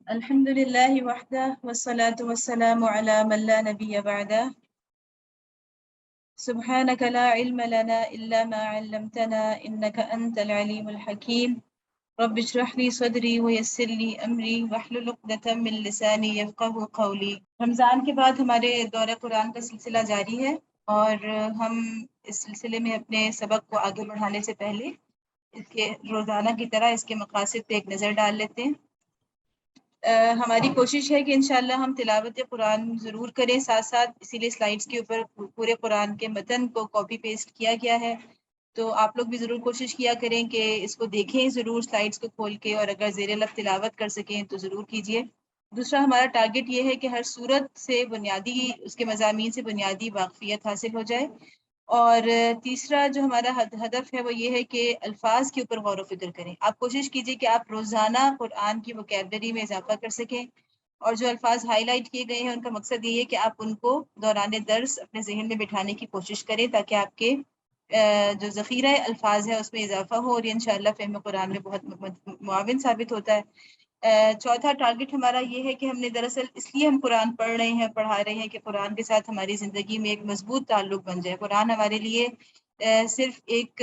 الحمد لله وحده والصلاة والسلام على من لا نبي بعده سبحانك لا علم لنا إلا ما علمتنا إنك أنت العليم الحكيم رب اشرح لي صدري ويسر لي أمري واحلل عقدة من لساني يفقه قولي۔ رمضان کے بعد ہمارے دورہ قرآن کا سلسلہ جاری ہے اور ہم اس سلسلے میں اپنے سبق کو آگے بڑھانے سے پہلے اس کے روزانہ کی طرح اس کے مقاصد پہ ایک نظر ڈال لیتے ہیں۔ ہماری کوشش ہے کہ انشاءاللہ ہم تلاوت قرآن ضرور کریں، ساتھ ساتھ اسی لیے سلائیڈز کے اوپر پورے قرآن کے متن کو کاپی پیسٹ کیا گیا ہے، تو آپ لوگ بھی ضرور کوشش کیا کریں کہ اس کو دیکھیں ضرور سلائیڈز کو کھول کے، اور اگر زیر لفظ تلاوت کر سکیں تو ضرور کیجیے۔ دوسرا ہمارا ٹارگٹ یہ ہے کہ ہر صورت سے بنیادی اس کے مضامین سے بنیادی واقفیت حاصل ہو جائے، اور تیسرا جو ہمارا ہدف ہے وہ یہ ہے کہ الفاظ کے اوپر غور و فکر کریں۔ آپ کوشش کیجئے کہ آپ روزانہ قرآن کی وکیبلری میں اضافہ کر سکیں، اور جو الفاظ ہائی لائٹ کیے گئے ہیں ان کا مقصد یہ ہے کہ آپ ان کو دوران درس اپنے ذہن میں بٹھانے کی کوشش کریں، تاکہ آپ کے جو ذخیرہ الفاظ ہے اس میں اضافہ ہو، اور یہ انشاءاللہ فہم قرآن میں بہت معاون ثابت ہوتا ہے۔ چوتھا ٹارگٹ ہمارا یہ ہے کہ ہم نے دراصل اس لیے ہم قرآن پڑھ رہے ہیں، پڑھا رہے ہیں کہ قرآن کے ساتھ ہماری زندگی میں ایک مضبوط تعلق بن جائے۔ قرآن ہمارے لیے صرف ایک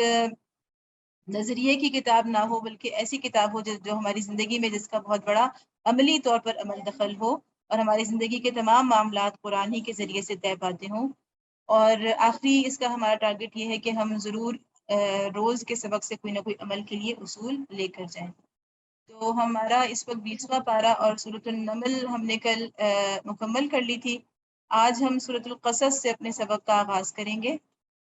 نظریے کی کتاب نہ ہو، بلکہ ایسی کتاب ہو جو ہماری زندگی میں جس کا بہت بڑا عملی طور پر عمل دخل ہو، اور ہماری زندگی کے تمام معاملات قرآن ہی کے ذریعے سے طے پاتے ہوں۔ اور آخری اس کا ہمارا ٹارگٹ یہ ہے کہ ہم ضرور روز کے سبق سے کوئی نہ کوئی عمل کے لیے اصول لے کر جائیں۔ تو ہمارا اس وقت 20واں پارہ اور سورۃ النمل ہم نے کل مکمل کر لی تھی۔ آج ہم سورۃ القصص سے اپنے سبق کا آغاز کریں گے۔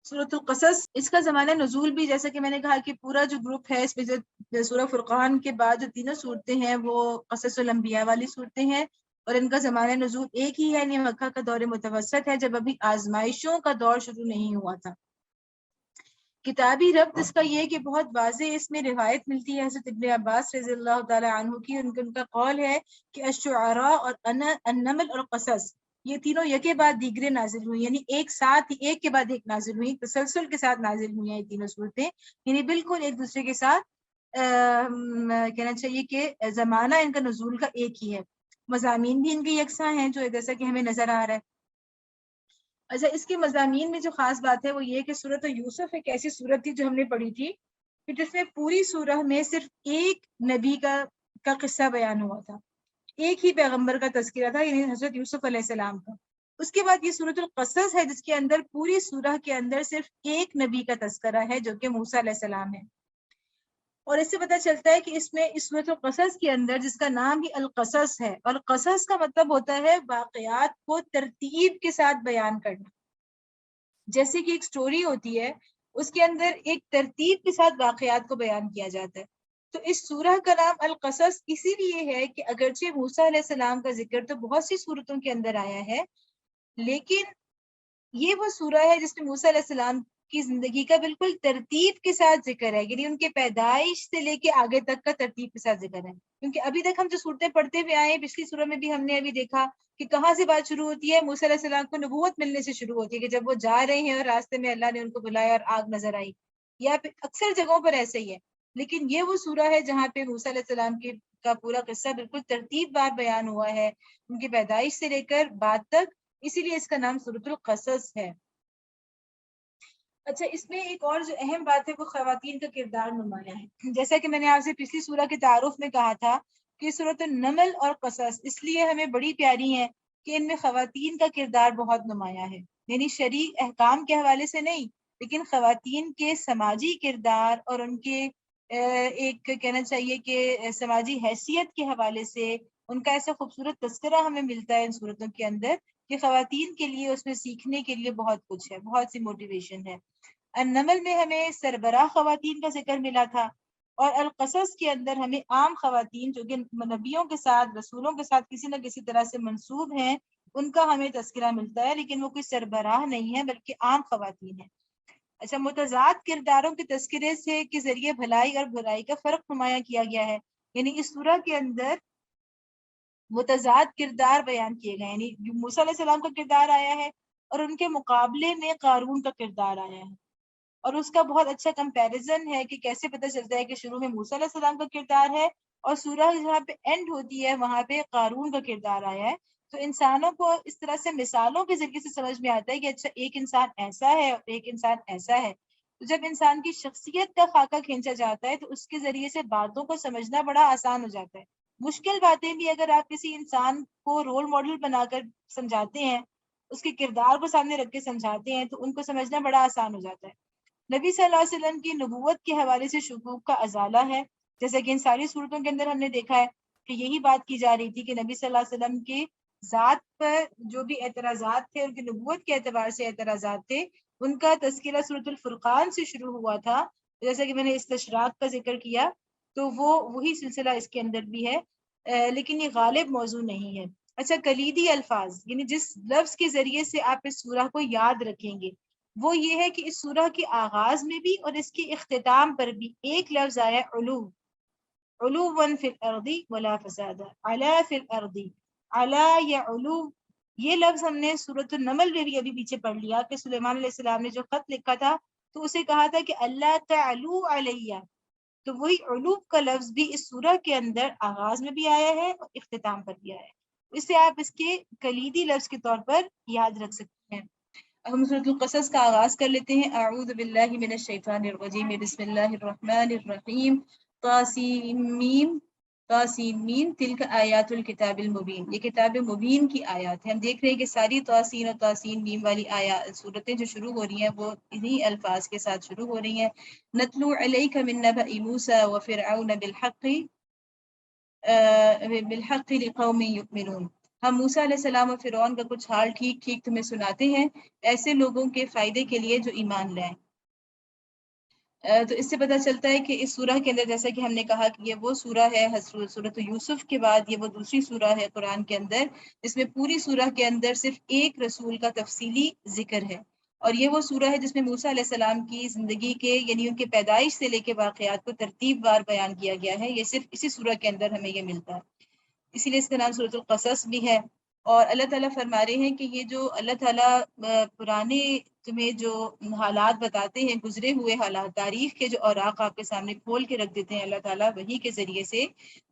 سورۃ القصص اس کا زمانہ نزول بھی جیسا کہ میں نے کہا کہ پورا جو گروپ ہے اس میں جو سورہ فرقان کے بعد جو تینوں صورتیں ہیں وہ قصص الانبیاء والی صورتیں ہیں، اور ان کا زمانہ نزول ایک ہی ہے، یعنی مکہ کا دور متوسط ہے، جب ابھی آزمائشوں کا دور شروع نہیں ہوا تھا۔ کتابی ربط اس کا یہ کہ بہت واضح اس میں روایت ملتی ہے حضرت ابن عباس رضی اللہ تعالی عنہ کی، ان کا قول ہے کہ الشعراء اور النمل اور قصص یہ تینوں یکے بعد دیگرے نازل ہوئی، یعنی ایک ساتھ ہی ایک کے بعد ایک نازل ہوئی، تسلسل کے ساتھ نازل ہوئی ہیں یہ تینوں صورتیں، یعنی بالکل ایک دوسرے کے ساتھ کہنا چاہیے کہ زمانہ ان کا نزول کا ایک ہی ہے، مضامین بھی ان کے یکساں ہیں جو جیسا کہ ہمیں نظر آ رہا ہے۔ اچھا، اس کے مضامین میں جو خاص بات ہے وہ یہ کہ سورۃ یوسف ایک ایسی سورت تھی جو ہم نے پڑھی تھی کہ جس میں پوری سورہ میں صرف ایک نبی کا قصہ بیان ہوا تھا، ایک ہی پیغمبر کا تذکرہ تھا، یعنی حضرت یوسف علیہ السلام کا۔ اس کے بعد یہ سورۃ القصص ہے جس کے اندر پوری سورہ کے اندر صرف ایک نبی کا تذکرہ ہے جو کہ موسیٰ علیہ السلام ہے، اور اس سے پتہ چلتا ہے کہ اس میں اس سورۃ القصص کے اندر جس کا نام ہی القصص ہے، اور قصص کا مطلب ہوتا ہے واقعات کو ترتیب کے ساتھ بیان کرنا، جیسے کہ ایک سٹوری ہوتی ہے اس کے اندر ایک ترتیب کے ساتھ واقعات کو بیان کیا جاتا ہے۔ تو اس سورہ کا نام القصص اسی لیے ہے کہ اگرچہ موسیٰ علیہ السلام کا ذکر تو بہت سی صورتوں کے اندر آیا ہے، لیکن یہ وہ سورہ ہے جس میں موسیٰ علیہ السلام کی زندگی کا بالکل ترتیب کے ساتھ ذکر ہے، یعنی ان کے پیدائش سے لے کے آگے تک کا ترتیب کے ساتھ ذکر ہے۔ کیونکہ ابھی تک ہم جو صورتیں پڑھتے ہوئے آئے ہیں، پچھلی سورہ میں بھی ہم نے ابھی دیکھا کہ کہاں سے بات شروع ہوتی ہے، موسیٰ علیہ السلام کو نبوت ملنے سے شروع ہوتی ہے کہ جب وہ جا رہے ہیں اور راستے میں اللہ نے ان کو بلایا اور آگ نظر آئی، یا پھر اکثر جگہوں پر ایسے ہی ہے، لیکن یہ وہ سورہ ہے جہاں پہ موسیٰ علیہ السلام کا پورا قصہ بالکل ترتیب بار بیان ہوا ہے، ان کی پیدائش سے لے کر بعد تک، اسی لیے اس کا نام سورۃ القصص ہے۔ اچھا، اس میں ایک اور جو اہم بات ہے وہ خواتین کا کردار نمایاں ہے۔ جیسا کہ میں نے آپ سے پچھلی سورہ کے تعارف میں کہا تھا کہ سورۃ النمل اور قصص اس لیے ہمیں بڑی پیاری ہیں کہ ان میں خواتین کا کردار بہت نمایاں ہے، یعنی شرعی احکام کے حوالے سے نہیں، لیکن خواتین کے سماجی کردار اور ان کے ایک کہنا چاہیے کہ سماجی حیثیت کے حوالے سے ان کا ایسا خوبصورت تذکرہ ہمیں ملتا ہے ان صورتوں کے اندر کہ خواتین کے لیے اس میں سیکھنے کے لیے بہت کچھ ہے، بہت سی موٹیویشن ہے۔ النمل میں ہمیں سربراہ خواتین کا ذکر ملا تھا، اور القصص کے اندر ہمیں عام خواتین جو کہ نبیوں کے ساتھ، رسولوں کے ساتھ کسی نہ کسی طرح سے منسوب ہیں، ان کا ہمیں تذکرہ ملتا ہے، لیکن وہ کوئی سربراہ نہیں ہے بلکہ عام خواتین ہیں۔ اچھا، متضاد کرداروں کے تذکرے سے کے ذریعے بھلائی اور برائی کا فرق نمایاں کیا گیا ہے، یعنی اس سورہ کے اندر متضاد کردار بیان کیے گئے، یعنی موسیٰ علیہ السلام کا کردار آیا ہے اور ان کے مقابلے میں قارون کا کردار آیا ہے، اور اس کا بہت اچھا کمپیریزن ہے کہ کیسے پتہ چلتا ہے کہ شروع میں موسیٰ علیہ السلام کا کردار ہے اور سورہ جہاں پہ اینڈ ہوتی ہے وہاں پہ قارون کا کردار آیا ہے. تو انسانوں کو اس طرح سے مثالوں کے ذریعے سے سمجھ میں آتا ہے کہ اچھا ایک انسان ایسا ہے اور ایک انسان ایسا ہے. تو جب انسان کی شخصیت کا خاکہ کھینچا جاتا ہے تو اس کے ذریعے سے باتوں کو سمجھنا بڑا آسان ہو جاتا ہے. مشکل باتیں بھی اگر آپ کسی انسان کو رول ماڈل بنا کر سمجھاتے ہیں، اس کے کردار کو سامنے رکھ کے سمجھاتے ہیں، تو ان کو سمجھنا بڑا آسان ہو جاتا ہے. نبی صلی اللہ علیہ وسلم کی نبوت کے حوالے سے شکوک کا ازالہ ہے. جیسے کہ ان ساری صورتوں کے اندر ہم نے دیکھا ہے کہ یہی بات کی جا رہی تھی کہ نبی صلی اللہ علیہ وسلم کی ذات پر جو بھی اعتراضات تھے، ان کی نبوت کے اعتبار سے اعتراضات تھے، ان کا تذکرہ سورۃ الفرقان سے شروع ہوا تھا. جیسا کہ میں نے استشراق کا ذکر کیا تو وہی سلسلہ اس کے اندر بھی ہے، لیکن یہ غالب موضوع نہیں ہے. اچھا، کلیدی الفاظ یعنی جس لفظ کے ذریعے سے آپ اس سورہ کو یاد رکھیں گے وہ یہ ہے کہ اس سورہ کے آغاز میں بھی اور اس کے اختتام پر بھی ایک لفظ آیا علو. علوا فی الارض ولا فسادا. علا فی الارض، علا یا علو، یہ لفظ ہم نے سورۃ النمل میں بھی ابھی پیچھے پڑھ لیا کہ سلیمان علیہ السلام نے جو خط لکھا تھا تو اسے کہا تھا کہ اللہ تعلو علیہ. تو وہی علو کا لفظ بھی اس سورہ کے اندر آغاز میں بھی آیا ہے اور اختتام پر بھی آیا ہے. اس سے آپ اس کے کلیدی لفظ کے طور پر یاد رکھ سکتے ہیں. ہم سورۃ القصص کا آغاز کر لیتے ہیں. اعوذ باللہ من الشیطان الرجیم، بسم اللہ الرحمن الرحیم. طاسیم طاسیم تلک آیات الکتاب المبین، یہ کتاب مبین کی آیات ہیں. ہم دیکھ رہے ہیں کہ ساری طاسین اور طاسین میم والی آیات صورتیں جو شروع ہو رہی ہیں وہ انہی الفاظ کے ساتھ شروع ہو رہی ہیں. نتلو علیک من نبأ موسیٰ وفرعون بالحق لقوم یؤمنون. ہم موسیٰ علیہ السلام اور فرعون کا کچھ حال ٹھیک ٹھیک تمہیں سناتے ہیں ایسے لوگوں کے فائدے کے لیے جو ایمان لائیں. تو اس سے پتہ چلتا ہے کہ اس سورہ کے اندر جیسا کہ ہم نے کہا کہ یہ وہ سورہ ہے سورۃ یوسف کے بعد، یہ وہ دوسری سورہ ہے قرآن کے اندر جس میں پوری سورہ کے اندر صرف ایک رسول کا تفصیلی ذکر ہے. اور یہ وہ سورہ ہے جس میں موسیٰ علیہ السلام کی زندگی کے یعنی ان کے پیدائش سے لے کے واقعات کو ترتیب وار بیان کیا گیا ہے. یہ صرف اسی سورہ کے اندر ہمیں یہ ملتا ہے، اسی لیے اس کا نام سورۃ القصص بھی ہے. اور اللہ تعالیٰ فرما رہے ہیں کہ یہ جو اللہ تعالیٰ پرانے تمہیں جو حالات بتاتے ہیں، گزرے ہوئے حالات، تاریخ کے جو اوراق آپ کے سامنے کھول کے رکھ دیتے ہیں اللہ تعالیٰ وحی کے ذریعے سے،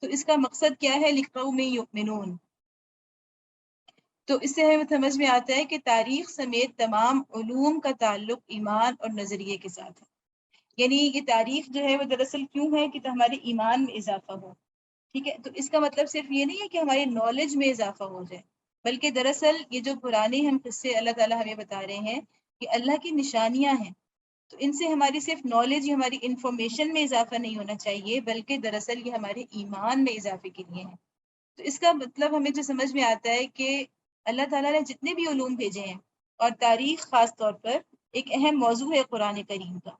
تو اس کا مقصد کیا ہے؟ لقوم یؤمنون. تو اس سے ہمیں سمجھ میں آتا ہے کہ تاریخ سمیت تمام علوم کا تعلق ایمان اور نظریے کے ساتھ ہے. یعنی یہ تاریخ جو ہے وہ دراصل کیوں ہے کہ ہمارے ایمان میں اضافہ ہو. ٹھیک ہے، تو اس کا مطلب صرف یہ نہیں ہے کہ ہماری نالج میں اضافہ ہو جائے، بلکہ دراصل یہ جو پرانے ہم قصے اللہ تعالیٰ ہمیں بتا رہے ہیں کہ اللہ کی نشانیاں ہیں، تو ان سے ہماری صرف نالج یا ہماری انفارمیشن میں اضافہ نہیں ہونا چاہیے، بلکہ دراصل یہ ہمارے ایمان میں اضافے کے لیے ہیں. تو اس کا مطلب ہمیں جو سمجھ میں آتا ہے کہ اللہ تعالیٰ نے جتنے بھی علوم بھیجے ہیں، اور تاریخ خاص طور پر ایک اہم موضوع ہے قرآن کریم کا،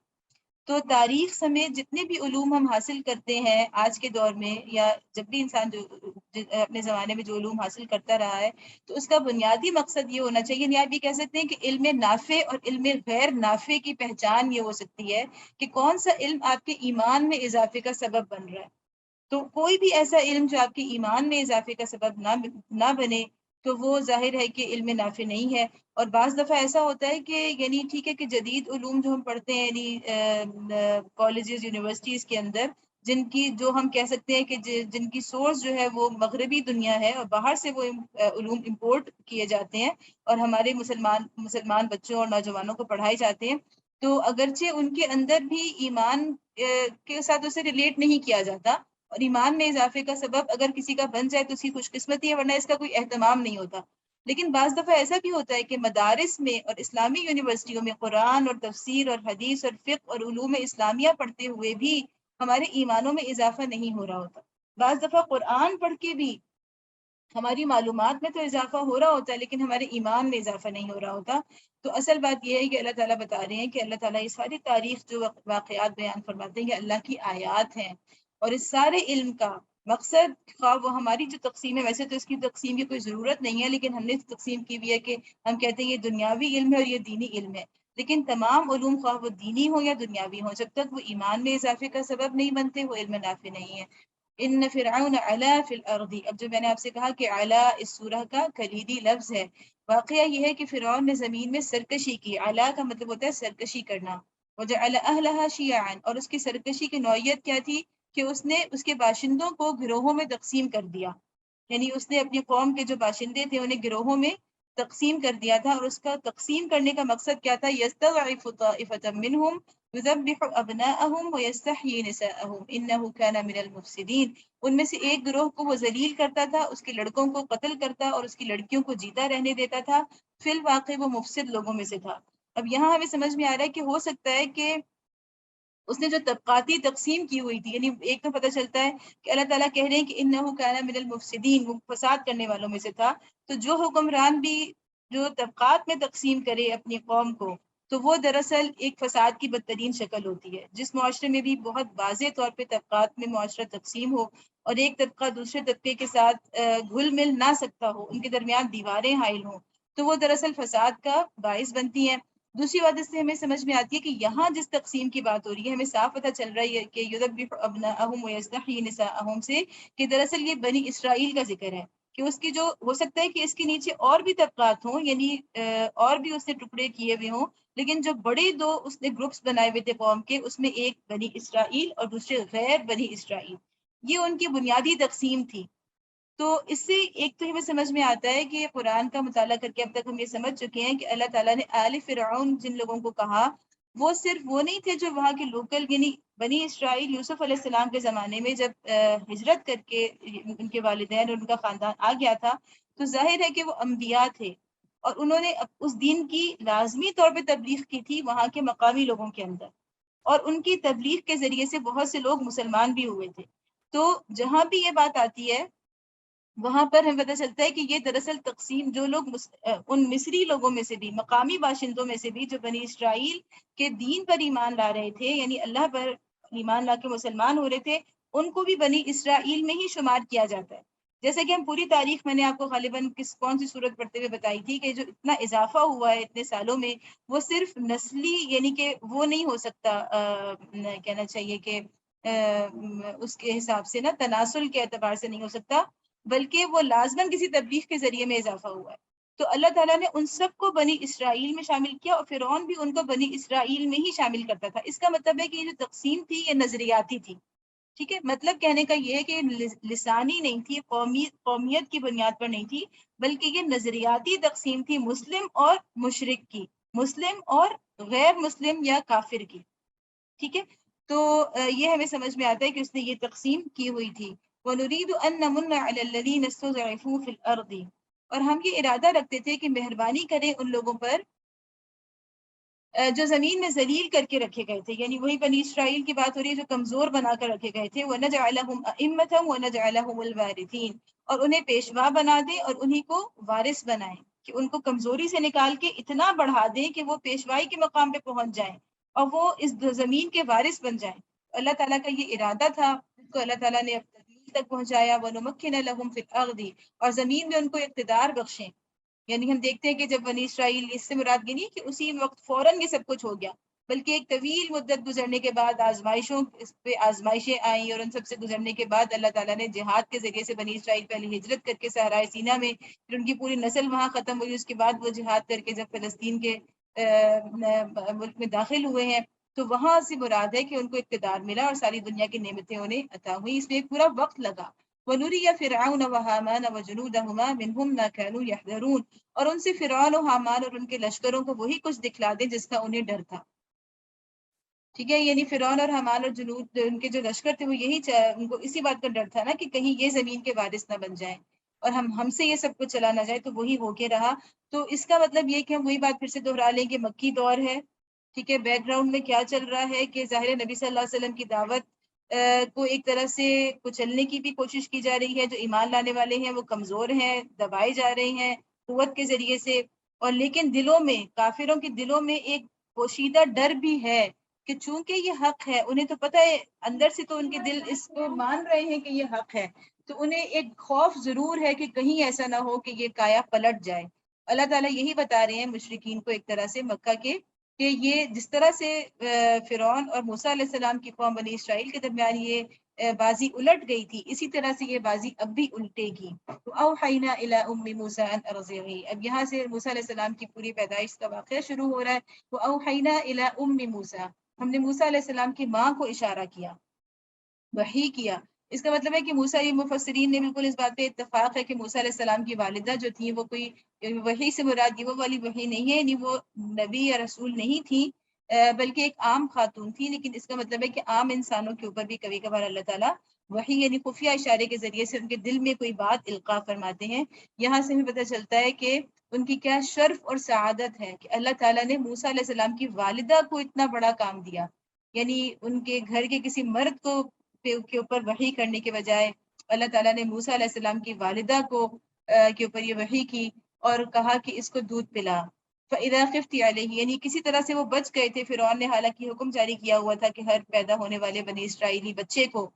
تو تاریخ سمیت جتنے بھی علوم ہم حاصل کرتے ہیں آج کے دور میں یا جب بھی انسان جو اپنے زمانے میں جو علوم حاصل کرتا رہا ہے، تو اس کا بنیادی مقصد یہ ہونا چاہیے، یعنی آپ یہ کہہ سکتے ہیں کہ علم نافع اور علم غیر نافع کی پہچان یہ ہو سکتی ہے کہ کون سا علم آپ کے ایمان میں اضافے کا سبب بن رہا ہے. تو کوئی بھی ایسا علم جو آپ کے ایمان میں اضافے کا سبب نہ بنے تو وہ ظاہر ہے کہ علم نافع نہیں ہے. اور بعض دفعہ ایسا ہوتا ہے کہ یعنی ٹھیک ہے کہ جدید علوم جو ہم پڑھتے ہیں یعنی کالجز یونیورسٹیز کے اندر جن کی جو ہم کہہ سکتے ہیں کہ جن کی سورس جو ہے وہ مغربی دنیا ہے اور باہر سے وہ علوم امپورٹ کیے جاتے ہیں اور ہمارے مسلمان بچوں اور نوجوانوں کو پڑھائے جاتے ہیں، تو اگرچہ ان کے اندر بھی ایمان کے ساتھ اسے ریلیٹ نہیں کیا جاتا، اور ایمان میں اضافے کا سبب اگر کسی کا بن جائے تو اس کی خوش قسمتی ہے، ورنہ اس کا کوئی اہتمام نہیں ہوتا. لیکن بعض دفعہ ایسا بھی ہوتا ہے کہ مدارس میں اور اسلامی یونیورسٹیوں میں قرآن اور تفسیر اور حدیث اور فقہ اور علوم اسلامیہ پڑھتے ہوئے بھی ہمارے ایمانوں میں اضافہ نہیں ہو رہا ہوتا. بعض دفعہ قرآن پڑھ کے بھی ہماری معلومات میں تو اضافہ ہو رہا ہوتا ہے لیکن ہمارے ایمان میں اضافہ نہیں ہو رہا ہوتا. تو اصل بات یہ ہے کہ اللہ تعالیٰ بتا رہے ہیں کہ اللہ تعالیٰ یہ ساری تاریخ جو واقعات بیان فرماتے ہیں یہ اللہ کی آیات ہیں، اور اس سارے علم کا مقصد خواہ وہ ہماری جو تقسیم ہے، ویسے تو اس کی تقسیم کی کوئی ضرورت نہیں ہے لیکن ہم نے تقسیم کی بھی ہے کہ ہم کہتے ہیں یہ دنیاوی علم ہے اور یہ دینی علم ہے، لیکن تمام علوم خواہ وہ دینی ہو یا دنیاوی ہو جب تک وہ ایمان میں اضافے کا سبب نہیں بنتے وہ علم نافع نہیں ہے. ان فرعون علا فی الارض، اب جو میں نے آپ سے کہا کہ علا اس سورہ کا کلیدی لفظ ہے، واقعہ یہ ہے کہ فرعون نے زمین میں سرکشی کی. علا کا مطلب ہوتا ہے سرکشی کرنا، وجعل اهلها شيعا، اور اس کی سرکشی کی نوعیت کیا تھی کہ اس نے اس کے باشندوں کو گروہوں میں تقسیم کر دیا، یعنی اس نے اپنی قوم کے جو باشندے تھے انہیں گروہوں میں تقسیم کر دیا تھا، اور اس کا تقسیم کرنے کا مقصد کیا تھا؟ یستضعف طائفة منهم یذبح ابناءهم ویستحیی نساءهم انه كان من المفسدین، ان میں سے ایک گروہ کو وہ ذلیل کرتا تھا، اس کے لڑکوں کو قتل کرتا اور اس کی لڑکیوں کو جیتا رہنے دیتا تھا، فی الواقع وہ مفسد لوگوں میں سے تھا۔ اب یہاں ہمیں سمجھ میں آ رہا ہے کہ ہو سکتا ہے کہ اس نے جو طبقاتی تقسیم کی ہوئی تھی، یعنی ایک تو پتہ چلتا ہے کہ اللہ تعالیٰ کہہ رہے ہیں کہ انہ کان من المفسدین، وہ فساد کرنے والوں میں سے تھا، تو جو حکمران بھی جو طبقات میں تقسیم کرے اپنی قوم کو، تو وہ دراصل ایک فساد کی بدترین شکل ہوتی ہے۔ جس معاشرے میں بھی بہت واضح طور پہ طبقات میں معاشرہ تقسیم ہو اور ایک طبقہ دوسرے طبقے کے ساتھ گھل مل نہ سکتا ہو، ان کے درمیان دیواریں حائل ہوں، تو وہ دراصل فساد کا باعث بنتی ہیں۔ دوسری بات اس سے ہمیں سمجھ میں آتی ہے کہ یہاں جس تقسیم کی بات ہو رہی ہے ہمیں صاف پتہ چل رہا ہے کہ یذبح ابناءهم ویستحیی نساءهم سے کہ دراصل یہ بنی اسرائیل کا ذکر ہے، کہ اس کی جو ہو سکتا ہے کہ اس کے نیچے اور بھی طبقات ہوں، یعنی اور بھی اس نے ٹکڑے کیے ہوئے ہوں، لیکن جو بڑے دو اس نے گروپس بنائے ہوئے تھے قوم کے، اس میں ایک بنی اسرائیل اور دوسرے غیر بنی اسرائیل، یہ ان کی بنیادی تقسیم تھی۔ تو اس سے ایک تو ہمیں سمجھ میں آتا ہے کہ قرآن کا مطالعہ کر کے اب تک ہم یہ سمجھ چکے ہیں کہ اللہ تعالیٰ نے آل فرعون جن لوگوں کو کہا، وہ صرف وہ نہیں تھے جو وہاں کے لوکل، یعنی بنی اسرائیل یوسف علیہ السلام کے زمانے میں جب ہجرت کر کے ان کے والدین اور ان کا خاندان آ گیا تھا، تو ظاہر ہے کہ وہ انبیاء تھے اور انہوں نے اس دین کی لازمی طور پہ تبلیغ کی تھی وہاں کے مقامی لوگوں کے اندر، اور ان کی تبلیغ کے ذریعے سے بہت سے لوگ مسلمان بھی ہوئے تھے۔ تو جہاں بھی یہ بات آتی ہے وہاں پر ہمیں پتہ چلتا ہے کہ یہ دراصل تقسیم جو لوگ ان مصری لوگوں میں سے بھی، مقامی باشندوں میں سے بھی جو بنی اسرائیل کے دین پر ایمان لا رہے تھے، یعنی اللہ پر ایمان لا کے مسلمان ہو رہے تھے، ان کو بھی بنی اسرائیل میں ہی شمار کیا جاتا ہے۔ جیسا کہ ہم پوری تاریخ میں نے آپ کو غالباً کون سی صورت پڑھتے ہوئے بتائی تھی کہ جو اتنا اضافہ ہوا ہے اتنے سالوں میں، وہ صرف نسلی، یعنی کہ وہ نہیں ہو سکتا، کہنا چاہیے کہ اس کے حساب سے نا تناسل کے اعتبار سے نہیں ہو سکتا، بلکہ وہ لازماً کسی تبلیغ کے ذریعے میں اضافہ ہوا ہے۔ تو اللہ تعالیٰ نے ان سب کو بنی اسرائیل میں شامل کیا، اور فرعون بھی ان کو بنی اسرائیل میں ہی شامل کرتا تھا۔ اس کا مطلب ہے کہ یہ جو تقسیم تھی یہ نظریاتی تھی، ٹھیک ہے؟ مطلب کہنے کا یہ ہے کہ لسانی نہیں تھی، قومیت کی بنیاد پر نہیں تھی، بلکہ یہ نظریاتی تقسیم تھی مسلم اور مشرک کی، مسلم اور غیر مسلم یا کافر کی، ٹھیک ہے؟ تو یہ ہمیں سمجھ میں آتا ہے کہ اس نے یہ تقسیم کی ہوئی تھی۔ وَنُرِيدُ أَن نَّمُنَّ عَلَى الَّذِينَ اسْتُضْعِفُوا فِي الْأَرْضِ، اور ہم یہ ارادہ رکھتے تھے کہ مہربانی کریں ان لوگوں پر جو زمین میں ذلیل کر کے رکھے گئے تھے، یعنی وہی بنی اسرائیل کی بات ہو رہی ہے جو کمزور بنا کر رکھے گئے تھے۔ وَنَجْعَلَهُمْ أَئِمَّةً وَنَجْعَلَهُمُ الْوَارِثِينَ، اور انہیں پیشوا بنا دیں اور انہی کو وارث بنائیں، کہ ان کو کمزوری سے نکال کے اتنا بڑھا دیں کہ وہ پیشوائی کے مقام پہ پہنچ جائیں اور وہ اس زمین کے وارث بن جائیں۔ اللہ تعالیٰ کا یہ ارادہ تھا، اس کو اللہ تعالیٰ نے اب تکمیل تک پہنچایا۔ وَنُمَكِّنَ لَهُمْ فِي الْأَرْضِ، اور زمین میں ان کو اقتدار بخشیں۔ یعنی ہم دیکھتے ہیں کہ جب بنی اسرائیل، اس سے مراد یہ نہیں کہ اسی وقت فوراً یہ سب کچھ ہو گیا، بلکہ ایک طویل مدت گزرنے کے بعد آزمائشوں اس پہ آزمائشیں آئیں، اور ان سب سے گزرنے کے بعد اللہ تعالیٰ نے جہاد کے ذریعے سے بنی اسرائیل پہلے ہجرت کر کے صحرائے سینا میں، پھر ان کی پوری نسل وہاں ختم ہوئی، اس کے بعد وہ جہاد کر کے جب فلسطین کے ملک میں داخل ہوئے ہیں، تو وہاں سے مراد ہے کہ ان کو اقتدار ملا اور ساری دنیا کی نعمتیں انہیں عطا ہوئی۔ اس میں ایک پورا وقت لگا۔ وَنُرِيَ فِرْعَوْنَ وَهَامَانَ وَجُنُودَهُمَا مِنْهُمْ مَا كَانُوا يَحْذَرُونَ، اور ان سے فرعون و حامان اور ان کے لشکروں کو وہی کچھ دکھلا دیں جس کا انہیں ڈر تھا، ٹھیک ہے؟ یعنی فرعون اور حامان اور جنود، ان کے جو لشکر تھے، وہ یہی ان کو اسی بات کا ڈر تھا نا کہ کہیں یہ زمین کے وارث نہ بن جائیں اور ہم سے یہ سب کچھ چلا نہ جائے، تو وہی ہو کے رہا۔ تو اس کا مطلب یہ کہ ہم وہی بات پھر سے دہرا لیں کہ مکی دور ہے، ٹھیک ہے؟ بیک گراؤنڈ میں کیا چل رہا ہے کہ ظاہر نبی صلی اللہ علیہ وسلم کی دعوت کو ایک طرح سے کچلنے کی بھی کوشش کی جا رہی ہے، جو ایمان لانے والے ہیں وہ کمزور ہیں، دبائے جا رہے ہیں قوت کے ذریعے سے، اور لیکن دلوں میں، کافروں کے دلوں میں ایک پوشیدہ ڈر بھی ہے کہ چونکہ یہ حق ہے، انہیں تو پتہ ہے اندر سے، تو ان کے دل اس کو مان رہے ہیں کہ یہ حق ہے، تو انہیں ایک خوف ضرور ہے کہ کہیں ایسا نہ ہو کہ یہ کایا پلٹ جائے۔ اللہ تعالیٰ یہی بتا رہے ہیں مشرکین کو ایک طرح سے مکہ کے، کہ یہ جس طرح سے فرعون اور موسیٰ علیہ السلام کی قوم بنی اسرائیل کے درمیان یہ بازی الٹ گئی تھی، اسی طرح سے یہ بازی اب بھی الٹے گی۔ اوحینا الی ام موسیٰ ان ارضعی، اب یہاں سے موسیٰ علیہ السلام کی پوری پیدائش کا واقعہ شروع ہو رہا ہے۔ اوحینا الی ام موسیٰ، ہم نے موسیٰ علیہ السلام کی ماں کو اشارہ کیا، وحی کیا۔ اس کا مطلب ہے کہ موسیٰ، یہ مفسرین نے بالکل اس بات پہ اتفاق ہے کہ موسیٰ علیہ السلام کی والدہ جو تھی وہ کوئی وحی سے مراد وہ والی وحی نہیں ہے، یعنی وہ نبی یا رسول نہیں تھی، بلکہ ایک عام خاتون تھی۔ لیکن اس کا مطلب ہے کہ عام انسانوں کے اوپر بھی کبھی کبھار اللہ تعالیٰ وحی یعنی خفیہ اشارے کے ذریعے سے ان کے دل میں کوئی بات القاء فرماتے ہیں۔ یہاں سے ہمیں پتہ چلتا ہے کہ ان کی کیا شرف اور سعادت ہے کہ اللہ تعالیٰ نے موسیٰ علیہ السلام کی والدہ کو اتنا بڑا کام دیا، یعنی ان کے گھر کے کسی مرد کو کے اوپر وحی کرنے کے بجائے اللہ تعالیٰ نے موسیٰ علیہ السلام کی والدہ کو کے اوپر یہ وحی کی اور کہا کہ اس کو دودھ پلا۔ فَإِذَا خِفْتِ عَلَيْهِ، یعنی کسی طرح سے وہ بچ گئے تھے۔ فرعون نے حالانکہ حکم جاری کیا ہوا تھا کہ ہر پیدا ہونے والے بنی اسرائیلی بچے کو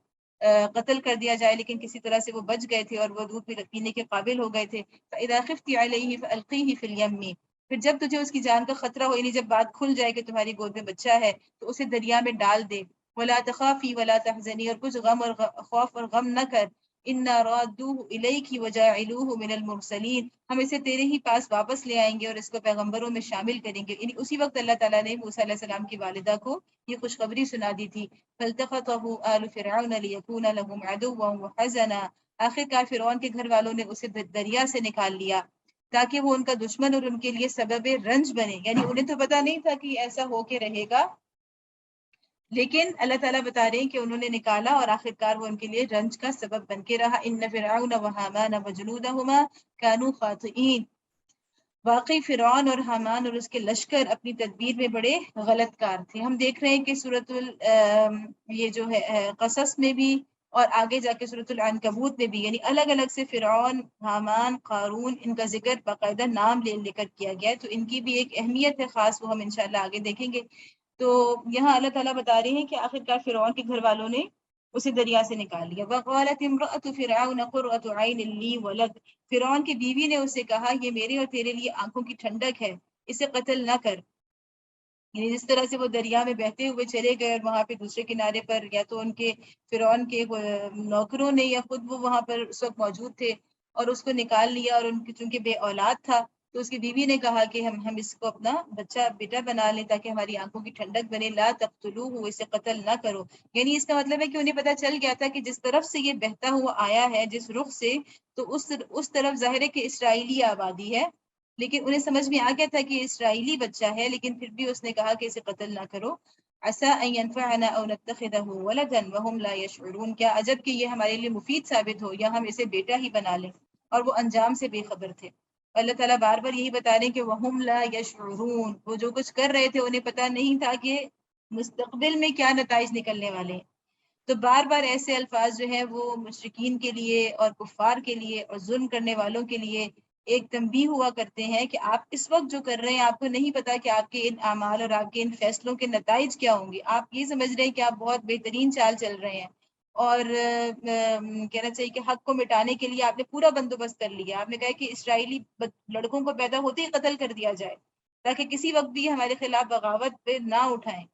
قتل کر دیا جائے، لیکن کسی طرح سے وہ بچ گئے تھے اور وہ دودھ پینے کے قابل ہو گئے تھے۔ فَإِذَا خِفْتِ عَلَيْهِ فَأَلْقِيهِ فِي الْيَمِّ، پھر جب تجھے اس کی جان کا خطرہ ہو، یعنی جب بات کھل جائے کہ تمہاری گود میں بچہ ہے تو اسے دریا میں ڈال دے۔ وَلَا تَخَافِي وَلَا تَحْزَنِي، اور کچھ غم اور خوف اور غم نہ کر۔ إِنَّا رَادُّوهُ إِلَيْكِ وَجَاعِلُوهُ مِنَ الْمُرْسَلِينَ، ہم اسے تیرے ہی پاس واپس لے آئیں گے اور اس کو پیغمبروں میں شامل کریں گے۔ یعنی اسی وقت اللہ تعالیٰ نے موسیٰ علیہ السلام کی والدہ کو یہ خوشخبری سنا دی تھی۔ فَالْتَقَطَهُ آلُ فِرْعَوْنَ لِيَكُونَ لَهُمْ عَدُوًّا وَحَزَنًا، آخرکار فرعون کے گھر والوں نے اسے دریا سے نکال لیا تاکہ وہ ان کا دشمن اور ان کے لیے سبب رنج بنے۔ یعنی انہیں تو پتہ نہیں تھا کہ ایسا ہو کے رہے گا، لیکن اللہ تعالیٰ بتا رہے ہیں کہ انہوں نے نکالا اور آخرکار وہ ان کے لیے رنج کا سبب بن کے رہا۔ ان فرعون وحامان وجنودہما کانوا خاطئین، واقعی فرعون اور حامان اور اس کے لشکر اپنی تدبیر میں بڑے غلط کار تھے۔ ہم دیکھ رہے ہیں کہ یہ جو ہے قصص میں بھی اور آگے جا کے سورۃ العنکبوت میں بھی، یعنی الگ الگ سے فرعون، حامان، قارون، ان کا ذکر باقاعدہ نام لے کر کیا گیا ہے، تو ان کی بھی ایک اہمیت ہے خاص، وہ ہم انشاءاللہ آگے دیکھیں گے۔ تو یہاں اللہ تعالیٰ بتا رہے ہیں کہ آخرکار فرعون کے گھر والوں نے اسے دریا سے نکال لیا۔ وَقَالَتِ امْرَأَتُ فِرْعَوْنَ قُرَّةُ عَيْنٍ لِّي وَلَكَ، فرعون کی بیوی نے اسے کہا یہ میرے اور تیرے لیے آنکھوں کی ٹھنڈک ہے، اسے قتل نہ کر۔ یعنی جس طرح سے وہ دریا میں بہتے ہوئے چلے گئے اور وہاں پہ دوسرے کنارے پر یا تو ان کے فرعون کے نوکروں نے یا خود وہ وہاں پر اس وقت موجود تھے اور اس کو نکال لیا، اور ان کی چونکہ بے اولاد تھا تو اس کی بیوی نے کہا کہ ہم اس کو اپنا بچہ بیٹا بنا لیں تاکہ ہماری آنکھوں کی ٹھنڈک بنے۔ لا تقتلوہ، اسے قتل نہ کرو۔ یعنی اس کا مطلب ہے کہ انہیں پتہ چل گیا تھا کہ جس طرف سے یہ بہتا ہوا آیا ہے، جس رخ سے، تو اس طرف ظاہر ہے کہ اسرائیلی آبادی ہے، لیکن انہیں سمجھ میں آ گیا تھا کہ یہ اسرائیلی بچہ ہے، لیکن پھر بھی اس نے کہا کہ اسے قتل نہ کرو۔ عسیٰ ان ینفعنا او نتخذہ ولدا وہم لا یشعرون، کیا عجب کہ یہ ہمارے لیے مفید ثابت ہو یا ہم اسے بیٹا ہی بنا لیں، اور وہ انجام سے بے خبر تھے۔ اللہ تعالیٰ بار بار یہی بتا رہے ہیں کہ وہم لا یشعرون، وہ جو کچھ کر رہے تھے انہیں پتہ نہیں تھا کہ مستقبل میں کیا نتائج نکلنے والے ہیں۔ تو بار بار ایسے الفاظ جو ہیں وہ مشرکین کے لیے اور کفار کے لیے اور ظلم کرنے والوں کے لیے ایک تنبیہ ہوا کرتے ہیں کہ آپ اس وقت جو کر رہے ہیں آپ کو نہیں پتا کہ آپ کے ان اعمال اور آپ کے ان فیصلوں کے نتائج کیا ہوں گے۔ آپ یہ سمجھ رہے ہیں کہ آپ بہت بہترین چال چل رہے ہیں اور کہنا چاہیے کہ حق کو مٹانے کے لیے آپ نے پورا بندوبست کر لیا۔ آپ نے کہا کہ اسرائیلی لڑکوں کو پیدا ہوتے ہی قتل کر دیا جائے تاکہ کسی وقت بھی ہمارے خلاف بغاوت پہ نہ اٹھائیں،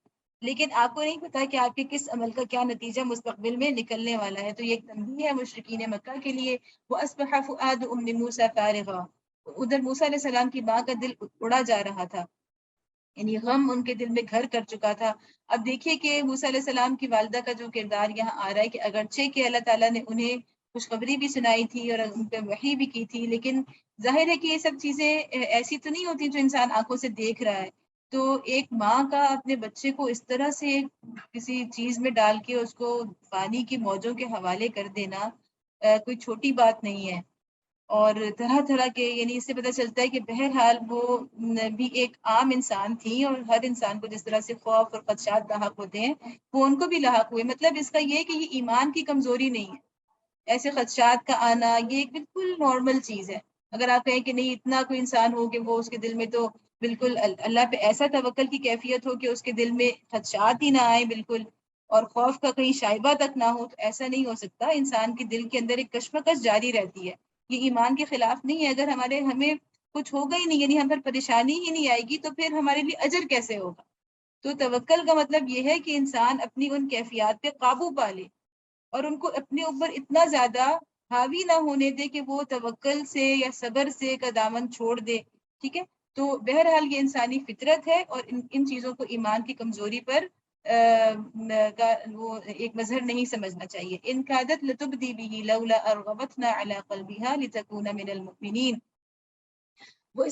لیکن آپ کو نہیں پتا کہ آپ کے کس عمل کا کیا نتیجہ مستقبل میں نکلنے والا ہے۔ تو یہ ایک تنبیہ ہے مشرکین مکہ کے لیے۔ وَأَصْبَحَ فُؤَادُ أُمِّ مُوسَىٰ فَارِغًا، ادھر موسیٰ علیہ السلام کی ماں کا دل اڑا جا رہا تھا، یعنی غم ان کے دل میں گھر کر چکا تھا۔ اب دیکھیے کہ موسیٰ علیہ السلام کی والدہ کا جو کردار یہاں آ رہا ہے کہ اگرچہ کہ اللہ تعالیٰ نے انہیں خوشخبری بھی سنائی تھی اور ان پہ وحی بھی کی تھی، لیکن ظاہر ہے کہ یہ سب چیزیں ایسی تو نہیں ہوتی جو انسان آنکھوں سے دیکھ رہا ہے۔ تو ایک ماں کا اپنے بچے کو اس طرح سے کسی چیز میں ڈال کے اس کو پانی کی موجوں کے حوالے کر دینا کوئی چھوٹی بات نہیں ہے، اور طرح طرح کے، یعنی اس سے پتہ چلتا ہے کہ بہرحال وہ بھی ایک عام انسان تھی، اور ہر انسان کو جس طرح سے خوف اور خدشات لاحق ہوتے ہیں وہ ان کو بھی لاحق ہوئے۔ مطلب اس کا یہ کہ یہ ایمان کی کمزوری نہیں ہے، ایسے خدشات کا آنا یہ ایک بالکل نارمل چیز ہے۔ اگر آپ کہیں کہ نہیں اتنا کوئی انسان ہو کہ وہ اس کے دل میں تو بالکل اللہ پہ ایسا توکل کی کیفیت ہو کہ اس کے دل میں خدشات ہی نہ آئے بالکل، اور خوف کا کہیں شائبہ تک نہ ہو، تو ایسا نہیں ہو سکتا۔ انسان کے دل کے اندر ایک کشمکش جاری رہتی ہے، یہ ایمان کے خلاف نہیں ہے۔ اگر ہمیں کچھ ہوگا ہی نہیں، یعنی ہم پر پریشانی ہی نہیں آئے گی، تو پھر ہمارے لیے اجر کیسے ہوگا؟ تو توکل کا مطلب یہ ہے کہ انسان اپنی ان کیفیات پہ قابو پا لے اور ان کو اپنے اوپر اتنا زیادہ حاوی نہ ہونے دے کہ وہ توکل سے یا صبر سے کا دامن چھوڑ دے، ٹھیک ہے؟ تو بہرحال یہ انسانی فطرت ہے، اور ان چیزوں کو ایمان کی کمزوری پر وہ ایک مظہر نہیں سمجھنا چاہیے. ان کادت لتبدی به لولا ارغبتنا على قلبها لتكون من المؤمنین. وہ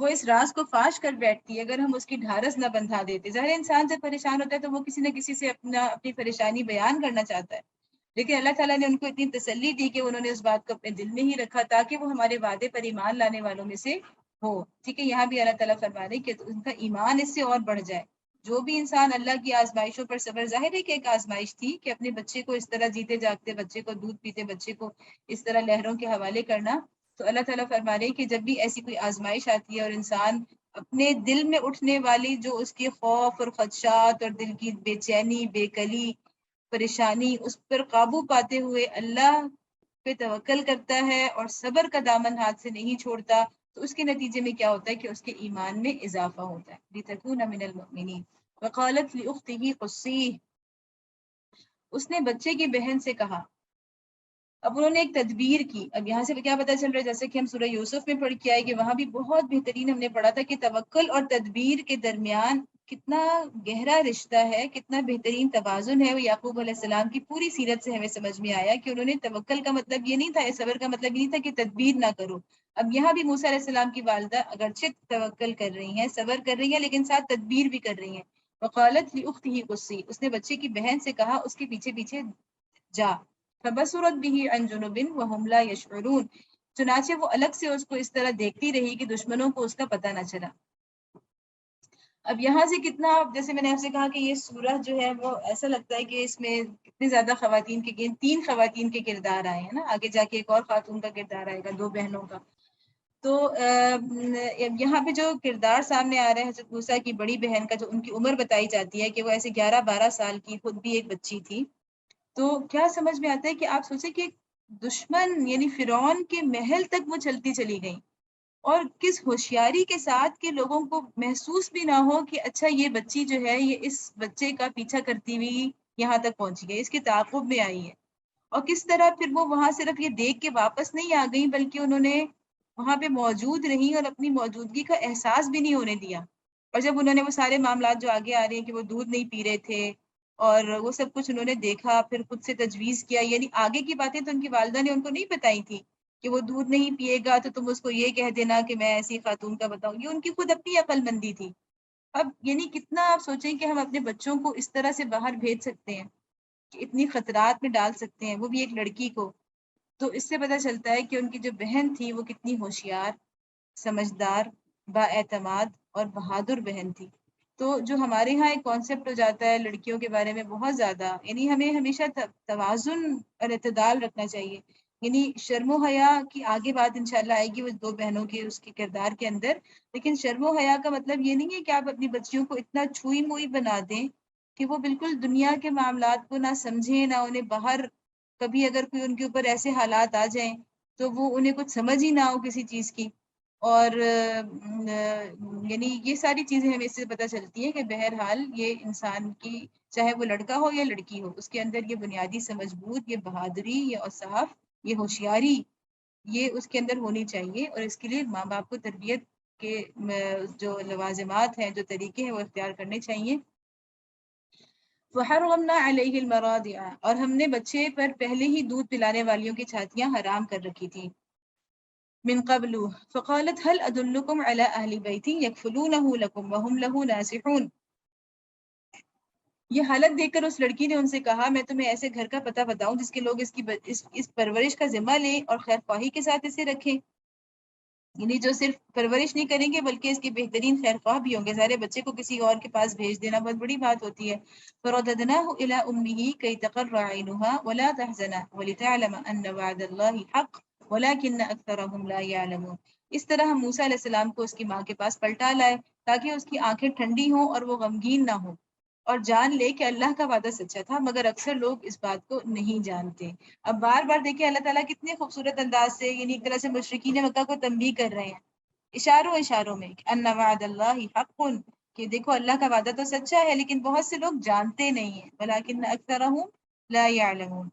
اس راز کو فاش کر بیٹھتی ہے اگر ہم اس کی ڈھارس نہ بندھا دیتے. ظاہر انسان جب پریشان ہوتا ہے تو وہ کسی نہ کسی سے اپنی پریشانی بیان کرنا چاہتا ہے، لیکن اللہ تعالیٰ نے ان کو اتنی تسلی دی کہ انہوں نے اس بات کو اپنے دل میں ہی رکھا تاکہ وہ ہمارے وعدے پر ایمان لانے والوں میں سے ہو. ٹھیک ہے، یہاں بھی اللہ تعالیٰ فرما رہے کہ ان کا ایمان اس سے اور بڑھ جائے. جو بھی انسان اللہ کی آزمائشوں پر صبر، ظاہر ہے کہ ایک آزمائش تھی کہ اپنے بچے کو اس طرح جیتے جاگتے بچے کو دودھ پیتے بچے کو اس طرح لہروں کے حوالے کرنا. تو اللہ تعالیٰ فرما رہے کہ جب بھی ایسی کوئی آزمائش آتی ہے اور انسان اپنے دل میں اٹھنے والی جو اس کے خوف اور خدشات اور دل کی بے چینی بے کلی پریشانی اس پر قابو پاتے ہوئے اللہ پہ توکل کرتا ہے اور صبر کا دامن ہاتھ سے نہیں چھوڑتا، تو اس کے نتیجے میں کیا ہوتا ہے کہ اس کے ایمان میں اضافہ ہوتا ہے. لِتَكُونَ مِنَ الْمُؤْمِنِينَ. وَقَالَتْ لِأُخْتِهِ قُصِّيهِ. اس نے بچے کی بہن سے کہا. اب انہوں نے ایک تدبیر کی. اب یہاں سے کیا پتہ چل رہا ہے، جیسے کہ ہم سورہ یوسف میں پڑھ کے آئے کہ وہاں بھی بہت بہترین ہم نے پڑھا تھا کہ توکل اور تدبیر کے درمیان کتنا گہرا رشتہ ہے، کتنا بہترین توازن ہے. وہ یعقوب علیہ السلام کی پوری سیرت سے ہمیں سمجھ میں آیا کہ انہوں نے توکل کا مطلب یہ نہیں تھا، صبر کا مطلب یہ نہیں تھا کہ تدبیر نہ کرو. اب یہاں بھی موسیٰ علیہ السلام کی والدہ اگرچہ توکل کر رہی ہیں، صبر کر رہی ہیں، لیکن ساتھ تدبیر بھی کر رہی ہیں. وقالت لأخته قصی. اس نے بچے کی بہن سے کہا اس کے پیچھے پیچھے جا. فبصرت به عن جنب وهم لا يشعرون. چنانچہ وہ الگ سے اس کو اس طرح دیکھتی رہی کہ دشمنوں کو اس کا پتہ نہ چلا. اب یہاں سے کتنا، جیسے میں نے آپ سے کہا کہ یہ سورہ جو ہے وہ ایسا لگتا ہے کہ اس میں کتنے زیادہ خواتین کے 3 خواتین کے کردار آئے ہیں نا. آگے جا کے ایک اور خاتون کا کردار آئے گا، 2 بہنوں کا. تو یہاں پہ جو کردار سامنے آ رہا ہے حضرت موسیٰ کی بڑی بہن کا، جو ان کی عمر بتائی جاتی ہے کہ وہ ایسے 11-12 سال کی، خود بھی ایک بچی تھی. تو کیا سمجھ میں آتا ہے کہ آپ سوچیں کہ دشمن یعنی فرعون کے محل تک وہ چلتی چلی گئی، اور کس ہوشیاری کے ساتھ کہ لوگوں کو محسوس بھی نہ ہو کہ اچھا یہ بچی جو ہے یہ اس بچے کا پیچھا کرتی ہوئی یہاں تک پہنچ گئی، اس کے تعاقب میں آئی ہے. اور کس طرح پھر وہ وہاں صرف یہ دیکھ کے واپس نہیں آ گئی بلکہ انہوں نے وہاں پہ موجود رہی اور اپنی موجودگی کا احساس بھی نہیں ہونے دیا. اور جب انہوں نے وہ سارے معاملات جو آگے آ رہے ہیں کہ وہ دودھ نہیں پی رہے تھے اور وہ سب کچھ انہوں نے دیکھا، پھر خود سے تجویز کیا، یعنی آگے کی باتیں تو ان کی والدہ نے ان کو نہیں بتائی تھی کہ وہ دودھ نہیں پیے گا تو تم اس کو یہ کہہ دینا کہ میں ایسی خاتون کا بتاؤں. یہ ان کی خود اپنی عقل مندی تھی. اب یعنی کتنا آپ سوچیں کہ ہم اپنے بچوں کو اس طرح سے باہر بھیج سکتے ہیں کہ اتنی خطرات میں ڈال سکتے ہیں، وہ بھی ایک لڑکی کو. تو اس سے پتہ چلتا ہے کہ ان کی جو بہن تھی وہ کتنی ہوشیار، سمجھدار، با اعتماد اور بہادر بہن تھی. تو جو ہمارے ہاں ایک کانسیپٹ ہو جاتا ہے لڑکیوں کے بارے میں بہت زیادہ، یعنی ہمیں ہمیشہ توازن اور اعتدال رکھنا چاہیے. یعنی شرم و حیا کی آگے بات انشاءاللہ آئے گی وہ 2 بہنوں کے اس کے کردار کے اندر. لیکن شرم و حیا کا مطلب یہ نہیں ہے کہ آپ اپنی بچیوں کو اتنا چھوئی موئی بنا دیں کہ وہ بالکل دنیا کے معاملات کو نہ سمجھیں، نہ انہیں باہر کبھی اگر کوئی ان کے اوپر ایسے حالات آ جائیں تو وہ انہیں کچھ سمجھ ہی نہ ہو کسی چیز کی. اور یعنی یہ ساری چیزیں ہمیں اس سے پتہ چلتی ہیں کہ بہرحال یہ انسان کی، چاہے وہ لڑکا ہو یا لڑکی ہو، اس کے اندر یہ بنیادی سمجھ بوجھ، یہ بہادری، یہ اوصاف، یہ ہوشیاری، یہ اس کے اندر ہونی چاہیے. اور اس کے لیے ماں باپ کو تربیت کے جو لوازمات ہیں، جو طریقے ہیں، وہ اختیار کرنے چاہیے. وَحَرَّمْنَا عَلَيْهِ الْمَرَاضِعَ. اور ہم نے بچے پر پہلے ہی دودھ پلانے والیوں کی چھاتیاں حرام کر رکھی تھی. من قبل فقالت هل ادلكم على اهل بيت يكفلونه لكم وهم له ناصحون. یہ حالت دیکھ کر اس لڑکی نے ان سے کہا میں تمہیں ایسے گھر کا پتہ بتاؤں جس کے لوگ اس پرورش کا ذمہ لیں اور خیر خواہی کے ساتھ اسے رکھیں. یعنی جو صرف پرورش نہیں کریں گے بلکہ اس کے بہترین خیر خواہ بھی ہوں گے. سارے بچے کو کسی اور کے پاس بھیج دینا بہت بڑی بات ہوتی ہے. فرددناه الى امه كي تقر عينها ولا تحزن ولتعلم ان وعد الله حق ولكن اکثرهم لا يعلمون. اس طرح ہم موسیٰ علیہ السلام کو اس کی ماں کے پاس پلٹا لائے تاکہ اس کی آنکھیں ٹھنڈی ہوں اور وہ غمگین نہ ہو اور جان لے کہ اللہ کا وعدہ سچا تھا، مگر اکثر لوگ اس بات کو نہیں جانتے. اب بار بار دیکھیں اللہ تعالیٰ کتنے خوبصورت انداز سے یعنی ایک طرح سے مشرکین مکہ کو تنبیہ کر رہے ہیں اشاروں میں کہ ان وعد اللہ حق، کہ دیکھو اللہ کا وعدہ تو سچا ہے لیکن بہت سے لوگ جانتے نہیں ہیں. ولکن اکثرهم لا يعلمون.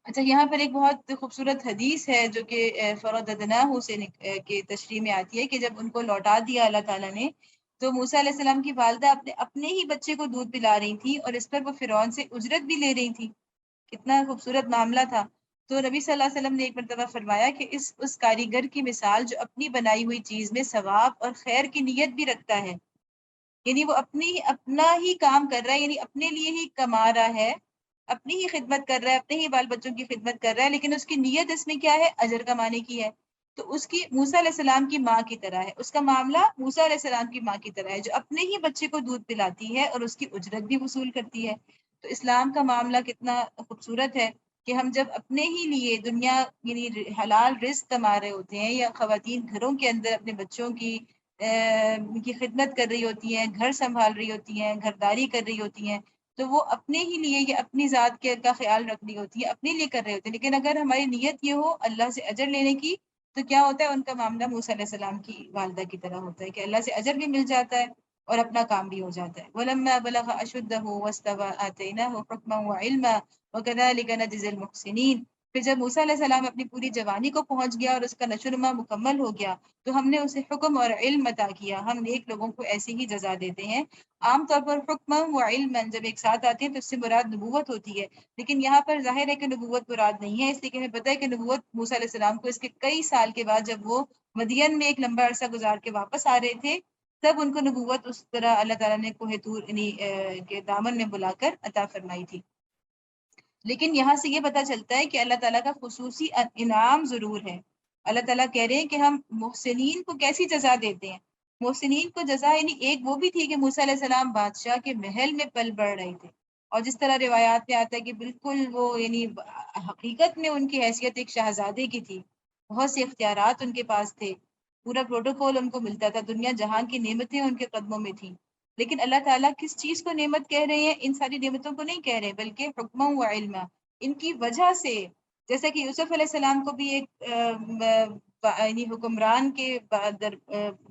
اچھا یہاں پر ایک بہت خوبصورت حدیث ہے جو کہ فرددناہ سے کی تشریح میں آتی ہے کہ جب ان کو لوٹا دیا اللہ تعالیٰ نے تو موسیٰ علیہ السلام کی والدہ اپنے ہی بچے کو دودھ پلا رہی تھی اور اس پر وہ فرعون سے اجرت بھی لے رہی تھی. کتنا خوبصورت معاملہ تھا. تو نبی صلی اللہ علیہ وسلم نے ایک مرتبہ فرمایا کہ اس کاریگر کی مثال جو اپنی بنائی ہوئی چیز میں ثواب اور خیر کی نیت بھی رکھتا ہے. یعنی وہ اپنا ہی کام کر رہا ہے، یعنی اپنے لیے ہی کما رہا ہے، اپنی ہی خدمت کر رہا ہے، اپنے ہی بال بچوں کی خدمت کر رہا ہے، لیکن اس کی نیت اس میں کیا ہے؟ اجر کمانے کی ہے. تو اس کی موسیٰ علیہ السلام کی ماں کی طرح ہے، اس کا معاملہ موسیٰ علیہ السلام کی ماں کی طرح ہے جو اپنے ہی بچے کو دودھ پلاتی ہے اور اس کی اجرت بھی وصول کرتی ہے. تو اسلام کا معاملہ کتنا خوبصورت ہے کہ ہم جب اپنے ہی لیے دنیا یعنی حلال رزق کما رہے ہوتے ہیں، یا خواتین گھروں کے اندر اپنے بچوں کی خدمت کر رہی ہوتی ہیں، گھر سنبھال رہی ہوتی ہیں، گھرداری کر رہی ہوتی ہیں، تو وہ اپنے ہی لیے یا اپنی ذات کا خیال رکھ رہی ہوتی ہے، اپنے لیے کر رہے ہوتے ہیں. لیکن اگر ہماری نیت یہ ہو اللہ سے اجر لینے کی، تو کیا ہوتا ہے؟ ان کا معاملہ موسیٰ علیہ السلام کی والدہ کی طرح ہوتا ہے کہ اللہ سے اجر بھی مل جاتا ہے اور اپنا کام بھی ہو جاتا ہے. وَلَمَّا بَلَغَ أَشُدَّهُ وَاسْتَوَىٰ آتَيْنَاهُ حُكْمًا وَعِلْمًا وَكَذَٰلِكَ نَجْزِي الْمُحْسِنِينَ. پھر جب موسیٰ علیہ السلام اپنی پوری جوانی کو پہنچ گیا اور اس کا نشوونما مکمل ہو گیا، تو ہم نے اسے حکم اور علم عطا کیا. ہم نیک لوگوں کو ایسی ہی جزا دیتے ہیں. عام طور پر حکم و علم جب ایک ساتھ آتے ہیں تو اس سے مراد نبوت ہوتی ہے، لیکن یہاں پر ظاہر ہے کہ نبوت مراد نہیں ہے، اس لیے کہ ہمیں پتہ ہے کہ نبوت موسیٰ علیہ السلام کو اس کے کئی سال کے بعد جب وہ مدین میں ایک لمبا عرصہ گزار کے واپس آ رہے تھے، تب ان کو نبوت اس طرح اللہ تعالیٰ نے کوہ طور کے دامن میں بلا کر عطا فرمائی تھی. لیکن یہاں سے یہ پتہ چلتا ہے کہ اللہ تعالیٰ کا خصوصی انعام ضرور ہے. اللہ تعالیٰ کہہ رہے ہیں کہ ہم محسنین کو کیسی جزا دیتے ہیں. محسنین کو جزا یعنی ایک وہ بھی تھی کہ موسیٰ علیہ السلام بادشاہ کے محل میں پل بڑھ رہے تھے، اور جس طرح روایات میں آتا ہے کہ بالکل وہ یعنی حقیقت میں ان کی حیثیت ایک شہزادے کی تھی، بہت سے اختیارات ان کے پاس تھے، پورا پروٹوکول ان کو ملتا تھا، دنیا جہاں کی نعمتیں ان کے قدموں میں تھیں. لیکن اللہ تعالیٰ کس چیز کو نعمت کہہ رہے ہیں؟ ان ساری نعمتوں کو نہیں کہہ رہے، بلکہ حکمہ و علمہ، ان کی وجہ سے. جیسا کہ یوسف علیہ السلام کو بھی ایک یعنی حکمران کے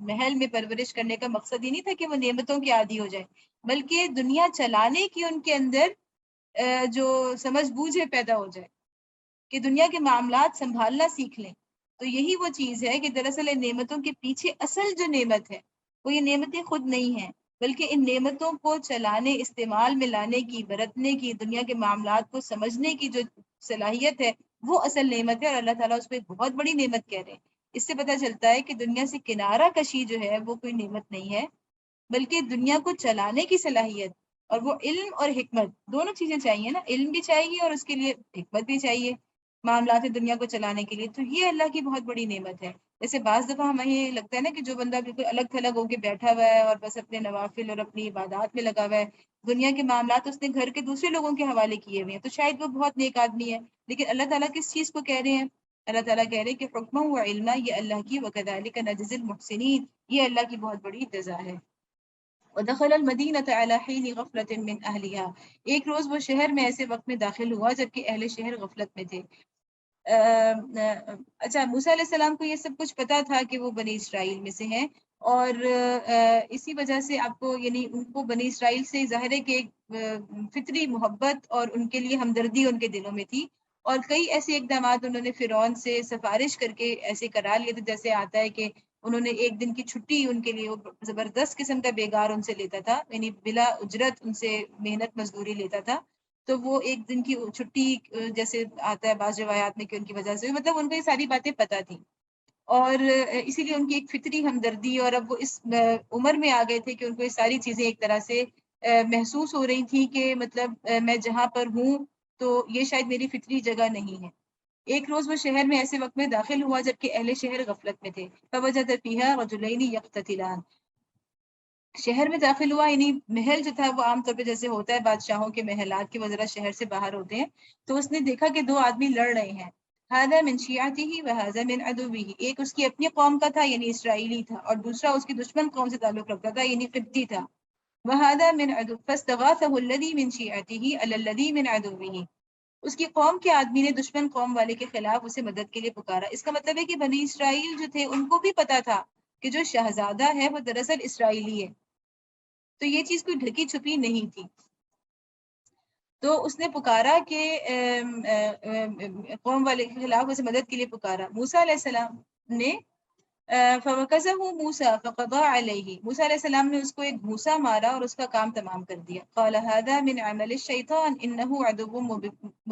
محل میں پرورش کرنے کا مقصد ہی نہیں تھا کہ وہ نعمتوں کے عادی ہو جائے، بلکہ دنیا چلانے کی ان کے اندر جو سمجھ بوجھ ہے پیدا ہو جائے کہ دنیا کے معاملات سنبھالنا سیکھ لیں. تو یہی وہ چیز ہے کہ دراصل ان نعمتوں کے پیچھے اصل جو نعمت ہے وہ یہ نعمتیں خود نہیں ہیں، بلکہ ان نعمتوں کو چلانے، استعمال میں لانے کی، برتنے کی، دنیا کے معاملات کو سمجھنے کی جو صلاحیت ہے وہ اصل نعمت ہے، اور اللہ تعالیٰ اس کو ایک بہت بڑی نعمت کہہ رہے ہیں. اس سے پتہ چلتا ہے کہ دنیا سے کنارہ کشی جو ہے وہ کوئی نعمت نہیں ہے، بلکہ دنیا کو چلانے کی صلاحیت. اور وہ علم اور حکمت دونوں چیزیں چاہیے نا، علم بھی چاہیے اور اس کے لیے حکمت بھی چاہیے معاملات دنیا کو چلانے کے لیے. تو یہ اللہ کی بہت بڑی نعمت ہے. جیسے بعض دفعہ ہمیں یہ لگتا ہے نا کہ جو بندہ بالکل الگ تھلگ ہو کے بیٹھا ہوا ہے اور بس اپنے نوافل اور اپنی عبادات میں لگا ہوا ہے، دنیا کے معاملات اس نے گھر کے دوسرے لوگوں کے حوالے کیے ہوئے ہیں، تو شاید وہ بہت نیک آدمی ہے. لیکن اللہ تعالیٰ کس چیز کو کہہ رہے ہیں؟ اللہ تعالیٰ کہہ رہے ہیں کہ حکمہ و علمہ یہ اللہ کی وَكَذَلِكَ نَجْزِي الْمُحْسِنِينَ، یہ اللہ کی بہت بڑی جزا ہے. وَدَخَلَ الْمَدِينَةَ عَلَى حِينِ غَفْلَةٍ مِّنْ أَهْلِهَا، ایک روز وہ شہر میں ایسے وقت میں داخل ہوا جبکہ اہل شہر غفلت میں تھے. اچھا، موسیٰ علیہ السلام کو یہ سب کچھ پتا تھا کہ وہ بنی اسرائیل میں سے ہیں، اور اسی وجہ سے آپ کو یعنی ان کو بنی اسرائیل سے ظاہر ہے کہ ایک فطری محبت اور ان کے لیے ہمدردی ان کے دلوں میں تھی. اور کئی ایسے اقدامات انہوں نے فرعون سے سفارش کر کے ایسے کرا لیے تھے، جیسے آتا ہے کہ انہوں نے ایک دن کی چھٹی ان کے لیے زبردست قسم کا بیگار ان سے لیتا تھا، یعنی بلا اجرت ان سے محنت مزدوری لیتا تھا. تو وہ ایک دن کی چھٹی جیسے آتا ہے بعض روایات میں کہ ان کی وجہ سے، مطلب ان کو یہ ساری باتیں پتہ تھیں، اور اسی لیے ان کی ایک فطری ہمدردی، اور اب وہ اس عمر میں آ گئے تھے کہ ان کو یہ ساری چیزیں ایک طرح سے محسوس ہو رہی تھیں کہ مطلب میں جہاں پر ہوں تو یہ شاید میری فطری جگہ نہیں ہے. ایک روز وہ شہر میں ایسے وقت میں داخل ہوا جبکہ اہل شہر غفلت میں تھے. فوجد فیہا رجلین یقتتلان، شہر میں داخل ہوا، یعنی محل جو تھا وہ عام طور پہ جیسے ہوتا ہے بادشاہوں کے محلات کے وزرا شہر سے باہر ہوتے ہیں، تو اس نے دیکھا کہ دو آدمی لڑ رہے ہیں. هذا من شیعته وهذا من عدوه، ایک اس کی اپنی قوم کا تھا یعنی اسرائیلی تھا، اور دوسرا اس کی دشمن قوم سے تعلق رکھتا تھا یعنی قبطی تھا. وهذا من عدو فاستغاثه الذي من شیعته على الذي من عدوه، اس کی قوم کے آدمی نے دشمن قوم والے کے خلاف اسے مدد کے لیے پکارا. اس کا مطلب ہے کہ بنی اسرائیل جو تھے ان کو بھی پتا تھا کہ جو شہزادہ ہے وہ دراصل اسرائیلی ہے، تو یہ چیز کوئی ڈھکی چھپی نہیں تھی. تو اس نے پکارا کہ قوم والے کے خلاف اسے مدد کے لیے پکارا. موسیٰ علیہ السلام نے فَوَكَزَهُ مُوسَى فَقَضَى عَلَيْهِ، موسیٰ علیہ السلام نے اس کو ایک گھوسا مارا اور اس کا کام تمام کر دیا. قَالَ هَذَا مِنْ عَمَلِ الشَّيْطَانِ إِنَّهُ عَدُوٌّ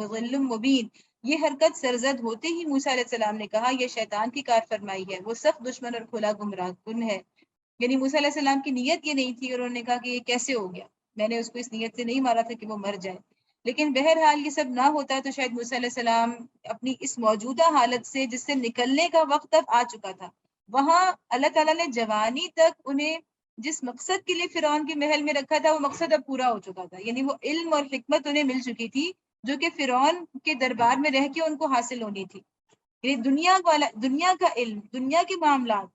مُضِلٌّ مُبِينٌ. یہ حرکت سرزد ہوتے ہی موسیٰ علیہ السلام نے کہا یہ شیطان کی کار فرمائی ہے، وہ سخت دشمن اور کھلا گمراہ کن ہے. یعنی موسیٰ علیہ السلام کی نیت یہ نہیں تھی اور انہوں نے کہا کہ یہ کیسے ہو گیا، میں نے اس کو اس نیت سے نہیں مارا تھا کہ وہ مر جائے. لیکن بہرحال یہ سب نہ ہوتا تو شاید موسیٰ علیہ السلام اپنی اس موجودہ حالت سے جس سے نکلنے کا وقت اب آ چکا تھا، وہاں اللہ تعالیٰ نے جوانی تک انہیں جس مقصد کے لیے فرعون کے محل میں رکھا تھا وہ مقصد اب پورا ہو چکا تھا. یعنی وہ علم اور حکمت انہیں مل چکی تھی جو کہ فرعون کے دربار میں رہ کے ان کو حاصل ہونی تھی. یعنی دنیا کا علم، دنیا کے معاملات،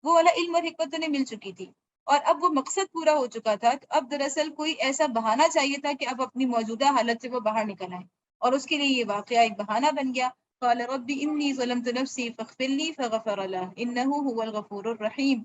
وہ والا علم اور حکمت انہیں مل چکی تھی اور اب وہ مقصد پورا ہو چکا تھا. تو اب دراصل کوئی ایسا بہانہ چاہیے تھا کہ اب اپنی موجودہ حالت سے وہ باہر نکل آئے، اور اس کے لیے یہ واقعہ ایک بہانہ بن گیا. قال رب انی ظلمت نفسی فاغفر لی فغفر له انه هو الغفور الرحیم.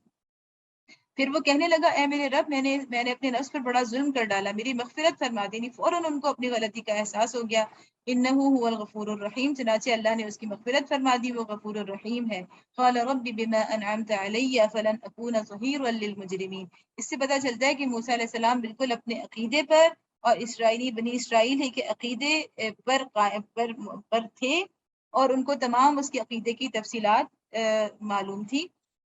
پھر وہ کہنے لگا اے میرے رب میں نے اپنے نفس پر بڑا ظلم کر ڈالا، میری مغفرت فرما دینی. فوراً ان کو اپنی غلطی کا احساس ہو گیا. انه هو الغفور الرحیم، چنانچہ اللہ نے اس کی مغفرت فرما دی، وہ غفور الرحیم ہے. قال رب بما انعمت علی فلن اکون ظہیرا للمجرمین. اس سے پتہ چلتا ہے کہ موسیٰ علیہ السلام بالکل اپنے عقیدے پر اور بنی اسرائیل کے عقیدے پر تھے اور ان کو تمام اس کے عقیدے کی تفصیلات معلوم تھی.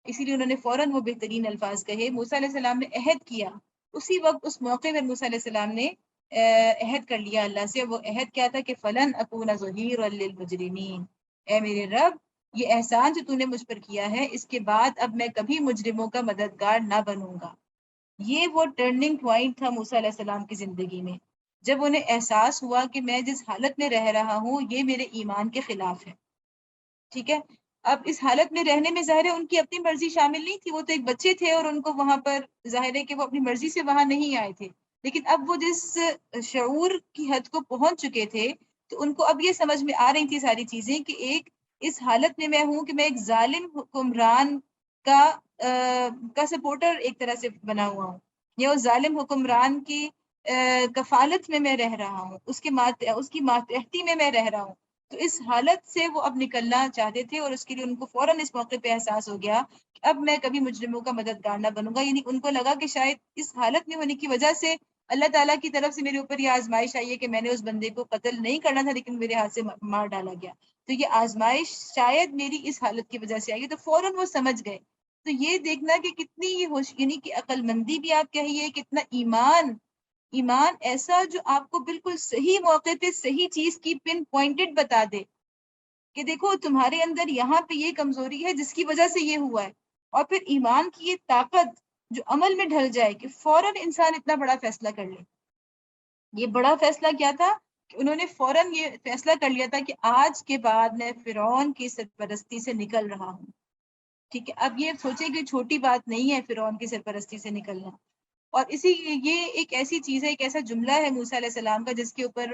اسی لیے انہوں نے فوراً وہ بہترین الفاظ کہے. موسیٰ علیہ السلام نے عہد کیا، اسی وقت اس موقع میں موسیٰ علیہ السلام نے عہد کر لیا اللہ سے. وہ عہد کیا تھا کہ فلن اکون ظہیرا للمجرمین، اے میرے رب یہ احسان جو تو نے مجھ پر کیا ہے اس کے بعد اب میں کبھی مجرموں کا مددگار نہ بنوں گا. یہ وہ ٹرننگ پوائنٹ تھا موسیٰ علیہ السلام کی زندگی میں، جب انہیں احساس ہوا کہ میں جس حالت میں رہ رہا ہوں یہ میرے ایمان کے خلاف ہے. ٹھیک ہے، اب اس حالت میں رہنے میں ظاہر ہے ان کی اپنی مرضی شامل نہیں تھی، وہ تو ایک بچے تھے اور ان کو وہاں پر ظاہر ہے کہ وہ اپنی مرضی سے وہاں نہیں آئے تھے. لیکن اب وہ جس شعور کی حد کو پہنچ چکے تھے تو ان کو اب یہ سمجھ میں آ رہی تھی ساری چیزیں کہ ایک اس حالت میں ہوں کہ میں ایک ظالم حکمران کا سپورٹر ایک طرح سے بنا ہوا ہوں، یا اس ظالم حکمران کی کفالت میں رہ رہا ہوں، اس کی ماتحتی میں رہ رہا ہوں. تو اس حالت سے وہ اب نکلنا چاہتے تھے اور اس کے لیے ان کو فوراً اس موقع پہ احساس ہو گیا کہ اب میں کبھی مجرموں کا مددگار نہ بنوں گا. یعنی ان کو لگا کہ شاید اس حالت میں ہونے کی وجہ سے اللہ تعالیٰ کی طرف سے میرے اوپر یہ آزمائش آئی ہے کہ میں نے اس بندے کو قتل نہیں کرنا تھا لیکن میرے ہاتھ سے مار ڈالا گیا، تو یہ آزمائش شاید میری اس حالت کی وجہ سے آئی ہے. تو فوراً وہ سمجھ گئے. تو یہ دیکھنا کہ کتنی یہ ہوش، یعنی کہ عقل مندی بھی آپ کہیے، کتنا ایمان ایسا جو آپ کو بالکل صحیح موقع پہ صحیح چیز کی پن پوائنٹڈ بتا دے کہ دیکھو تمہارے اندر یہاں پہ یہ کمزوری ہے جس کی وجہ سے یہ ہوا ہے. اور پھر ایمان کی یہ طاقت جو عمل میں ڈھل جائے کہ فوراً انسان اتنا بڑا فیصلہ کر لے. یہ بڑا فیصلہ کیا تھا کہ انہوں نے فوراً یہ فیصلہ کر لیا تھا کہ آج کے بعد میں فرعون کی سرپرستی سے نکل رہا ہوں. ٹھیک ہے، اب یہ سوچیں کہ چھوٹی بات نہیں ہے فرعون کی سرپرستی سے نکلنا. اور یہ ایک ایسی چیز ہے، ایک ایسا جملہ ہے موسیٰ علیہ السلام کا جس کے اوپر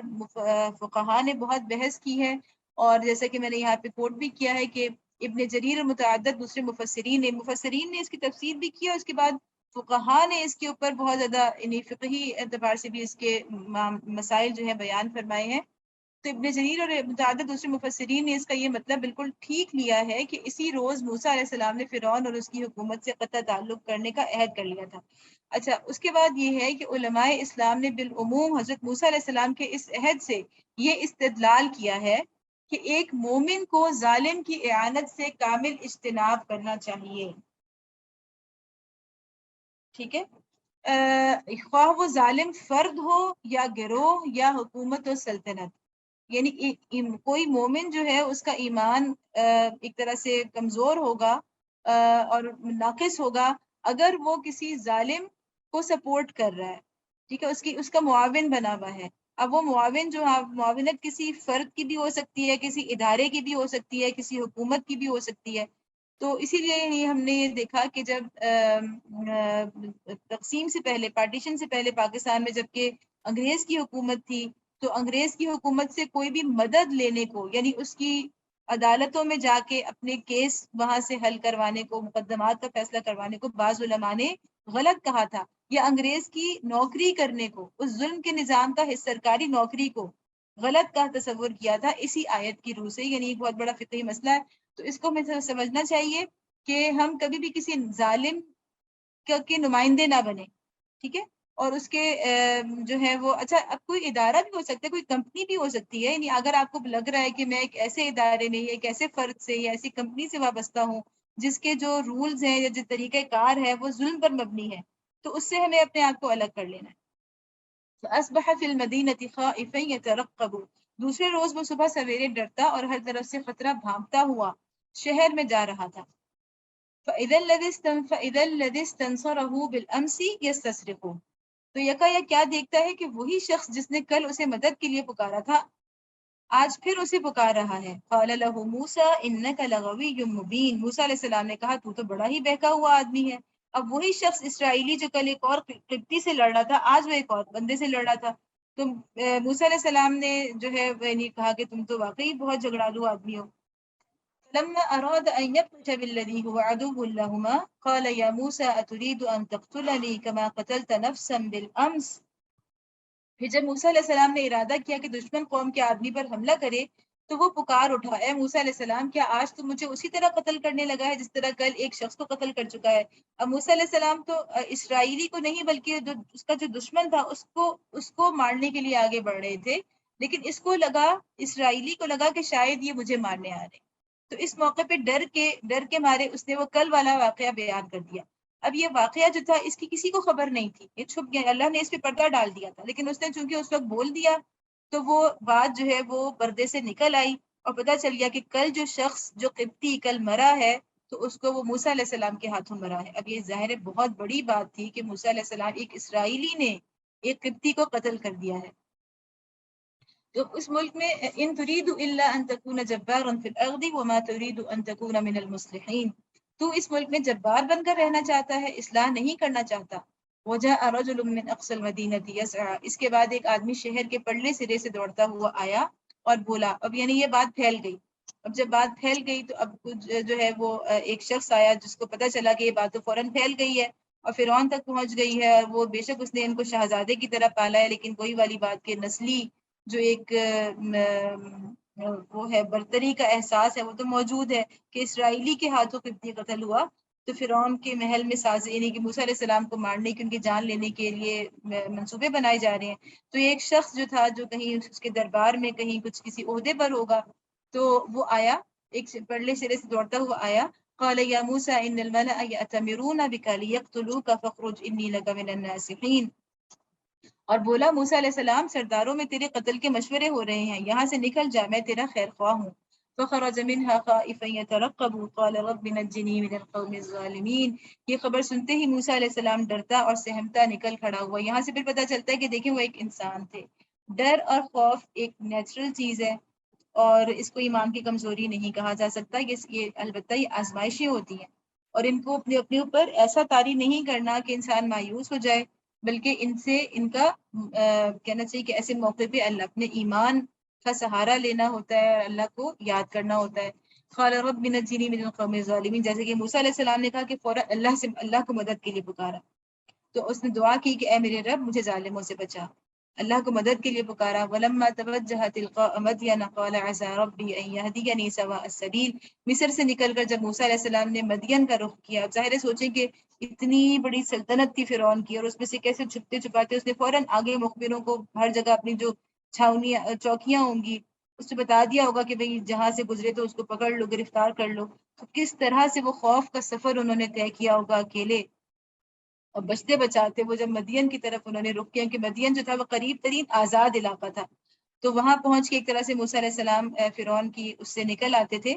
فقہا نے بہت بحث کی ہے. اور جیسا کہ میں نے یہاں پہ کوٹ بھی کیا ہے کہ ابن جریر اور متعدد دوسرے مفسرین نے اس کی تفسیر بھی کی، اور اس کے بعد فقہا نے اس کے اوپر بہت زیادہ فقہی اعتبار سے بھی اس کے مسائل جو ہیں بیان فرمائے ہیں. تو ابن جریر اور متعدد دوسرے مفسرین نے اس کا یہ مطلب بالکل ٹھیک لیا ہے کہ اسی روز موسیٰ علیہ السلام نے فرعون اور اس کی حکومت سے قطع تعلق کرنے کا عہد کر لیا تھا. اچھا، اس کے بعد یہ ہے کہ علماء اسلام نے بالعموم حضرت موسیٰ علیہ السلام کے اس عہد سے یہ استدلال کیا ہے کہ ایک مومن کو ظالم کی اعانت سے کامل اجتناب کرنا چاہیے. ٹھیک ہے، خواہ وہ ظالم فرد ہو یا گروہ یا حکومت و سلطنت. یعنی کوئی مومن جو ہے اس کا ایمان ایک طرح سے کمزور ہوگا اور ناقص ہوگا اگر وہ کسی ظالم کو سپورٹ کر رہا ہے. ٹھیک ہے، اس کا معاون بنا ہوا ہے. اب وہ معاون جو معاونت کسی فرد کی بھی ہو سکتی ہے، کسی ادارے کی بھی ہو سکتی ہے، کسی حکومت کی بھی ہو سکتی ہے. تو اسی لیے ہم نے یہ دیکھا کہ جب تقسیم سے پہلے، پارٹیشن سے پہلے پاکستان میں جب کہ انگریز کی حکومت تھی تو انگریز کی حکومت سے کوئی بھی مدد لینے کو، یعنی اس کی عدالتوں میں جا کے اپنے کیس وہاں سے حل کروانے کو، مقدمات کا فیصلہ کروانے کو بعض علماء نے غلط کہا تھا، یا انگریز کی نوکری کرنے کو، اس ظلم کے نظام کا سرکاری نوکری کو غلط کا تصور کیا تھا اسی آیت کی روح سے. یعنی ایک بہت بڑا فقہی مسئلہ ہے، تو اس کو ہمیں سمجھنا چاہیے کہ ہم کبھی بھی کسی ظالم کے نمائندے نہ بنے، ٹھیک ہے، اور اس کے جو ہے وہ اچھا اب کوئی ادارہ بھی ہو سکتا ہے، کوئی کمپنی بھی ہو سکتی ہے، یعنی اگر آپ کو لگ رہا ہے کہ میں ایک ایسے ادارے میں یا ایک ایسے فرد سے یا ایسی کمپنی سے وابستہ ہوں جس کے جو رولز ہیں یا جو طریقہ کار ہے وہ ظلم پر مبنی ہے، تو اس سے ہمیں اپنے آپ کو الگ کر لینا ہے۔ فَأَصْبَحَ فِي الْمَدِينَةِ خَائِفًا يَتَرَقَّبُ، دوسرے روز وہ صبح سویرے ڈرتا اور ہر طرف سے خطرہ بھانپتا ہوا شہر میں جا رہا تھا۔ فَإِذَا الَّذِي اسْتَنصَرَهُ بِالْأَمْسِ يَسْتَصْرِخُ، تو یکا یک کیا دیکھتا ہے کہ وہی شخص جس نے کل اسے مدد کے لیے پکارا تھا آج پھر اسے پکار رہا ہے۔ قال له موسیٰ انک لغوی مبین، موسیٰ علیہ السلام نے کہا تو بڑا ہی بہکا ہوا آدمی ہے۔ اب وہی شخص اسرائیلی جو کل ایک اور قبطی سے لڑ رہا تھا آج وہ ایک اور بندے سے لڑ رہا تھا۔ تو موسیٰ علیہ السلام نے جو ہے کہا کہ تم تو واقعی بہت جھگڑالو آدمی ہو۔ لما أراد أن يبطش بالذي هو عدو لهما قال يا موسى أتريد أن تقتلني كما قتلت نفسا بالأمس، پھر جب موسیٰ علیہ السلام نے ارادہ کیا کہ دشمن قوم کے آدمی پر حملہ کرے تو وہ پکار اٹھا، اے موسیٰ علیہ السلام کیا آج تو مجھے اسی طرح قتل کرنے لگا ہے جس طرح کل ایک شخص کو قتل کر چکا ہے۔ اب موسیٰ علیہ السلام تو اسرائیلی کو نہیں بلکہ جو اس کا جو دشمن تھا اس کو مارنے کے لیے آگے بڑھ رہے تھے، لیکن اسرائیلی کو لگا کہ شاید یہ مجھے مارنے آ رہے، تو اس موقع پہ ڈر کے مارے اس نے وہ کل والا واقعہ بیان کر دیا۔ اب یہ واقعہ جو تھا اس کی کسی کو خبر نہیں تھی، یہ چھپ گیا، اللہ نے اس پہ پردہ ڈال دیا تھا، لیکن اس نے چونکہ اس وقت بول دیا تو وہ بات جو ہے وہ پردے سے نکل آئی اور پتہ چل گیا کہ کل جو شخص جو قبطی کل مرا ہے تو اس کو وہ موسیٰ علیہ السلام کے ہاتھوں مرا ہے۔ اب یہ ظاہر بہت بڑی بات تھی کہ موسیٰ علیہ السلام ایک اسرائیلی نے ایک قبطی کو قتل کر دیا ہے۔ تو اس ملک میں ان تريد الا ان تكون جبارا في الارض وما تريد ان تكون من المصلحين، تو اس ملک میں جبار بن کر رہنا چاہتا ہے، اصلاح نہیں کرنا چاہتا۔ وجاء رجل من اقصى المدينه يسعى، اس کے بعد ایک آدمی شہر کے پرلے سرے سے دوڑتا ہوا آیا اور بولا، اب یعنی یہ بات پھیل گئی، اب جب بات پھیل گئی تو اب جو ہے وہ ایک شخص آیا جس کو پتہ چلا کہ یہ بات تو فوراً پھیل گئی ہے اور فرعون تک پہنچ گئی ہے، اور وہ بے شک اس نے ان کو شہزادے کی طرح پالا ہے، لیکن کوئی والی بات کہ نسلی جو ایک وہ ہے برتری کا احساس ہے وہ تو موجود ہے کہ اسرائیلی کے ہاتھوں قبطی قتل ہوا، تو فرعون کے محل میں یعنی کہ موسیٰ علیہ السلام کو مارنے کی ان کی جان لینے کے لیے منصوبے بنائے جا رہے ہیں۔ تو ایک شخص جو تھا جو کہیں اس کے دربار میں کہیں کچھ کسی عہدے پر ہوگا تو وہ آیا، ایک پرلے سرے سے دوڑتا ہوا آیا، قال یا موسیٰ ان الملأ یأتمرون بک لیقتلوک فاخرج انی لک من الناصحین، اور بولا موسیٰ علیہ السلام سرداروں میں تیرے قتل کے مشورے ہو رہے ہیں، یہاں سے نکل جا، میں تیرا خیر خواہ ہوں۔ فخرج منها خائفا يترقب قال رب نجني من القوم الظالمين، یہ خبر سنتے ہی موسیٰ علیہ السلام ڈرتا اور سہمتا نکل کھڑا ہوا۔ یہاں سے پھر پتہ چلتا ہے کہ دیکھیں وہ ایک انسان تھے، ڈر اور خوف ایک نیچرل چیز ہے اور اس کو ایمان کی کمزوری نہیں کہا جا سکتا، یہ البتہ یہ آزمائشیں ہوتی ہیں اور ان کو اپنے اوپر ایسا طاری نہیں کرنا کہ انسان مایوس ہو جائے، بلکہ ان سے ان کا کہنا چاہیے کہ ایسے موقع پہ اللہ اپنے ایمان کا سہارا لینا ہوتا ہے، اللہ کو یاد کرنا ہوتا ہے۔ قال رب نجنی من القوم الظالمین، جیسے کہ موسیٰ علیہ السلام نے کہا کہ فوراً اللہ کو مدد کے لیے پکارا، تو اس نے دعا کی کہ اے میرے رب مجھے ظالموں سے بچا، اللہ کو مدد کے لیے پکارا۔ ولما توجہ تلقاء مدین قال عسى ربی ان یهدینی سواء السبیل، مصر سے نکل کر جب موسیٰ علیہ السلام نے مدین کا رخ کیا، اب ظاہر ہے سوچیں کہ اتنی بڑی سلطنت تھی فرعون کی اور اس میں سے کیسے چھپتے چھپاتے اس نے فوراً آگے مخبروں کو ہر جگہ اپنی جو چوکیاں ہوں گی اس سے بتا دیا ہوگا کہ بھئی جہاں سے گزرے تو اس کو پکڑ لو، گرفتار کر لو، تو کس طرح سے وہ خوف کا سفر انہوں نے طے کیا ہوگا اکیلے، اور بچتے بچاتے وہ جب مدین کی طرف انہوں نے رخ کیا کہ مدین جو تھا وہ قریب ترین آزاد علاقہ تھا، تو وہاں پہنچ کے ایک طرح سے موسیٰ علیہ السلام فرعون کی اس سے نکل آتے تھے،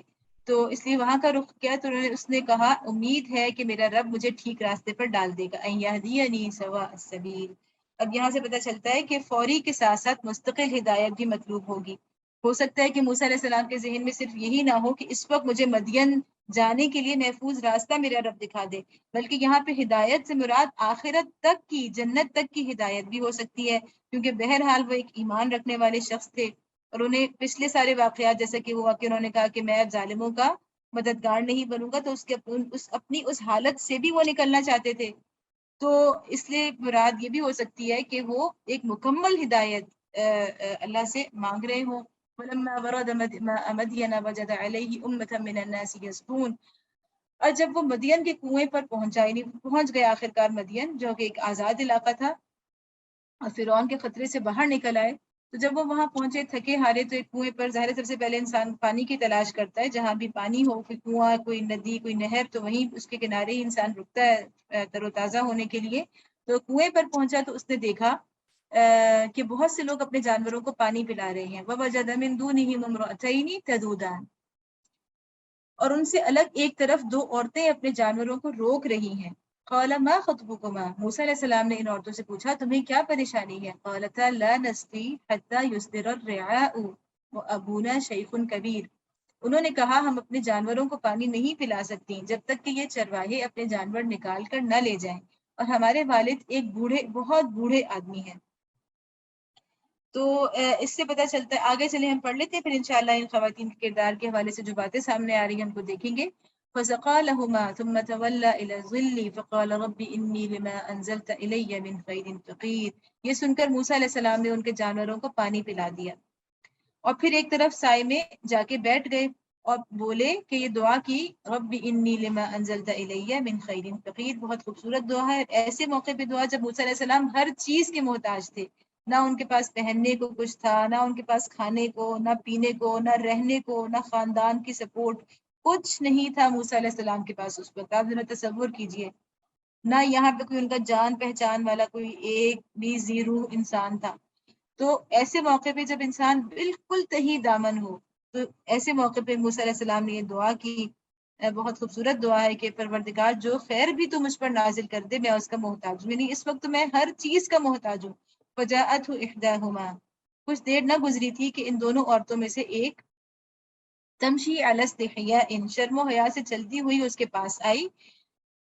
تو اس لیے وہاں کا رخ کیا، تو اس نے کہا امید ہے کہ میرا رب مجھے ٹھیک راستے پر ڈال دے گا، ان یہدینی سواء السبیل۔ اب یہاں سے پتہ چلتا ہے کہ فوری کے ساتھ ساتھ مستقل ہدایت بھی مطلوب ہوگی۔ ہو سکتا ہے کہ موسیٰ علیہ السلام کے ذہن میں صرف یہی نہ ہو کہ اس وقت مجھے مدین جانے کے لیے محفوظ راستہ میرا رب دکھا دے، بلکہ یہاں پہ ہدایت سے مراد آخرت تک کی، جنت تک کی ہدایت بھی ہو سکتی ہے، کیونکہ بہرحال وہ ایک ایمان رکھنے والے شخص تھے اور انہیں پچھلے سارے واقعات جیسا کہ ہوا کہ انہوں نے کہا کہ میں ظالموں کا مددگار نہیں بنوں گا، تو اپنی اس حالت سے بھی وہ نکلنا چاہتے تھے، تو اس لیے مراد یہ بھی ہو سکتی ہے کہ وہ ایک مکمل ہدایت اللہ سے مانگ رہے ہوں۔ وَلَمَّا وَرَدَ مَدْيَنَ وَجَدَ عَلَيْهِ أُمَّةً مِّنَ النَّاسِ يَسْقُونَ، اور جب وہ مدین کے کنویں پر پہنچا، یعنی پہنچ گئے آخرکار مدین، جو کہ ایک آزاد علاقہ تھا، اور فرعون کے خطرے سے باہر نکل آئے، تو جب وہ وہاں پہنچے تھکے ہارے، تو ایک کنویں پر ظاہر سب سے پہلے انسان پانی کی تلاش کرتا ہے، جہاں بھی پانی ہو، کوئی کنواں، کوئی ندی، کوئی نہر، تو وہیں اس کے کنارے ہی انسان رکتا ہے تر و تازہ ہونے کے لیے۔ تو کنویں پر پہنچا تو اس نے دیکھا کہ بہت سے لوگ اپنے جانوروں کو پانی پلا رہے ہیں۔ وَوَجَدَ مِن دُونِهِمُ امْرَأَتَيْنِ تَذُودَانِ، اور ان سے الگ ایک طرف دو عورتیں اپنے جانوروں کو روک رہی ہیں۔ قال ما خطبكما، موسیٰ علیہ السلام نے ان عورتوں سے پوچھا تمہیں کیا پریشانی ہے؟ قالتا لا نسقی حتى يصدر الرعاء وابونا شیخ کبیر، انہوں نے کہا ہم اپنے جانوروں کو پانی نہیں پلا سکتی جب تک کہ یہ چرواہے اپنے جانور نکال کر نہ لے جائیں، اور ہمارے والد ایک بہت بوڑھے آدمی ہیں۔ تو اس سے پتہ چلتا ہے، آگے چلے ہم پڑھ لیتے ہیں، پھر انشاءاللہ ان خواتین کے کردار کے حوالے سے جو باتیں سامنے آ رہی ہیں ہم کو دیکھیں گے۔ فَسَقَىٰ لَهُمَا ثُمَّ تَوَلَّىٰ إِلَى الظِّلِّ فَقَالَ رَبِّ إِنِّي لِمَا أَنزَلْتَ إِلَيَّ مِنْ خَيْرٍ فَقِيرٌ، یہ سن کر موسیٰ علیہ السلام نے ان کے جانوروں کو پانی پلا دیا، اور پھر ایک طرف سائے میں جا کے بیٹھ گئے اور بولے کہ یہ دعا کی، رب انی لما انزلت الیہ من خیر فقیر، بہت خوبصورت دعا ہے۔ ایسے موقع پہ دعا جب موسیٰ علیہ السلام ہر چیز کے محتاج تھے، نہ ان کے پاس پہننے کو کچھ تھا، نہ ان کے پاس کھانے کو، نہ پینے کو، نہ رہنے کو، نہ خاندان کی سپورٹ، کچھ نہیں تھا موسیٰ علیہ السلام کے پاس اس وقت۔ آپ ذرا تصور کیجئے، نہ یہاں پہ کوئی ان کا جان پہچان والا کوئی ایک بھی زیرو انسان تھا۔ تو ایسے موقع پہ جب انسان بالکل تہی دامن ہو، تو ایسے موقع پہ موسیٰ علیہ السلام نے یہ دعا کی، بہت خوبصورت دعا ہے کہ پروردگار جو خیر بھی تو مجھ پر نازل کر دے، میں اس کا محتاج ہوں، یعنی اس وقت میں ہر چیز کا محتاج ہوں۔ فجاءته احداهما، کچھ دیر نہ گزری تھی کہ ان دونوں عورتوں میں سے ایک تمشی علی استحیاء، شرم و حیا سے چلتی ہوئی اس کے پاس آئی،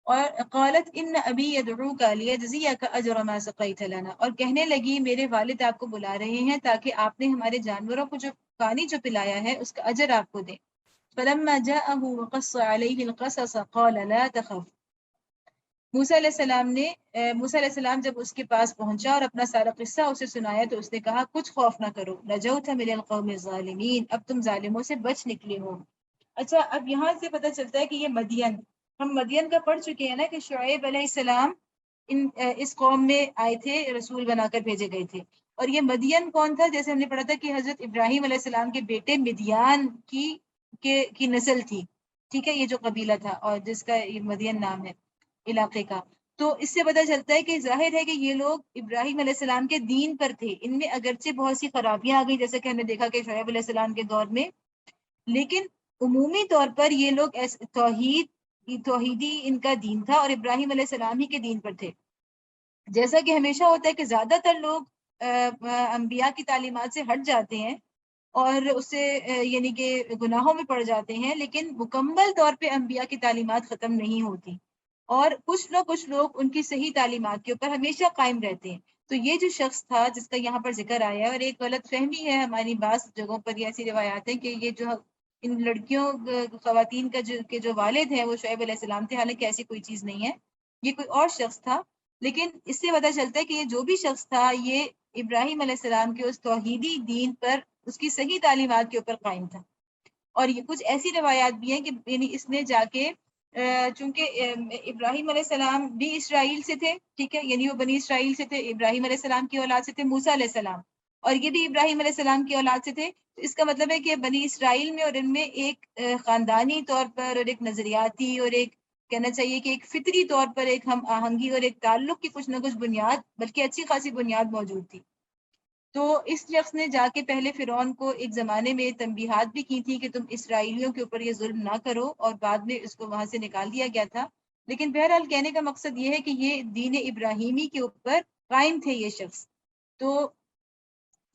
اور قالت ان ابی یدعوک لیجزیک اجر ما سقیت لنا، اور کہنے لگی میرے والد آپ کو بلا رہے ہیں تاکہ آپ نے ہمارے جانوروں کو جو پانی جو پلایا ہے اس کا اجر آپ کو دیں۔ فلما جاءه وقص عليه القصص قال لا تخف، موسیٰ علیہ السلام نے موسیٰ علیہ السلام جب اس کے پاس پہنچا اور اپنا سارا قصہ اسے سنایا تو اس نے کہا کچھ خوف نہ کرو، نجوت من القوم الظالمین، اب تم ظالموں سے بچ نکلے ہو۔ اچھا، اب یہاں سے پتہ چلتا ہے کہ یہ مدین، ہم مدین کا پڑھ چکے ہیں نا کہ شعیب علیہ السلام اس قوم میں آئے تھے، رسول بنا کر بھیجے گئے تھے، اور یہ مدین کون تھا؟ جیسے ہم نے پڑھا تھا کہ حضرت ابراہیم علیہ السلام کے بیٹے مدیان کی نسل تھی، ٹھیک ہے، یہ جو قبیلہ تھا اور جس کا یہ مدین نام ہے علاقے کا۔ تو اس سے پتہ چلتا ہے کہ ظاہر ہے کہ یہ لوگ ابراہیم علیہ السلام کے دین پر تھے، ان میں اگرچہ بہت سی خرابیاں آ گئی جیسے کہ ہم نے دیکھا کہ شعیب علیہ السلام کے دور میں، لیکن عمومی طور پر یہ لوگ توحیدی ان کا دین تھا اور ابراہیم علیہ السلام ہی کے دین پر تھے۔ جیسا کہ ہمیشہ ہوتا ہے کہ زیادہ تر لوگ انبیاء کی تعلیمات سے ہٹ جاتے ہیں اور اس سے یعنی کہ گناہوں میں پڑ جاتے ہیں، لیکن مکمل طور پہ انبیاء کی تعلیمات ختم نہیں ہوتی، اور کچھ لوگ ان کی صحیح تعلیمات کے اوپر ہمیشہ قائم رہتے ہیں۔ تو یہ جو شخص تھا جس کا یہاں پر ذکر آیا ہے، اور ایک غلط فہمی ہے ہماری بعض جگہوں پر، یہ ایسی روایات ہیں کہ یہ جو ان لڑکیوں خواتین کا جو والد ہیں وہ شعیب علیہ السلام تھے، حالانکہ ایسی کوئی چیز نہیں ہے، یہ کوئی اور شخص تھا۔ لیکن اس سے پتہ چلتا ہے کہ یہ جو بھی شخص تھا یہ ابراہیم علیہ السلام کے اس توحیدی دین پر، اس کی صحیح تعلیمات کے اوپر قائم تھا۔ اور یہ کچھ ایسی روایات بھی ہیں کہ یعنی اس نے جا کے چونکہ ابراہیم علیہ السلام بھی اسرائیل سے تھے، ٹھیک ہے، یعنی وہ بنی اسرائیل سے تھے، ابراہیم علیہ السلام کی اولاد سے تھے موسیٰ علیہ السلام، اور یہ بھی ابراہیم علیہ السلام کی اولاد سے تھے۔ اس کا مطلب ہے کہ بنی اسرائیل میں اور ان میں ایک خاندانی طور پر اور ایک نظریاتی اور ایک کہنا چاہیے کہ ایک فطری طور پر ایک ہم آہنگی اور ایک تعلق کی کچھ نہ کچھ بنیاد، بلکہ اچھی خاصی بنیاد موجود تھی۔ تو اس شخص نے جا کے پہلے فرعون کو ایک زمانے میں تنبیہات بھی کی تھی کہ تم اسرائیلیوں کے اوپر یہ ظلم نہ کرو، اور بعد میں اس کو وہاں سے نکال دیا گیا تھا۔ لیکن بہرحال کہنے کا مقصد یہ ہے کہ یہ دین ابراہیمی کے اوپر قائم تھے یہ شخص۔ تو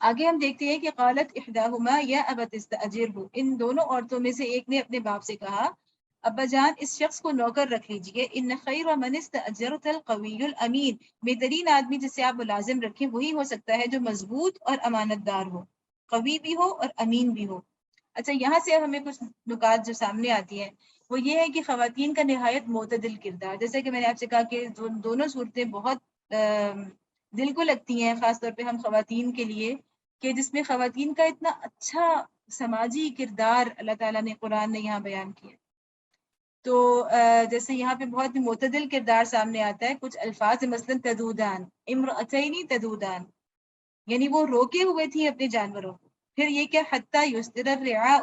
آگے ہم دیکھتے ہیں کہ قالت احداہما یا ابت استاجرہ، ان دونوں عورتوں میں سے ایک نے اپنے باپ سے کہا ابا جان اس شخص کو نوکر رکھ لیجئے، ان خیر من استاجرت القوی الامین، بہترین آدمی جسے آپ ملازم رکھیں وہی ہو سکتا ہے جو مضبوط اور امانت دار ہو، قوی بھی ہو اور امین بھی ہو۔ اچھا، یہاں سے اب ہمیں کچھ نکات جو سامنے آتی ہیں وہ یہ ہے کہ خواتین کا نہایت معتدل کردار، جیسے کہ میں نے آپ سے کہا کہ دونوں صورتیں بہت دل کو لگتی ہیں، خاص طور پہ ہم خواتین کے لیے، کہ جس میں خواتین کا اتنا اچھا سماجی کردار اللہ تعالیٰ نے قرآن نے یہاں بیان کیا۔ تو جیسے یہاں پہ بہت ہی معتدل کردار سامنے آتا ہے. کچھ الفاظ مثلا تدودان، امرأتین تدودان، یعنی وہ روکے ہوئے تھی اپنے جانوروں کو. پھر یہ کیا حتی یصدر الرعاء،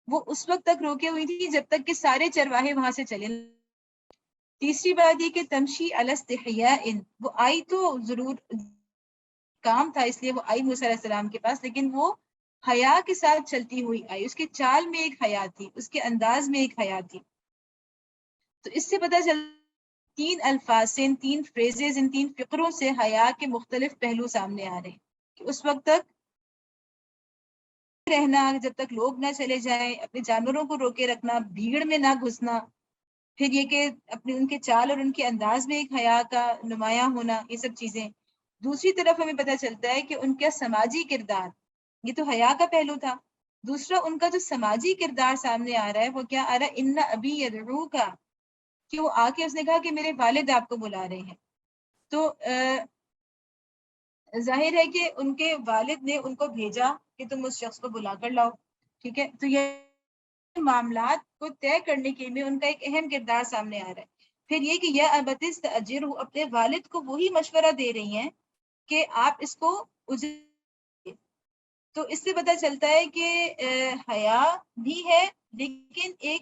وہ اس وقت تک روکے ہوئی تھی جب تک کہ سارے چرواہے وہاں سے چلے. تیسری بات یہ کہ تمشی علی استحیاء، وہ آئی تو ضرور کام تھا اس لیے وہ آئی موسیٰ علیہ السلام کے پاس، لیکن وہ حیا کے ساتھ چلتی ہوئی آئی. اس کے چال میں ایک حیا تھی، اس کے انداز میں ایک حیا تھی. تو اس سے پتہ چل تین الفاظ سے، ان تین فریزز، ان تین فقروں سے حیا کے مختلف پہلو سامنے آ رہے ہیں کہ اس وقت تک رہنا جب تک لوگ نہ چلے جائیں، اپنے جانوروں کو روکے رکھنا، بھیڑ میں نہ گھسنا. پھر یہ کہ اپنے ان کے چال اور ان کے انداز میں ایک حیا کا نمایاں ہونا، یہ سب چیزیں. دوسری طرف ہمیں پتہ چلتا ہے کہ ان کا سماجی کردار، یہ تو حیا کا پہلو تھا. دوسرا ان کا جو سماجی کردار سامنے آ رہا ہے وہ کیا آ رہا ہے؟ ان ابی یدعوکا، کہ وہ آ کے اس نے کہا کہ میرے والد آپ کو بلا رہے ہیں. تو ظاہر ہے کہ ان کے والد نے ان کو بھیجا کہ تم اس شخص کو بلا کر لاؤ. ٹھیک ہے، تو یہ معاملات کو طے کرنے کے میں ان کا ایک اہم کردار سامنے آ رہا ہے. پھر یہ کہ یہ ابت استاجرہ، اپنے والد کو وہی مشورہ دے رہی ہیں کہ آپ اس کو اجرت. تو اس سے پتہ چلتا ہے کہ حیا بھی ہے، لیکن ایک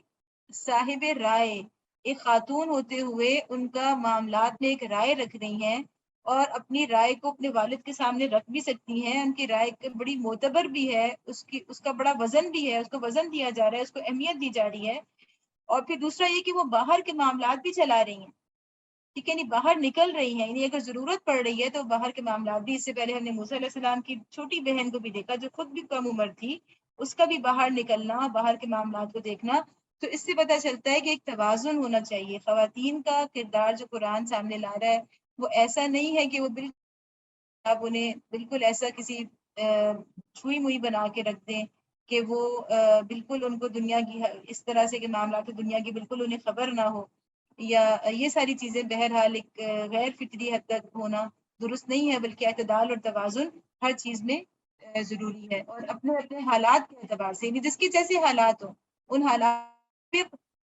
صاحب رائے، ایک خاتون ہوتے ہوئے ان کا معاملات میں ایک رائے رکھ رہی ہیں اور اپنی رائے کو اپنے والد کے سامنے رکھ بھی سکتی ہیں. ان کی رائے بڑی معتبر بھی ہے، اس کا بڑا وزن بھی ہے، اس کو وزن دیا جا رہا ہے، اس کو اہمیت دی جا رہی ہے. اور پھر دوسرا یہ کہ وہ باہر کے معاملات بھی چلا رہی ہیں. ٹھیک ہے، نہیں باہر نکل رہی ہیں، یعنی اگر ضرورت پڑ رہی ہے تو باہر کے معاملات بھی. اس سے پہلے ہم نے موسیٰ علیہ السلام کی چھوٹی بہن کو بھی دیکھا جو خود بھی کم عمر تھی، اس کا بھی باہر نکلنا، باہر کے معاملات کو دیکھنا. تو اس سے پتہ چلتا ہے کہ ایک توازن ہونا چاہیے. خواتین کا کردار جو قرآن سامنے لا رہا ہے وہ ایسا نہیں ہے کہ وہ بالکل آپ انہیں بالکل ایسا کسی چھوئی موئی بنا کے رکھ دیں کہ وہ بالکل ان کو دنیا کی اس طرح سے کہ معاملات دنیا کی بالکل انہیں خبر نہ ہو، یا یہ ساری چیزیں بہرحال ایک غیر فطری حد تک ہونا درست نہیں ہے. بلکہ اعتدال اور توازن ہر چیز میں ضروری ہے. اور اپنے اپنے حالات کے اعتبار سے، یعنی جس کے جیسے حالات ہوں ان حالات پہ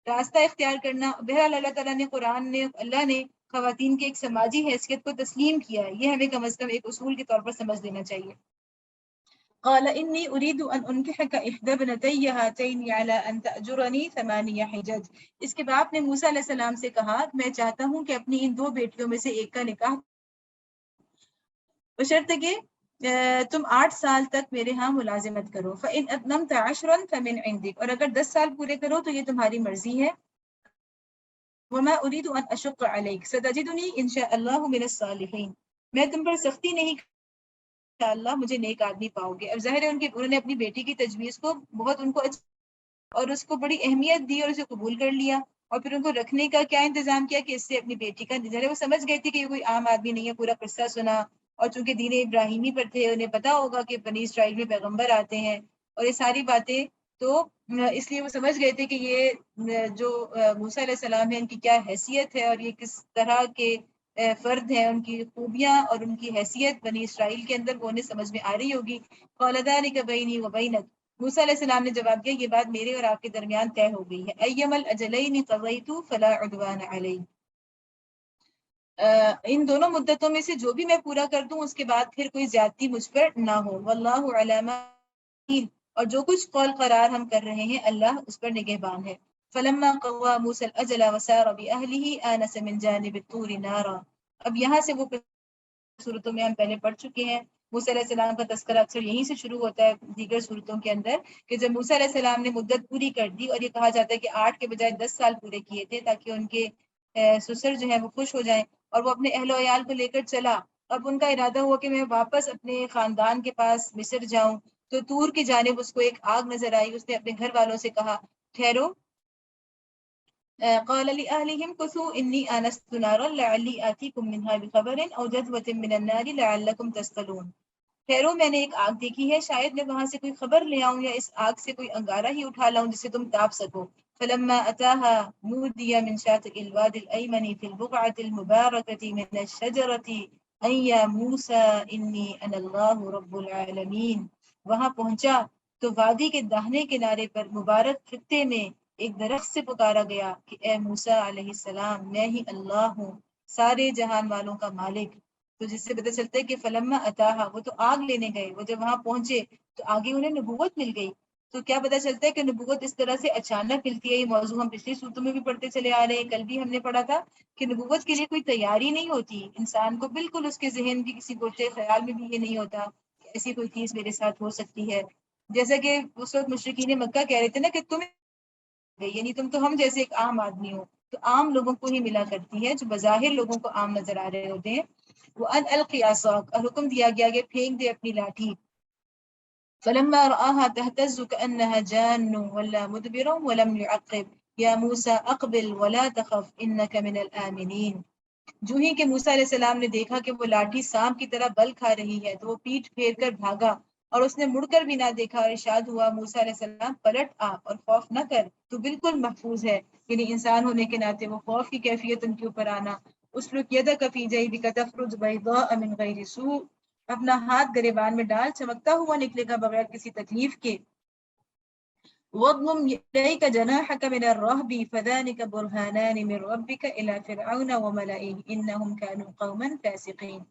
راستہ اختیار کرنا. بہرحال اللہ تعالیٰ نے، قرآن نے، اللہ نے خواتین کی ایک سماجی حیثیت کو تسلیم کیا ہے. یہ ہمیں کم از کم ایک اصول کے طور پر سمجھ لینا چاہیے. قال انی اريد ان انكحك احدى ابنتي هاتين على ان تاجرني 8 حجج. اس کے باپ نے موسیٰ علیہ السلام سے کہا میں چاہتا ہوں کہ اپنی ان 2 بیٹیوں میں سے ایک کا نکاح بشرط کہ تم 8 سال تک میرے ہاں ملازمت کرو. فإن أتممت 10 فمن عندك، اور اگر 10 سال پورے کرو تو یہ تمہاری مرضی ہے. وما اريد ان اشق عليك ستجدني ان شاء الله من الصالحين، میں تم پر سختی نہیں اللہ مجھے نیک آدمی پاؤ گے. اب ظاہر ہے انہوں نے اپنی بیٹی کی تجویز کو بہت ان کو اور اس کو بڑی اہمیت دی اور اسے قبول کر لیا. اور پھر ان کو رکھنے کا کیا انتظام کیا کہ اس سے اپنی بیٹی کا ظاہر وہ سمجھ گئی تھی کہ یہ کوئی عام آدمی نہیں ہے. پورا قصہ سنا اور چونکہ دین ابراہیمی پر تھے انہیں پتا ہوگا کہ بنی اسرائیل میں پیغمبر آتے ہیں اور یہ ساری باتیں، تو اس لیے وہ سمجھ گئے تھے کہ یہ جو موسیٰ علیہ السلام ہے ان کی کیا حیثیت ہے اور یہ کس طرح کے فرد ہیں، ان کی خوبیاں اور ان کی حیثیت بنی اسرائیل کے اندر وہ انہیں سمجھ میں آ رہی ہوگی. قال ذلك بینی وبینک، موسیٰ علیہ السلام نے جواب دیا یہ بات میرے اور آپ کے درمیان طے ہو گئی ہے. ایما الاجلین قضیت فلا عدوان علی، ان دونوں مدتوں میں سے جو بھی میں پورا کر دوں اس کے بعد پھر کوئی زیادتی مجھ پر نہ ہو. واللہ علی ما، اور جو کچھ قول قرار ہم کر رہے ہیں اللہ اس پر نگہبان ہے. فلما قضى موسى الاجل وسار باهله آنس من جانب الطور نارا. اب یہاں سے وہ صورتوں میں ہم پہلے پڑھ چکے ہیں. موسیٰ علیہ السلام کا تذکرہ اکثر یہیں سے شروع ہوتا ہے دیگر صورتوں کے اندر کہ جب موسیٰ علیہ السلام نے مدت پوری کر دی، اور یہ کہا جاتا ہے کہ 8 کے بجائے 10 سال پورے کیے تھے تاکہ ان کے سسر جو ہیں وہ خوش ہو جائیں، اور وہ اپنے اہل و عیال کو لے کر چلا. اب ان کا ارادہ ہوا کہ میں واپس اپنے خاندان کے پاس مصر جاؤں. تو طور کی جانب اس کو ایک آگ نظر آئی. اس نے اپنے گھر والوں سے کہا ٹھہرو. قال لأهلهم كثوا إني آنست نارا لعلي آتيكم منها بخبر أو جذوة من النار لعلكم تصطلون. ٹھہرو میں نے ایک آگ دیکھی ہے، شاید میں وہاں سے کوئی خبر لے آؤں یا اس آگ سے کوئی انگارہ ہی اٹھا لاؤں جسے تم تاپ سکو. فلما أتاها نودي من شاطئ الوادي الأيمن في البقعة المباركة من الشجرة أن يا موسى إني أنا الله رب العالمين. وہاں پہنچا تو وادی کے داہنے کنارے پر مبارک خطے میں ایک درخت سے پکارا گیا کہ اے موسیٰ علیہ السلام، میں ہی اللہ ہوں، سارے جہان والوں کا مالک۔ تو جس سے پتہ چلتا ہے کہ فلما اتاہا، وہ تو آگ لینے گئے، وہ جب وہاں پہنچے تو آگے انہیں نبوت مل گئی۔ تو کیا پتہ چلتا ہے کہ نبوت اس طرح سے اچانک ملتی ہے۔ یہ موضوع ہم پچھلی صورتوں میں بھی پڑھتے چلے آ رہے ہیں، کل بھی ہم نے پڑھا تھا کہ نبوت کے لیے کوئی تیاری نہیں ہوتی انسان کو، بالکل اس کے ذہن کی کسی گوشے خیال میں بھی یہ نہیں ہوتا کہ ایسی کوئی چیز میرے ساتھ ہو سکتی ہے۔ جیسا کہ اس وقت مشرکین مکہ کہہ رہے تھے نا کہ تم یعنی تم تو ہم جیسے ایک عام آدمی ہو، تو عام لوگوں کو ہی ملا کرتی ہے جو بظاہر لوگوں کو عام نظر آ رہے ہوتے ہیں۔ وہ ان القی عصاک، اور حکم دیا گیا کہ پھینک دے اپنی لاٹھی۔ فلما رآها تهتز كأنها جان ولا مدبرا ولم يعقب يا موسى اقبل ولا تخف انك من الآمنين۔ جو ہی کہ موسیٰ علیہ السلام نے دیکھا کہ وہ لاٹھی سانپ کی طرح بل کھا رہی ہے تو وہ پیٹ پھیر کر بھاگا، اور اس نے مڑ کر بھی نہ دیکھا، اور ارشاد ہوا موسیٰ علیہ السلام پلٹ آ اور خوف نہ کر، تو بالکل محفوظ ہے۔ یعنی انسان ہونے کے ناطے وہ خوف کی کیفیت ان کے اوپر آنا۔ اسلک یدک فی جیبک تخرج بیضاء من غیر سوء، اپنا ہاتھ گریبان میں ڈال، چمکتا ہوا نکلے گا بغیر کسی تکلیف کے۔ وَاضْمُمْ إِلَيْكَ جَنَاحَكَ مِنَ الرَّهْبِ فَذَلِكَ بُرْهَانَانِ مِنْ رَبِّكَ إِلَى فِرْعَوْنَ وَمَلَئِهِ إِنَّهُمْ كَانُوا قَوْمًا فَاسِقِينَ۔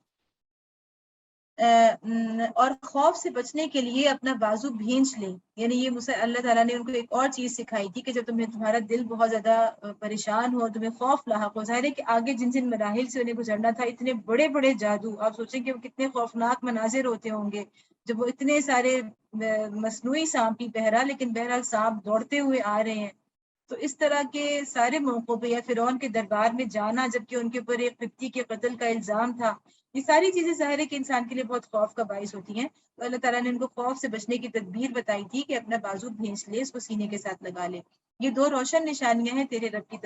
اور خوف سے بچنے کے لیے اپنا بازو بھینچ لے، یعنی یہ اللہ تعالیٰ نے ان کو ایک اور چیز سکھائی تھی کہ جب تمہارا دل بہت زیادہ پریشان ہو، تمہیں خوف لاحق ہو، ظاہر ہے کہ آگے جن جن مراحل سے انہیں گزرنا تھا، اتنے بڑے بڑے جادو، آپ سوچیں کہ وہ کتنے خوفناک مناظر ہوتے ہوں گے جب وہ اتنے سارے مصنوعی سانپ ہی پہرا، لیکن بہرحال سانپ دوڑتے ہوئے آ رہے ہیں۔ تو اس طرح کے سارے موقعوں پہ یا فرعون کے دربار میں جانا جبکہ ان کے اوپر ایک قبطی کے قتل کا الزام تھا، یہ ساری چیزیں ظاہر ہے کہ انسان کے لیے بہت خوف کا باعث ہوتی ہیں۔ تو اللہ تعالیٰ نے ان کو خوف سے بچنے کی تدبیر بتائی تھی کہ اپنا بازو بھینچ لے، اس کو سینے کے ساتھ لگا لے۔ یہ دو روشن نشانیاں ہیں تیرے رب کی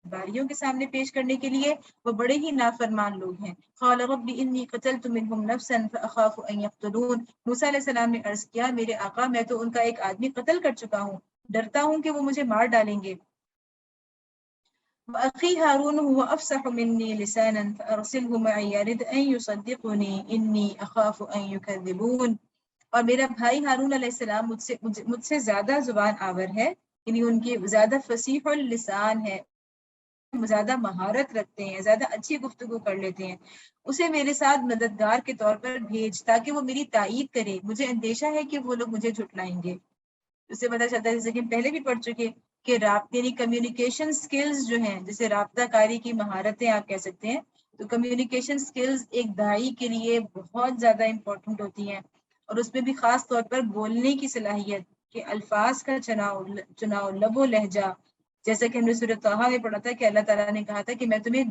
باریوں کے سامنے پیش کرنے کے لیے، وہ بڑے ہی نافرمان لوگ ہیں۔ قال رب انی قتلت منهم نفسا فاخاف ان يقتلون، موسیٰ علیہ السلام نے عرض کیا میرے آقا میں تو ان کا ایک آدمی قتل کر چکا ہوں، ڈرتا ہوں کہ وہ مجھے مار ڈالیں گے۔ وأخي هارون هو أفصح مني لسانا فأرسله معي يرد أن يصدقني إني أخاف أن يكذبون، اور میرا بھائی ہارون علیہ السلام مجھ سے زیادہ زبان آور ہے، یعنی ان کی زیادہ فصیح اللسان ہے، زیادہ مہارت رکھتے ہیں، زیادہ اچھی گفتگو کر لیتے ہیں، اسے میرے ساتھ مددگار کے طور پر بھیج تاکہ وہ میری تائید کرے، مجھے اندیشہ ہے کہ وہ لوگ مجھے جھٹلائیں گے۔ اس سے پتہ چلتا ہے جیسے کہ ہم پہلے بھی پڑھ چکے کہ رابطے یعنی کمیونیکیشن سکلز جو ہیں، جیسے رابطہ کاری کی مہارتیں آپ کہہ سکتے ہیں، تو کمیونیکیشن سکلز ایک داعی کے لیے بہت زیادہ امپورٹنٹ ہوتی ہیں، اور اس میں بھی خاص طور پر بولنے کی صلاحیت، کہ الفاظ کا چناؤ، لب و لہجہ، جیسا کہ ہم نے سورۃ طٰہٰ میں پڑھا تھا کہ اللہ تعالیٰ نے کہا تھا کہ میں تمہیں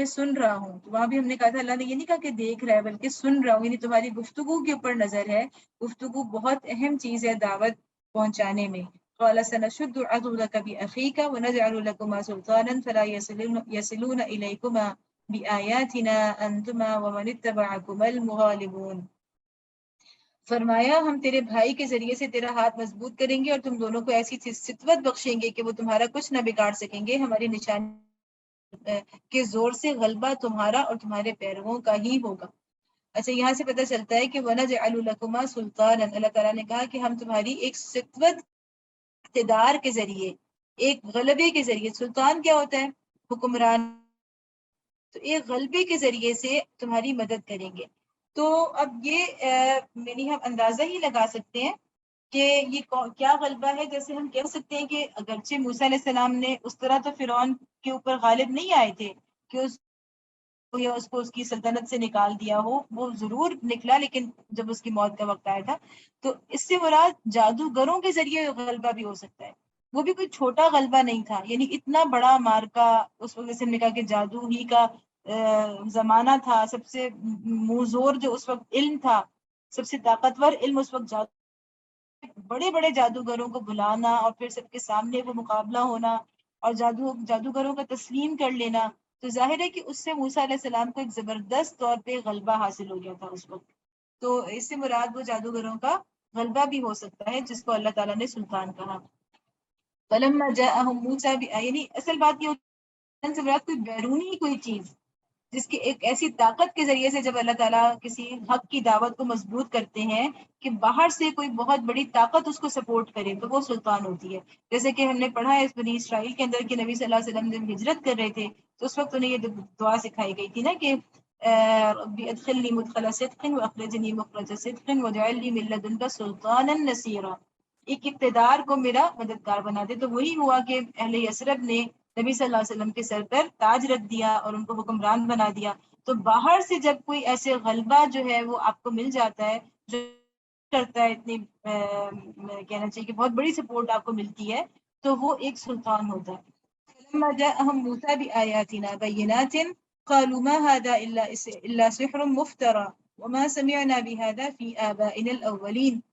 سن رہا ہوں، تو وہاں بھی ہم نے کہا تھا اللہ نے یہ نہیں کہا کہ دیکھ رہا ہے بلکہ سن رہا ہوں، یعنی تمہاری گفتگو کے اوپر نظر ہے۔ گفتگو بہت اہم چیز ہے دعوت پہنچانے میں۔ قال سنشد عضدك بأخيك ونجعل لكما سلطانا فلا يصلون إليكما بآياتنا أنتما ومن اتبعكما الغالبون۔ فرمایا ہم تیرے بھائی کے ذریعے سے تیرا ہاتھ مضبوط کریں گے اور تم دونوں کو ایسی ستوت بخشیں گے کہ وہ تمہارا کچھ نہ بگاڑ سکیں گے، ہماری نشانی کے زور سے غلبہ تمہارا اور تمہارے پیرووں کا ہی ہوگا۔ اچھا، یہاں سے پتہ چلتا ہے کہ وَنَجْعَلُ لَكُمَا سُلْطَانًا، اللہ تعالیٰ نے کہا کہ ہم تمہاری ایک ستوت اقتدار کے ذریعے، ایک غلبے کے ذریعے، سلطان کیا ہوتا ہے؟ حکمران، تو ایک غلبے کے ذریعے سے تمہاری مدد کریں گے۔ تو اب یہ یعنی ہم اندازہ ہی لگا سکتے ہیں کہ یہ کیا غلبہ ہے۔ جیسے ہم کہہ سکتے ہیں کہ اگرچہ موسیٰ علیہ السلام نے اس طرح تو فرعون کے اوپر غالب نہیں آئے تھے کہ اس کو اس کی سلطنت سے نکال دیا ہو، وہ ضرور نکلا، لیکن جب اس کی موت کا وقت آیا تھا تو اس سے مراد جادوگروں کے ذریعے غلبہ بھی ہو سکتا ہے۔ وہ بھی کوئی چھوٹا غلبہ نہیں تھا، یعنی اتنا بڑا مارکا اس وقت، جیسے ہم نے کہا کہ جادو ہی کا زمانہ تھا، سب سے موزور جو اس وقت علم تھا، سب سے طاقتور علم اس وقت جادو، بڑے بڑے جادوگروں کو بلانا اور پھر سب کے سامنے وہ مقابلہ ہونا اور جادوگروں کا تسلیم کر لینا، تو ظاہر ہے کہ اس سے موسیٰ علیہ السلام کو ایک زبردست طور پہ غلبہ حاصل ہو گیا تھا اس وقت۔ تو اس سے مراد وہ جادوگروں کا غلبہ بھی ہو سکتا ہے جس کو اللہ تعالیٰ نے سلطان کہا۔ فلما جاءهم موسیٰ یعنی اصل بات یہ ہوتی ہے سے مراد کوئی بیرونی کوئی چیز، جس کی ایک ایسی طاقت کے ذریعے سے جب اللہ تعالیٰ کسی حق کی دعوت کو مضبوط کرتے ہیں کہ باہر سے کوئی بہت بڑی طاقت اس کو سپورٹ کرے تو وہ سلطان ہوتی ہے. جیسے کہ ہم نے پڑھا ہے اس بنی اسرائیل کے اندر کہ نبی صلی اللہ علیہ وسلم جب ہجرت کر رہے تھے تو اس وقت انہیں یہ دعا سکھائی گئی تھی نا کہ ربی ادخلنی مدخل صدق واخرجنی مخرج صدق واجعل لی من لدنک سلطانا نصیرا. ایک اقتدار کو میرا مددگار بنا دے. تو وہی ہوا کہ اہل یثرب نے نبی صلی اللہ علیہ وسلم کے سر پر تاج رکھ دیا اور ان کو حکمران بنا دیا. تو باہر سے جب کوئی ایسے غلبہ جو ہے وہ آپ کو مل جاتا ہے جو کرتا ہے اتنی کہنا چاہیے کہ بہت بڑی سپورٹ آپ کو ملتی ہے تو وہ ایک سلطان ہوتا ہے. فلما جاءهم موسى بآياتنا بينات قالوا ما هذا إلا سحر مفترى وما سمعنا بهذا في آبائنا الأولين.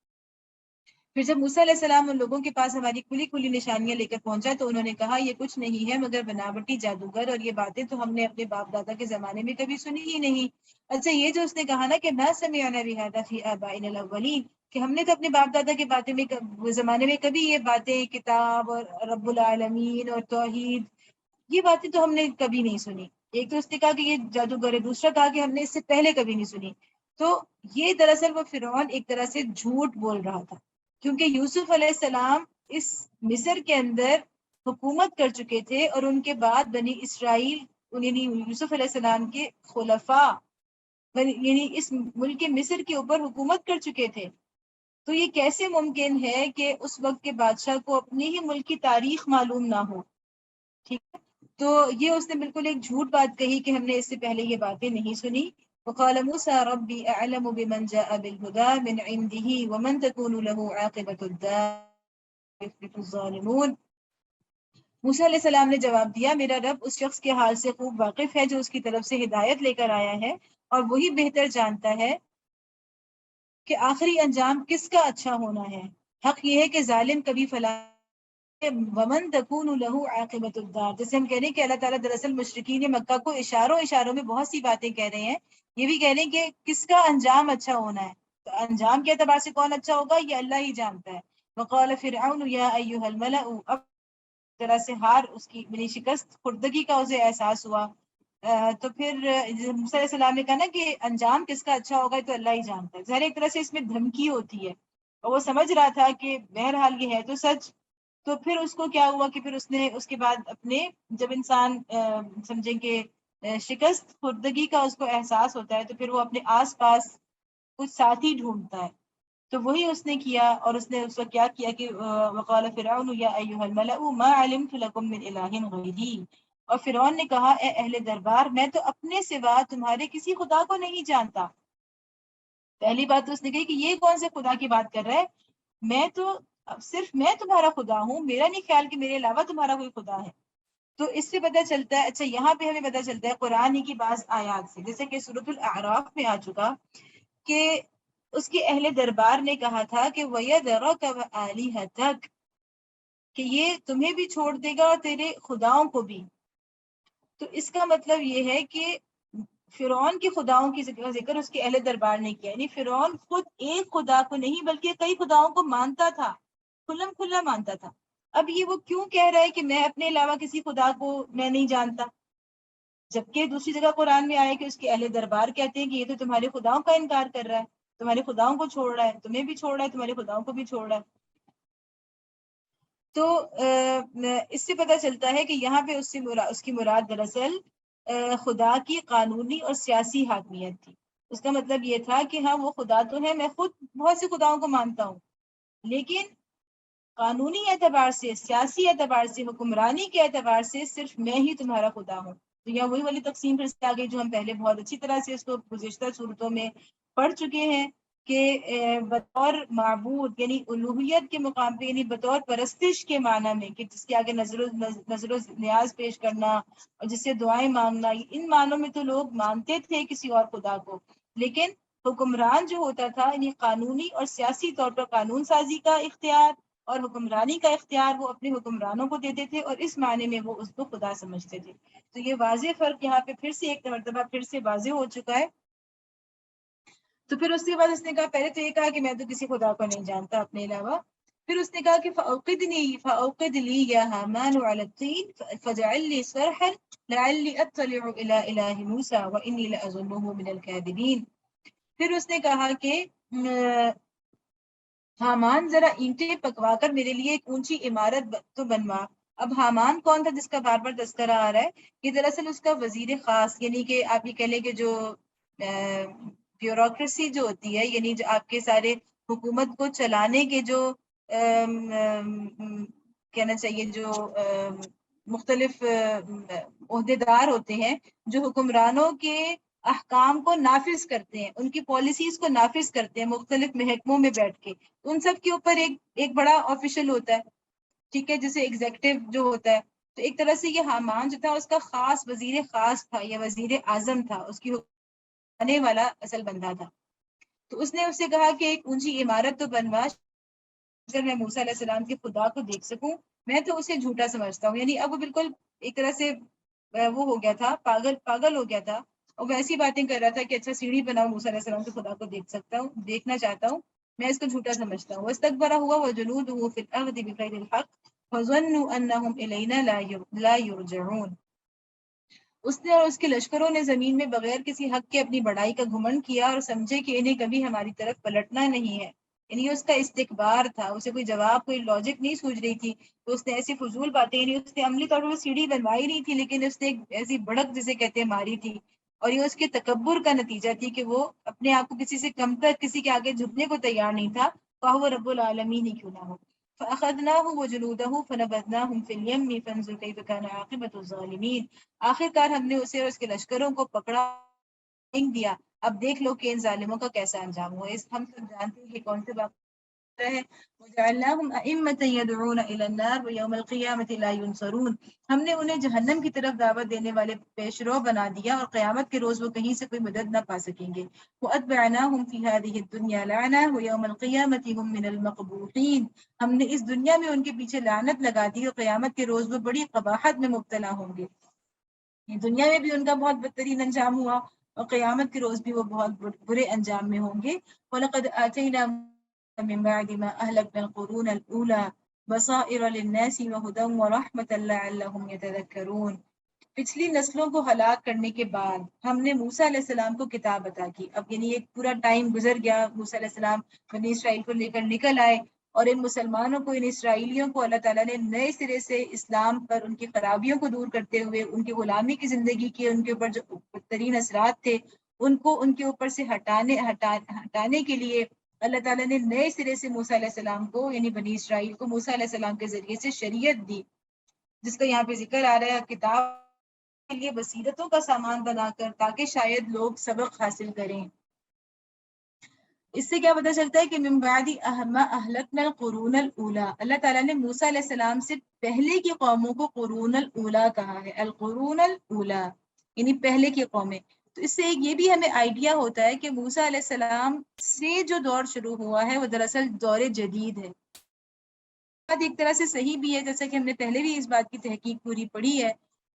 پھر جب موسیٰ علیہ السلام ان لوگوں کے پاس ہماری کھلی کھلی نشانیاں لے کر پہنچا تو انہوں نے کہا یہ کچھ نہیں ہے مگر بناوٹی جادوگر اور یہ باتیں تو ہم نے اپنے باپ دادا کے زمانے میں کبھی سنی ہی نہیں. اچھا یہ جو اس نے کہا نا کہ نہ سمعنا بہذا فی آبائنا الاولین کہ ہم نے تو اپنے باپ دادا کے باتیں میں زمانے میں کبھی یہ باتیں کتاب اور رب العالمین اور توحید یہ باتیں تو ہم نے کبھی نہیں سنی. ایک تو اس نے کہا کہ یہ جادوگر ہے, دوسرا کہا کہ ہم نے اس سے پہلے کبھی نہیں سنی. تو یہ دراصل وہ فرعون ایک طرح سے جھوٹ بول رہا تھا کیونکہ یوسف علیہ السلام اس مصر کے اندر حکومت کر چکے تھے اور ان کے بعد بنی اسرائیل یعنی یوسف علیہ السلام کے خلفاء یعنی اس ملک مصر کے اوپر حکومت کر چکے تھے. تو یہ کیسے ممکن ہے کہ اس وقت کے بادشاہ کو اپنی ہی ملک کی تاریخ معلوم نہ ہو. ٹھیک ہے, تو یہ اس نے بالکل ایک جھوٹ بات کہی کہ ہم نے اس سے پہلے یہ باتیں نہیں سنی. وقال موسى ربي أعلم بمن جاء بالهدى من عنده ومن تكون له عاقبة الدار يفلح الظالمون. موسیٰ علیہ السلام نے جواب دیا میرا رب اس شخص کے حال سے خوب واقف ہے جو اس کی طرف سے ہدایت لے کر آیا ہے اور وہی بہتر جانتا ہے کہ آخری انجام کس کا اچھا ہونا ہے. حق یہ ہے کہ ظالم کبھی فلاح ومن تکون له عاقبۃ الدار. جیسے ہم کہہ رہے ہیں کہ اللہ تعالیٰ دراصل مشرکین مکہ کو اشاروں میں بہت سی باتیں کہہ رہے ہیں. یہ بھی کہہ رہے ہیں کہ کس کا انجام اچھا ہونا ہے. تو انجام کے اعتبار سے کون اچھا ہوگا یہ اللہ ہی جانتا ہے. وقال فرعون یا ایھا الملأ, اب طرح سے ہار اس کی یعنی شکست خوردگی کا اسے احساس ہوا. تو پھر موسیٰ علیہ السلام نے کہا نا کہ انجام کس کا اچھا ہوگا تو اللہ ہی جانتا ہے. ظاہر ایک طرح سے اس میں دھمکی ہوتی ہے اور وہ سمجھ رہا تھا کہ بہرحال یہ ہے تو سچ. تو پھر اس کو کیا ہوا کہ پھر اس نے اس کے بعد اپنے جب انسان سمجھیں کہ شکست خوردگی کا اس کو احساس ہوتا ہے تو پھر وہ اپنے آس پاس کچھ ساتھی ڈھونڈتا ہے. تو وہی اس نے کیا اور اس نے اس کو کیا کیا کہ وقال فرعون یا ایھا الملأ ما علمت لكم من الہ غیری. اور فرعون نے کہا اے اہل دربار میں تو اپنے سوا تمہارے کسی خدا کو نہیں جانتا. پہلی بات تو اس نے کہی کہ یہ کون سے خدا کی بات کر رہا ہے, میں تو صرف میں تمہارا خدا ہوں, میرا نہیں خیال کہ میرے علاوہ تمہارا کوئی خدا ہے. تو اس سے پتہ چلتا ہے, اچھا یہاں پہ ہمیں پتہ چلتا ہے قرآن کی بعض آیات سے, جیسے کہ سورۃ الاعراف میں آ چکا کہ اس کے اہل دربار نے کہا تھا کہ وَيَذَرَكَ وَآلِهَتَكَ کہ یہ تمہیں بھی چھوڑ دے گا اور تیرے خداؤں کو بھی. تو اس کا مطلب یہ ہے کہ فرعون کے خداؤں کی ذکر اس کے اہل دربار نے کیا. یعنی فرعون خود ایک خدا کو نہیں بلکہ کئی خداؤں کو مانتا تھا, کھلم کھلا مانتا تھا. اب یہ وہ کیوں کہہ رہا ہے کہ میں اپنے علاوہ کسی خدا کو میں نہیں جانتا, جبکہ دوسری جگہ قرآن میں آئے کہ اس کے اہل دربار کہتے ہیں کہ یہ تو تمہارے خداؤں کا انکار کر رہا ہے, تمہارے خداؤں کو چھوڑ رہا ہے, تمہیں بھی چھوڑ رہا ہے, تمہارے خداؤں کو بھی چھوڑ رہا ہے. تو اس سے پتہ چلتا ہے کہ یہاں پہ اس کی مراد دراصل خدا کی قانونی اور سیاسی حاکمیت تھی. اس کا مطلب یہ تھا کہ ہاں وہ خدا تو ہے, میں خود بہت سے خداؤں کو مانتا ہوں, لیکن قانونی اعتبار سے, سیاسی اعتبار سے, حکمرانی کے اعتبار سے صرف میں ہی تمہارا خدا ہوں. تو یہاں وہی والی تقسیم پھر سے آگئی جو ہم پہلے بہت اچھی طرح سے اس کو گزشتہ صورتوں میں پڑھ چکے ہیں کہ بطور معبود یعنی الوہیت کے مقام پہ, یعنی بطور پرستش کے معنی میں کہ جس کے آگے نظر و نیاز پیش کرنا اور جس سے دعائیں مانگنا, ان معنوں میں تو لوگ مانتے تھے کسی اور خدا کو. لیکن حکمران جو ہوتا تھا یعنی قانونی اور سیاسی طور پر قانون سازی کا اختیار اور حکمرانی کا اختیار وہ اپنے حکمرانوں کو دیتے تھے اور اس معنی میں وہ اس کو خدا سمجھتے تھے. تو یہ واضح فرق یہاں پہ پھر سے ایک مرتبہ پھر سے واضح ہو چکا ہے. تو پھر اس کے بعد اس نے کہا, پہلے تو یہ کہا کہ میں تو کسی خدا کو نہیں جانتا اپنے علاوہ, پھر اس نے کہا کہ فَأَوْقِدْ لِي يَا هَامَانُ عَلَى الطِّينِ فَاجْعَل لِّي صَرْحًا لَعَلِّي أَطَّلِعُ إِلَىٰ إِلَٰهِ مُوسَىٰ وَإِنِّي لَأَظُنُّهُ مِنَ الْكَاذِبِينَ۔ پھر اس نے کہا کہ حامان ذرا اینٹیں پکوا کر میرے لیے ایک اونچی عمارت تو بنوا۔ اب حامان کون تھا جس کا بار بار تذکرہ آ رہا ہے؟ یہ دراصل اس کا وزیر خاص، یعنی کہ آپ یہ کہہ لیں کہ جو بیوروکریسی جو ہوتی ہے، یعنی جو آپ کے سارے حکومت کو چلانے کے جو کہنا چاہیے جو مختلف عہدیدار ہوتے ہیں، جو حکمرانوں کے احکام کو نافذ کرتے ہیں، ان کی پالیسیز کو نافذ کرتے ہیں مختلف محکموں میں بیٹھ کے، ان سب کے اوپر ایک بڑا آفیشل ہوتا ہے، ٹھیک ہے، جیسے ایگزیکٹو جو ہوتا ہے۔ تو ایک طرح سے یہ حامان جو تھا اس کا خاص وزیر خاص تھا یا وزیر اعظم تھا، اس کی آنے والا اصل بندہ تھا۔ تو اس نے اس سے کہا کہ ایک اونچی عمارت تو بنوا، اگر میں موسیٰ علیہ السلام کے خدا کو دیکھ سکوں۔ میں تو اسے جھوٹا سمجھتا ہوں، یعنی اب وہ بالکل ایک طرح سے وہ ہو گیا تھا، پاگل ہو گیا تھا، اور ویسی باتیں کر رہا تھا کہ اچھا سیڑھی بناؤ، موسیٰ علیہ السلام کے خدا کو دیکھنا چاہتا ہوں، میں اس کو جھوٹا سمجھتا ہوں۔ وَاسْتَكْبَرَ هُوَ وَجُنُودُهُ فِي الْأَرْضِ بِغَيْرِ الْحَقِّ وَظَنُّوا أَنَّهُمْ إِلَيْنَا لَا يُرْجَعُونَ۔ اس نے اور اس کے لشکروں نے زمین میں بغیر کسی حق کے اپنی بڑائی کا گھمنڈ کیا اور سمجھے کہ انہیں کبھی ہماری طرف پلٹنا نہیں ہے، یعنی اس کا استکبار تھا، اسے کوئی جواب کوئی لاجک نہیں سوچ رہی تھی، تو اس نے ایسی فضول باتیں، یعنی اس نے عملی طور پر سیڑھی بنوائی نہیں تھی، لیکن اس نے ایک ایسی بڑک جسے کہتے ہیں ماری تھی، اور یہ اس کے تکبر کا نتیجہ تھی کہ وہ اپنے آپ کو کسی سے کم تر، کسی کے آگے جھکنے کو تیار نہیں تھا، فَهُوَ رب العالمین ہی کیوں نہ ہو۔ فَأَخَذْنَاهُ وَجُنُودَهُ فَنَبَذْنَاهُمْ فِي الْيَمِّ فَانظُرْ كَيْفَ كَانَ عَاقِبَةُ الظَّالِمِينَ۔ آخرکار ہم نے اسے اور اس کے لشکروں کو پکڑا دیا، اب دیکھ لو کہ ان ظالموں کا کیسا انجام ہوا۔ ہم سب جانتے ہیں کہ کون سے واقعہ ہے، وَجَعَلْنَاهُمْ أَئِمَّةً يَدْعُونَ إِلَى النَّارِ وَيَوْمَ الْقِيَامَةِ لَا يُنصَرُونَ۔ ہم نے انہیں جہنم کی طرف دعوت دینے والے پیشرو بنا دیا، اور قیامت کے روز وہ کہیں سے کوئی مدد نہ پا سکیں گے۔ وَأَتْبَعْنَاهُمْ فِي هَذِهِ الدُّنْيَا لَعْنَةً وَيَوْمَ الْقِيَامَةِ هُمْ مِنَ الْمَقْبُوحِينَ۔ ہم نے اس دنیا میں ان کے پیچھے لعنت لگا دی، اور قیامت کے روز وہ بڑی قباحت میں مبتلا ہوں گے۔ دنیا میں بھی ان کا بہت بدترین انجام ہوا، اور قیامت کے روز بھی وہ بہت برے انجام میں ہوں گے۔ وَلَقَدْ آتَيْنَا مِن بَعْدِ مَا أَهْلَكْنَا الْقُرُونَ الْأُولَىٰ بَصَائِرَ لِلنَّاسِ وَهُدًى وَرَحْمَةً لَعَلَّهُمْ يَتَذَكَّرُونَ۔ پچھلی نسلوں کو ہلاک کرنے کے بعد ہم نے موسیٰ علیہ السلام کو کتاب عطا کی۔ اب یعنی ایک پورا ٹائم گزر گیا، موسیٰ علیہ السلام بنی اسرائیل کو لے کر نکل آئے، اور ان مسلمانوں کو، ان اسرائیلیوں کو اللہ تعالیٰ نے نئے سرے سے اسلام پر ان کی خرابیوں کو دور کرتے ہوئے، ان کی غلامی کی زندگی کے ان کے اوپر جو بدترین اثرات تھے ان کو ان کے اوپر سے ہٹانے کے لیے اللہ تعالیٰ نے نئے سرے سے موسیٰ علیہ السلام کو، یعنی بنی اسرائیل کو موسیٰ علیہ السلام کے ذریعے سے شریعت دی، جس کا یہاں پہ ذکر آ رہا ہے، کتاب کے لیے بصیرتوں کا سامان بنا کر، تاکہ شاید لوگ سبق حاصل کریں۔ اس سے کیا پتہ چلتا ہے کہ من بعد ما اہلکنا القرون الاولی، اللہ تعالیٰ نے موسیٰ علیہ السلام سے پہلے کی قوموں کو قرون الاولی کہا ہے، القرون الاولی یعنی پہلے کی قومیں۔ تو اس سے یہ بھی ہمیں آئیڈیا ہوتا ہے کہ موسیٰ علیہ السلام سے جو دور شروع ہوا ہے وہ دراصل دور جدید ہے۔ بات ایک طرح سے صحیح بھی ہے، جیسا کہ ہم نے پہلے بھی اس بات کی تحقیق پوری پڑھی ہے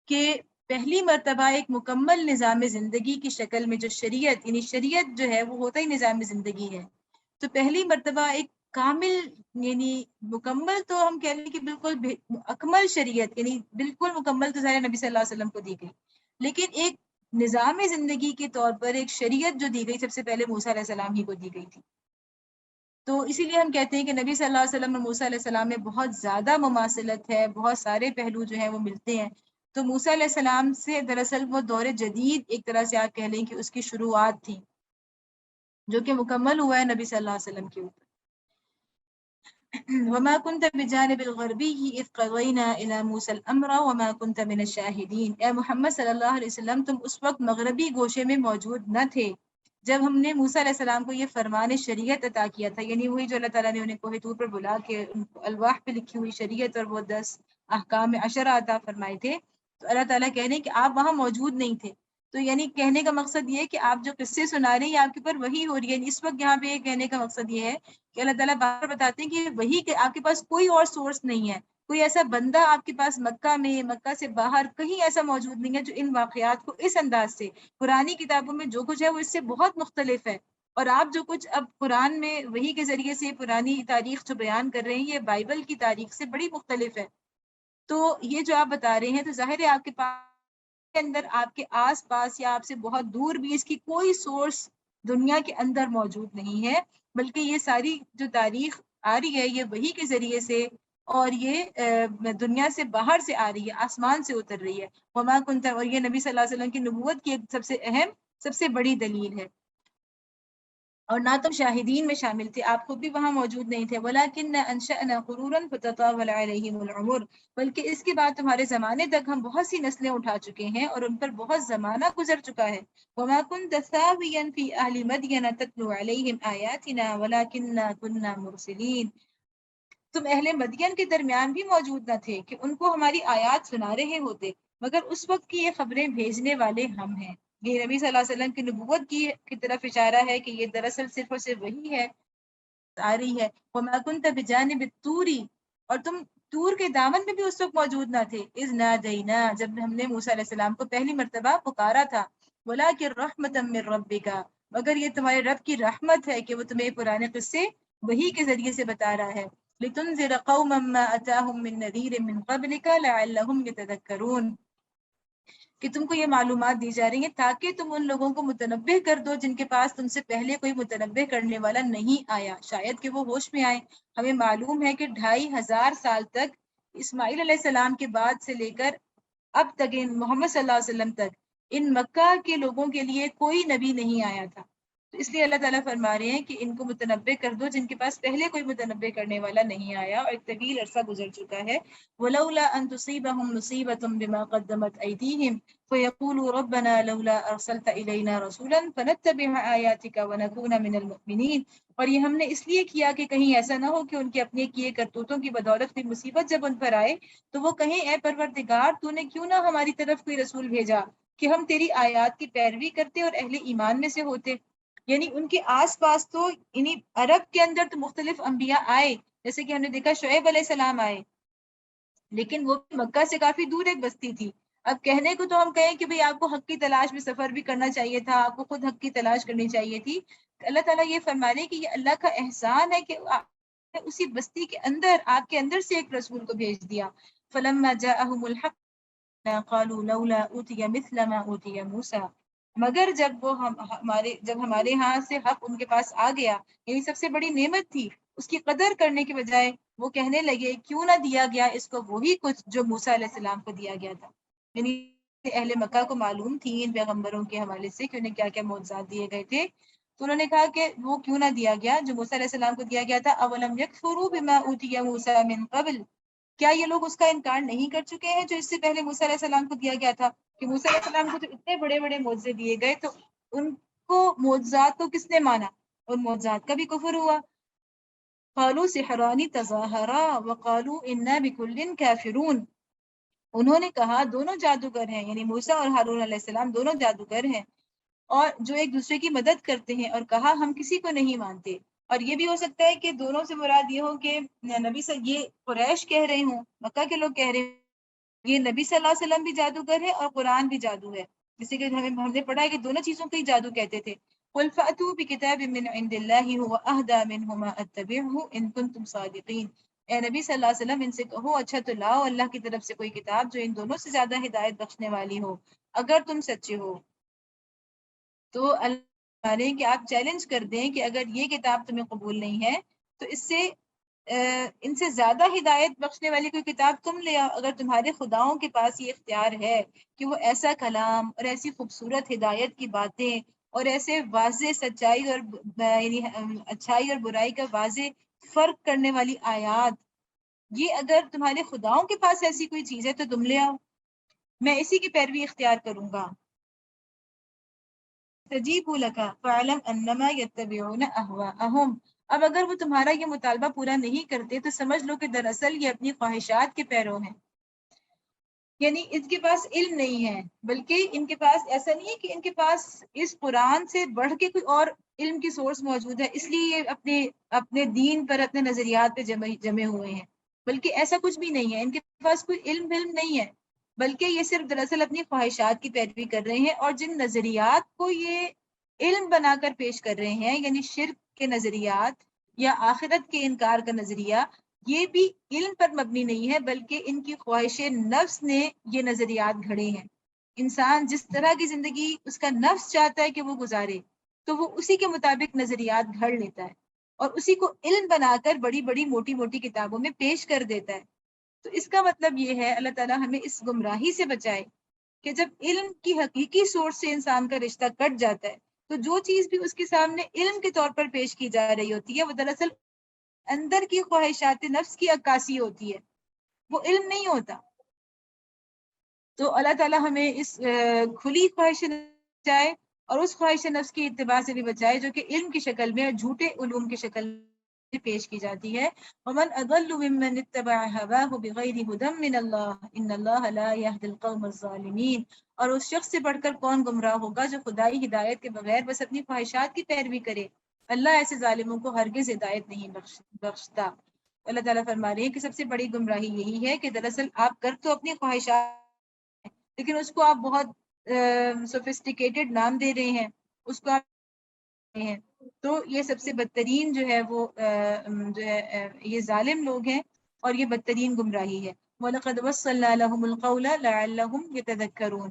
کہ پہلی مرتبہ ایک مکمل نظام زندگی کی شکل میں جو شریعت، یعنی شریعت جو ہے وہ ہوتا ہی نظام زندگی ہے، تو پہلی مرتبہ ایک کامل، یعنی مکمل تو ہم کہہ لیں کہ بالکل اکمل شریعت، یعنی بالکل مکمل تو ظاہر نبی صلی اللہ علیہ وسلم کو دی گئی، لیکن ایک نظام زندگی کے طور پر ایک شریعت جو دی گئی سب سے پہلے موسیٰ علیہ السلام ہی کو دی گئی تھی۔ تو اسی لیے ہم کہتے ہیں کہ نبی صلی اللہ علیہ وسلم اور موسیٰ علیہ السلام میں بہت زیادہ مماثلت ہے، بہت سارے پہلو جو ہیں وہ ملتے ہیں۔ تو موسیٰ علیہ السلام سے دراصل وہ دور جدید ایک طرح سے آپ کہہ لیں کہ اس کی شروعات تھی، جو کہ مکمل ہوا ہے نبی صلی اللہ علیہ وسلم کے اوپر۔ وما كنت بجانب الغربی اذ قضینا الى موسیٰ الامر وما كنت من الشاہدین۔ اے محمد صلی اللہ علیہ وسلم، تم اس وقت مغربی گوشے میں موجود نہ تھے جب ہم نے موسیٰ علیہ السلام کو یہ فرمان شریعت عطا کیا تھا، یعنی وہی جو اللہ تعالیٰ نے انہیں کوہ طور پر بلا کے ان کو الواح پہ لکھی ہوئی شریعت اور وہ 10 احکام عشرہ عطا فرمائے تھے، تو اللہ تعالیٰ کہہ رہے ہیں کہ آپ وہاں موجود نہیں تھے۔ تو یعنی کہنے کا مقصد یہ ہے کہ آپ جو قصے سنا رہے ہیں آپ کے اوپر وہی ہو رہی ہے، یعنی اس وقت یہاں پہ کہنے کا مقصد یہ ہے کہ اللہ تعالیٰ بار بتاتے ہیں کہ وہی کہ آپ کے پاس کوئی اور سورس نہیں ہے، کوئی ایسا بندہ آپ کے پاس مکہ میں، مکہ سے باہر کہیں ایسا موجود نہیں ہے جو ان واقعات کو اس انداز سے، پرانی کتابوں میں جو کچھ ہے وہ اس سے بہت مختلف ہے، اور آپ جو کچھ اب قرآن میں وحی کے ذریعے سے پرانی تاریخ جو بیان کر رہے ہیں یہ بائبل کی تاریخ سے بڑی مختلف ہے. تو یہ جو آپ بتا رہے ہیں تو ظاہر ہے آپ کے پاس کے اندر آپ کے آس پاس یا آپ سے بہت دور بھی اس کی کوئی سورس دنیا کے اندر موجود نہیں ہے، بلکہ یہ ساری جو تاریخ آ رہی ہے یہ وحی کے ذریعے سے اور یہ دنیا سے باہر سے آ رہی ہے، آسمان سے اتر رہی ہے. وما کنت، اور یہ نبی صلی اللہ علیہ وسلم کی نبوت کی ایک سب سے اہم سب سے بڑی دلیل ہے. اور نہ تم شاہدین میں شامل تھے، آپ خود بھی وہاں موجود نہیں تھے. وَلَكِنَّ أَنشَأْنَا قُرُونًا فَتَطَاوَلَ عَلَيْهِمُ الْعُمُرُ، بلکہ اس کے بعد تمہارے زمانے تک ہم بہت سی نسلیں اٹھا چکے ہیں اور ان پر بہت زمانہ گزر چکا ہے. وَمَا كُنْتَ ثَاوِيًا فِي أَهْلِ مَدْيَنَ تَتْلُو عَلَيْهِمْ آيَاتِنَا وَلَكِنَّا كُنَّا مُرْسِلِينَ، تم اہل مدین کے درمیان بھی موجود نہ تھے کہ ان کو ہماری آیات سنا رہے ہوتے، مگر اس وقت کی یہ خبریں بھیجنے والے ہم ہیں. یہ نبی صلی اللہ علیہ وسلم کی نبوت کی طرف اشارہ ہے کہ یہ دراصل صرف اور صرف وہی ہے آ رہی ہے. وَمَا كُنْتَ بِجَانِبِ الطُّورِ، اور تم طور کے دامن میں بھی اس وقت موجود نہ تھے. اِذْ نَادَيْنَا، جب ہم نے موسیٰ علیہ السلام کو پہلی مرتبہ پکارا تھا. وَلَٰكِن رَحْمَةً مِّن رَّبِّكَ، مگر یہ تمہارے رب کی رحمت ہے کہ وہ تمہیں پرانے قصے وحی کے ذریعے سے بتا رہا ہے. لِتُنذِرَ قَوْمًا مَّا أَتَاهُم مِّن نَّذِيرٍ مِّن قَبْلِكَ لَعَلَّهُمْ يَتَذَكَّرُونَ، کہ تم کو یہ معلومات دی جا رہی ہیں تاکہ تم ان لوگوں کو متنبہ کر دو جن کے پاس تم سے پہلے کوئی متنبہ کرنے والا نہیں آیا، شاید کہ وہ ہوش میں آئے. ہمیں معلوم ہے کہ 2500 سال تک اسماعیل علیہ السلام کے بعد سے لے کر اب تک محمد صلی اللہ علیہ وسلم تک ان مکہ کے لوگوں کے لیے کوئی نبی نہیں آیا تھا. تو اس لیے اللہ تعالیٰ فرما رہے ہیں کہ ان کو متنبہ کر دو جن کے پاس پہلے کوئی متنبہ کرنے والا نہیں آیا اور ایک طویل عرصہ گزر چکا ہے. وَلَوْلَا أَن تُصِيبَهُمْ مُصِيبَةٌ بِمَا قَدَّمَتْ أَيْدِيهِمْ فَيَقُولُوا رَبَّنَا لَوْلَا أَرْسَلْتَ إِلَيْنَا رَسُولًا فَنَتَّبِعَ آيَاتِكَ وَنَكُونَ مِنَ الْمُؤْمِنِينَ، اور یہ ہم نے اس لیے کیا کہ کہیں ایسا نہ ہو کہ ان کے اپنے کیے کرتوتوں کی بدولت کوئی مصیبت جب ان پر آئے تو وہ کہیں اے پروردگار تو نے کیوں نہ ہماری طرف کوئی رسول بھیجا کہ ہم تیری آیات کی پیروی کرتے اور اہل ایمان میں سے ہوتے. یعنی ان کے آس پاس تو یعنی عرب کے اندر تو مختلف انبیاء آئے، جیسے کہ ہم نے دیکھا شعیب علیہ السلام آئے، لیکن وہ مکہ سے کافی دور ایک بستی تھی. اب کہنے کو تو ہم کہیں کہ بھئی آپ کو حق کی تلاش میں سفر بھی کرنا چاہیے تھا، آپ کو خود حق کی تلاش کرنی چاہیے تھی. اللہ تعالیٰ یہ فرما رہے کہ یہ اللہ کا احسان ہے کہ آپ نے اسی بستی کے اندر آپ کے اندر سے ایک رسول کو بھیج دیا. فلما جاءهم الحق قالوا لولا اوتي مثل ما اوتي موسى، مگر جب وہ جب ہمارے ہاں سے حق ان کے پاس آ گیا، یعنی سب سے بڑی نعمت تھی، اس کی قدر کرنے کے بجائے وہ کہنے لگے کیوں نہ دیا گیا اس کو وہی کچھ جو موسیٰ علیہ السلام کو دیا گیا تھا. یعنی اہل مکہ کو معلوم تھی ان پیغمبروں کے حوالے سے کہ انہیں کیا کیا معجزات دیے گئے تھے، تو انہوں نے کہا کہ وہ کیوں نہ دیا گیا جو موسیٰ علیہ السلام کو دیا گیا تھا. اولم یکفروا بما اوتی موسیٰ من قبل، کیا یہ لوگ اس کا انکار نہیں کر چکے ہیں جو اس سے پہلے موسیٰ علیہ السلام کو دیا گیا تھا؟ کہ موسیٰ علیہ السلام کو تو اتنے بڑے بڑے معجزے دیے گئے تو ان کو معجزات کو کس نے مانا؟ ان معجزات کا بھی کفر ہوا. قالوا سحران تظاہرا وقالوا انا بکل کافرون، انہوں نے کہا دونوں جادوگر ہیں، یعنی موسیٰ اور ہارون علیہ السلام دونوں جادوگر ہیں اور جو ایک دوسرے کی مدد کرتے ہیں، اور کہا ہم کسی کو نہیں مانتے. اور یہ بھی ہو سکتا ہے کہ دونوں سے مراد یہ ہو کہ نبی سے یہ قریش کہہ رہے ہوں، مکہ کے لوگ کہہ رہے ہیں یہ نبی صلی اللہ علیہ وسلم بھی جادوگر ہے اور قرآن بھی جادو ہے، جیسے کہ ہم نے پڑھا ہے کہ دونوں چیزوں کو ہی جادو کہتے تھے. قل فأتوا بکتاب من عند اللہ هو اہدی منہما اتبعہ ان کنتم صادقین، اے نبی صلی اللہ علیہ وسلم ان سے کہو اچھا تو لاؤ اللہ کی طرف سے کوئی کتاب جو ان دونوں سے زیادہ ہدایت بخشنے والی ہو اگر تم سچے ہو. تو اللہ کہ آپ چیلنج کر دیں کہ اگر یہ کتاب تمہیں قبول نہیں ہے تو اس سے ان سے زیادہ ہدایت بخشنے والی کوئی کتاب تم لے آؤ. اگر تمہارے خداؤں کے پاس یہ اختیار ہے کہ وہ ایسا کلام اور ایسی خوبصورت ہدایت کی باتیں اور ایسے واضح سچائی اور یعنی اچھائی اور برائی کا واضح فرق کرنے والی آیات، یہ اگر تمہارے خداؤں کے پاس ایسی کوئی چیز ہے تو تم لے آؤ، میں اسی کی پیروی اختیار کروں گا. تجیب لکا فعلم انما یتبعون اہواءہم، اب اگر وہ تمہارا یہ مطالبہ پورا نہیں کرتے تو سمجھ لو کہ دراصل یہ اپنی خواہشات کے پیرو ہیں. یعنی ان کے پاس علم نہیں ہے، بلکہ ان کے پاس ایسا نہیں ہے کہ ان کے پاس اس قرآن سے بڑھ کے کوئی اور علم کی سورس موجود ہے اس لیے یہ اپنے دین پر اپنے نظریات پہ جمے ہوئے ہیں، بلکہ ایسا کچھ بھی نہیں ہے. ان کے پاس کوئی علم نہیں ہے، بلکہ یہ صرف دراصل اپنی خواہشات کی پیروی کر رہے ہیں. اور جن نظریات کو یہ علم بنا کر پیش کر رہے ہیں، یعنی شرک کے نظریات یا آخرت کے انکار کا نظریہ، یہ بھی علم پر مبنی نہیں ہے، بلکہ ان کی خواہش نفس نے یہ نظریات گھڑے ہیں۔ انسان جس طرح کی زندگی اس کا نفس چاہتا ہے کہ وہ گزارے، تو وہ اسی کے مطابق نظریات گھڑ لیتا ہے اور اسی کو علم بنا کر بڑی بڑی موٹی موٹی کتابوں میں پیش کر دیتا ہے۔ تو اس کا مطلب یہ ہے اللہ تعالیٰ ہمیں اس گمراہی سے بچائے کہ جب علم کی حقیقی سورس سے انسان کا رشتہ کٹ جاتا ہے تو جو چیز بھی اس کے سامنے علم کے طور پر پیش کی جا رہی ہوتی ہے وہ دراصل اندر کی خواہشات نفس کی عکاسی ہوتی ہے، وہ علم نہیں ہوتا۔ تو اللہ تعالیٰ ہمیں اس کھلی خواہش بچائے اور اس خواہش نفس کی اتباع سے بھی بچائے جو کہ علم کی شکل میں، جھوٹے علوم کی شکل میں پیش کی جاتی ہے۔ ومن اضل ممن اتبع هواه بغیر هدى من الله ان الله لا يهدي القوم الظالمین، اور اس شخص سے بڑھ کر کون گمراہ ہوگا جو خدائی ہدایت کے بغیر بس اپنی خواہشات کی پیروی کرے، اللہ ایسے ظالموں کو ہرگز ہدایت نہیں بخشتا۔ اللہ تعالیٰ فرما رہے ہیں کہ سب سے بڑی گمراہی یہی ہے کہ دراصل آپ کر تو اپنی خواہشات لیکن اس کو آپ بہت سوفسٹیکیٹڈ نام دے رہے ہیں، اس کو آپ ہیں، تو یہ سب سے بدترین جو ہے وہ جو ہے یہ ظالم لوگ ہیں اور یہ بدترین گمراہی ہے۔ وَلَقَدْ وَصَّلْنَا لَهُمُ الْقَوْلَ لَعَلَّهُمْ يَتَذَكَّرُونَ،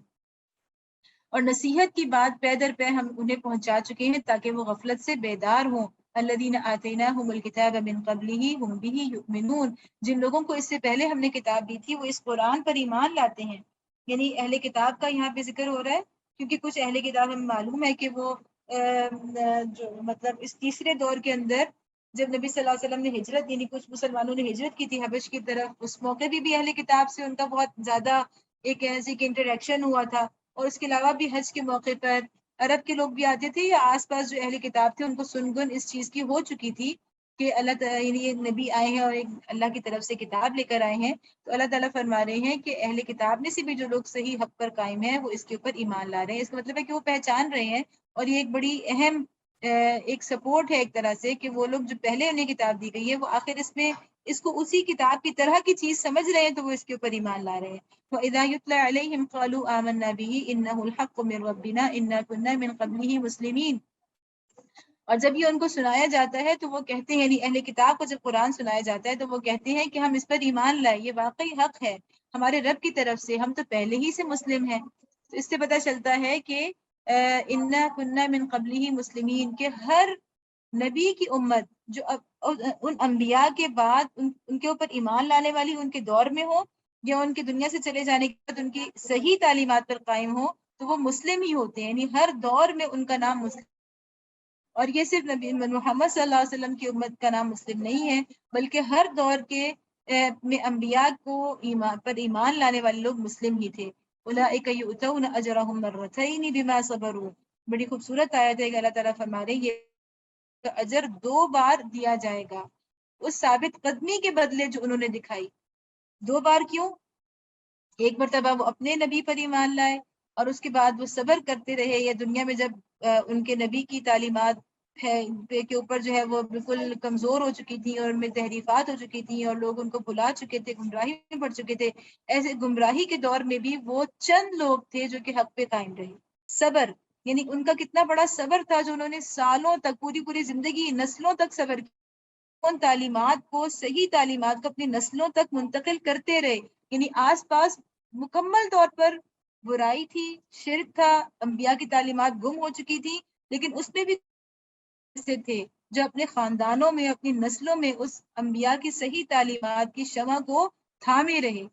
اور نصیحت کی بات پے در پے ہم انہیں پہنچا چکے ہیں تاکہ وہ غفلت سے بیدار ہوں۔ الَّذِينَ آتَيْنَاهُمُ الْكِتَابَ مِنْ قَبْلِهِ هُمْ بِهِ يُؤْمِنُونَ، جن لوگوں کو اس سے پہلے ہم نے کتاب دی تھی وہ اس قرآن پر ایمان لاتے ہیں۔ یعنی اہل کتاب کا یہاں پہ ذکر ہو رہا ہے کیونکہ کچھ اہل کتاب ہمیں معلوم ہے کہ وہ جو مطلب اس تیسرے دور کے اندر جب نبی صلی اللہ علیہ وسلم نے ہجرت، یعنی کچھ مسلمانوں نے ہجرت کی تھی حبش کی طرف، اس موقع بھی اہل کتاب سے ان کا بہت زیادہ ایک ایسی کہ انٹریکشن ہوا تھا، اور اس کے علاوہ بھی حج کے موقع پر عرب کے لوگ بھی آتے تھے یا آس پاس جو اہل کتاب تھے ان کو سنگن اس چیز کی ہو چکی تھی کہ اللہ تعالیٰ یعنی یہ نبی آئے ہیں اور ایک اللہ کی طرف سے کتاب لے کر آئے ہیں۔ تو اللہ تعالیٰ فرما رہے ہیں کہ اہل کتاب میں سے بھی جو لوگ صحیح حق پر قائم ہیں وہ اس کے اوپر ایمان لا رہے ہیں۔ اس کا مطلب ہے کہ وہ پہچان رہے ہیں، اور یہ ایک بڑی اہم ایک سپورٹ ہے ایک طرح سے کہ وہ لوگ جو پہلے انہیں کتاب دی گئی ہے وہ آخر اس میں اس کو اسی کتاب کی طرح کی چیز سمجھ رہے ہیں تو وہ اس کے اوپر ایمان لا رہے ہیں۔ وَإِذَا يُتْلَى عَلَيْهِمْ قَالُوا آمَنَّا بِهِ إِنَّهُ الْحَقُّ مِنْ رَبِّنَا إِنَّا كُنَّا مِنْ قَبْلِهِ مُسْلِمِينَ، اور جب یہ ان کو سنایا جاتا ہے تو وہ کہتے ہیں، یعنی اہل کتاب کو جب قرآن سنایا جاتا ہے تو وہ کہتے ہیں کہ ہم اس پر ایمان لائے، یہ واقعی حق ہے ہمارے رب کی طرف سے، ہم تو پہلے ہی سے مسلم ہیں۔ تو اس سے پتہ چلتا ہے کہ انا کننا من قبلہ مسلمین، کہ ہر نبی کی امت جو ان انبیاء کے بعد ان کے اوپر ایمان لانے والی ان کے دور میں ہو یا ان کے دنیا سے چلے جانے کے بعد ان کی صحیح تعلیمات پر قائم ہو تو وہ مسلم ہی ہوتے ہیں، یعنی ہر دور میں ان کا نام مسلم، اور یہ صرف نبی محمد صلی اللہ علیہ وسلم کی امت کا نام مسلم نہیں ہے بلکہ ہر دور کے میں انبیاء کو پر ایمان لانے والے لوگ مسلم ہی تھے۔ اولئک یؤتون اجرهم مرتين بما صبروا، بڑی خوبصورت آیت ہے کہ اللہ تعالیٰ فرما رہے ہیں یہ اجر 2 بار دیا جائے گا اس ثابت قدمی کے بدلے جو انہوں نے دکھائی۔ 2 بار کیوں؟ ایک مرتبہ وہ اپنے نبی پر ایمان لائے اور اس کے بعد وہ صبر کرتے رہے، یا دنیا میں جب ان کے نبی کی تعلیمات کے اوپر جو ہے وہ بالکل کمزور ہو چکی تھی اور ان میں تحریفات ہو چکی تھی اور لوگ ان کو بھلا چکے تھے، گمراہی میں پڑ چکے تھے، ایسے گمراہی کے دور میں بھی وہ چند لوگ تھے جو کہ حق پہ قائم رہے۔ صبر، یعنی ان کا کتنا بڑا صبر تھا جو انہوں نے سالوں تک، پوری زندگی، نسلوں تک صبر کیا، ان تعلیمات کو، صحیح تعلیمات کو اپنی نسلوں تک منتقل کرتے رہے۔ یعنی آس پاس مکمل طور پر برائی تھی، شرک تھا، انبیاء کی تعلیمات گم ہو چکی تھی، لیکن اس میں بھی سے تھے جو اپنے خاندانوں میں، اپنی نسلوں میں اس انبیاء کی صحیح تعلیمات کی شمع کو تھامے رہے۔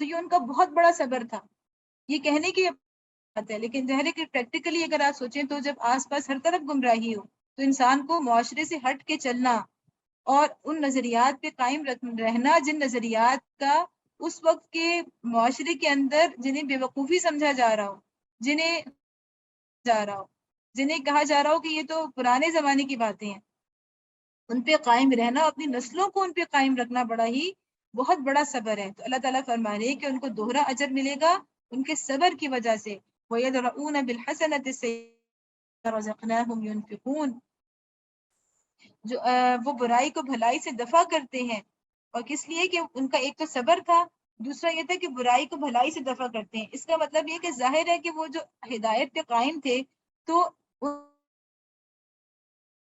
تو یہ ان کا بہت بڑا صبر تھا۔ یہ کہنے کی بات ہے لیکن ظاہر ہے کہ پریکٹیکلی اگر آپ سوچیں تو جب آس پاس ہر طرف گمراہی ہو تو انسان کو معاشرے سے ہٹ کے چلنا اور ان نظریات پہ قائم رہنا جن نظریات کا اس وقت کے معاشرے کے اندر جنہیں بے وقوفی سمجھا جا رہا ہو، جنہیں کہا جا رہا ہو کہ یہ تو پرانے زمانے کی باتیں ہیں، ان پہ قائم رہنا، اپنی نسلوں کو ان پہ قائم رکھنا بہت بڑا صبر ہے۔ تو اللہ تعالیٰ فرما رہے ہیں کہ ان کو دوہرا اجر ملے گا ان کے صبر کی وجہ سے۔ وَيَدْرَؤُونَ بِالْحَسَنَةِ السَّيِّئَةَ رَزَقْنَاهُمْ يُنْفِقُونَ، جو وہ برائی کو بھلائی سے دفع کرتے ہیں، اور کس لیے کہ ان کا ایک تو صبر تھا، دوسرا یہ تھا کہ برائی کو بھلائی سے دفع کرتے ہیں۔ اس کا مطلب یہ کہ ظاہر ہے کہ وہ جو ہدایت پہ قائم تھے تو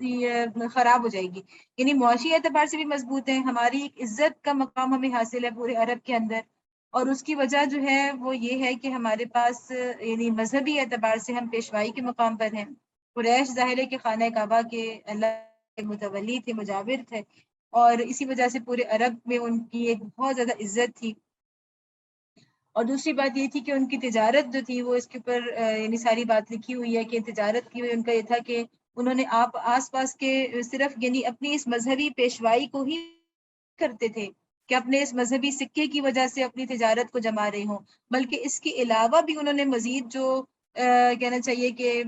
خراب ہو جائے گی. یعنی معاشی اعتبار سے بھی مضبوط ہیں، ہماری ایک عزت کا مقام ہمیں حاصل ہے پورے عرب کے اندر، اور اس کی وجہ جو ہے وہ یہ ہے کہ ہمارے پاس یعنی مذہبی اعتبار سے ہم پیشوائی کے مقام پر ہیں. قریش ظاہر ہے کہ خانہ کعبہ کے اللہ کے متولی تھے، مجاور تھے، اور اسی وجہ سے پورے عرب میں ان کی ایک بہت زیادہ عزت تھی. اور دوسری بات یہ تھی کہ ان کی تجارت جو تھی وہ اس کے اوپر یعنی ساری بات لکھی ہوئی ہے کہ تجارت کی ہوئی ان کا یہ تھا کہ انہوں نے آس پاس کے صرف یعنی اپنی اس مذہبی پیشوائی کو ہی کرتے تھے کہ اپنے اس مذہبی سکے کی وجہ سے اپنی تجارت کو جما رہے ہوں، بلکہ اس کے علاوہ بھی انہوں نے مزید جو کہنا چاہیے کہ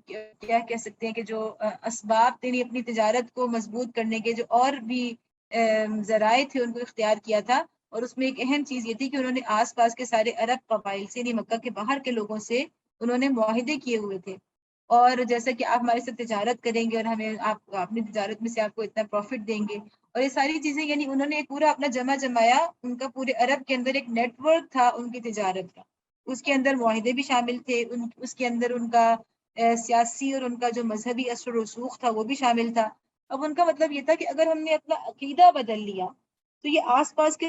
کیا کہہ سکتے ہیں کہ جو اسباب یعنی اپنی تجارت کو مضبوط کرنے کے جو اور بھی ذرائع تھے ان کو اختیار کیا تھا. اور اس میں ایک اہم چیز یہ تھی کہ انہوں نے آس پاس کے سارے عرب قبائل سے یعنی مکہ کے باہر کے لوگوں سے انہوں نے معاہدے کیے ہوئے تھے، اور جیسا کہ آپ ہمارے ساتھ تجارت کریں گے اور ہمیں آپ اپنی تجارت میں سے آپ کو اتنا پروفٹ دیں گے، اور یہ ساری چیزیں یعنی انہوں نے پورا اپنا جمایا. ان کا پورے عرب کے اندر ایک نیٹ ورک تھا ان کی تجارت کا، اس کے اندر معاہدے بھی شامل تھے، اس کے اندر ان کا سیاسی اور ان کا جو مذہبی اثر و رسوخ تھا وہ بھی شامل تھا. اب ان کا مطلب یہ تھا کہ اگر ہم نے اپنا عقیدہ بدل لیا تو یہ آس پاس کے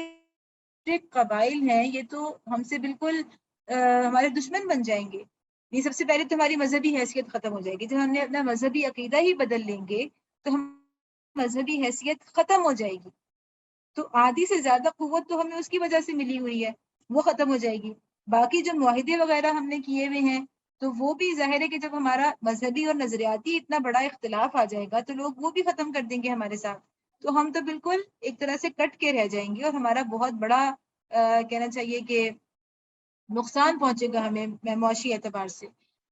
قبائل ہیں یہ تو ہم سے بالکل ہمارے دشمن بن جائیں گے. یہ سب سے پہلے تو ہماری مذہبی حیثیت ختم ہو جائے گی. جب ہم نے اپنا مذہبی عقیدہ ہی بدل لیں گے تو ہم مذہبی حیثیت ختم ہو جائے گی. تو آدھی سے زیادہ قوت تو ہمیں اس کی وجہ سے ملی ہوئی ہے، وہ ختم ہو جائے گی. باقی جو معاہدے وغیرہ ہم نے کیے ہوئے ہیں تو وہ بھی ظاہر ہے کہ جب ہمارا مذہبی اور نظریاتی اتنا بڑا اختلاف آ جائے گا تو لوگ وہ بھی ختم کر دیں گے ہمارے ساتھ. تو ہم تو بالکل ایک طرح سے کٹ کے رہ جائیں گے اور ہمارا بہت بڑا کہنا چاہیے کہ نقصان پہنچے گا ہمیں معاشی اعتبار سے.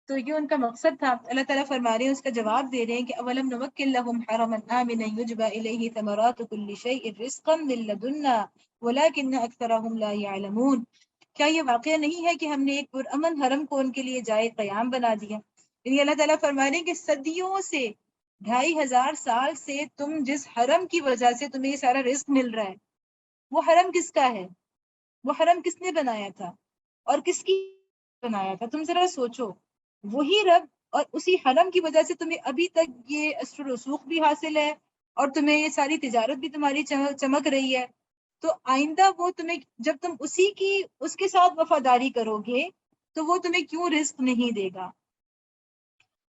تو یہ ان کا مقصد تھا. اللہ تعالیٰ فرما رہے ہیں، اس کا جواب دے رہے ہیں کہ اولم نمکن لهم حرما آمنا يجبى الیہ ثمرات کل شیء رزقا من لدنا ولکن اکثرهم لا يعلمون. کیا یہ واقعہ نہیں ہے کہ ہم نے ایک پرامن حرم کو ان کے لیے جائے قیام بنا دیا. یعنی اللہ تعالیٰ فرما رہے ہیں کہ صدیوں سے 2500 سال سے تم جس حرم کی وجہ سے تمہیں یہ سارا رزق مل رہا ہے، وہ حرم کس کا ہے؟ وہ حرم کس نے بنایا تھا اور کس کی بنایا تھا؟ تم ذرا سوچو. وہی رب، اور اسی حرم کی وجہ سے تمہیں ابھی تک یہ اثر و رسوخ بھی حاصل ہے اور تمہیں یہ ساری تجارت بھی تمہاری چمک رہی ہے. تو آئندہ وہ تمہیں جب تم اس کے ساتھ وفاداری کرو گے تو وہ تمہیں کیوں رزق نہیں دے گا؟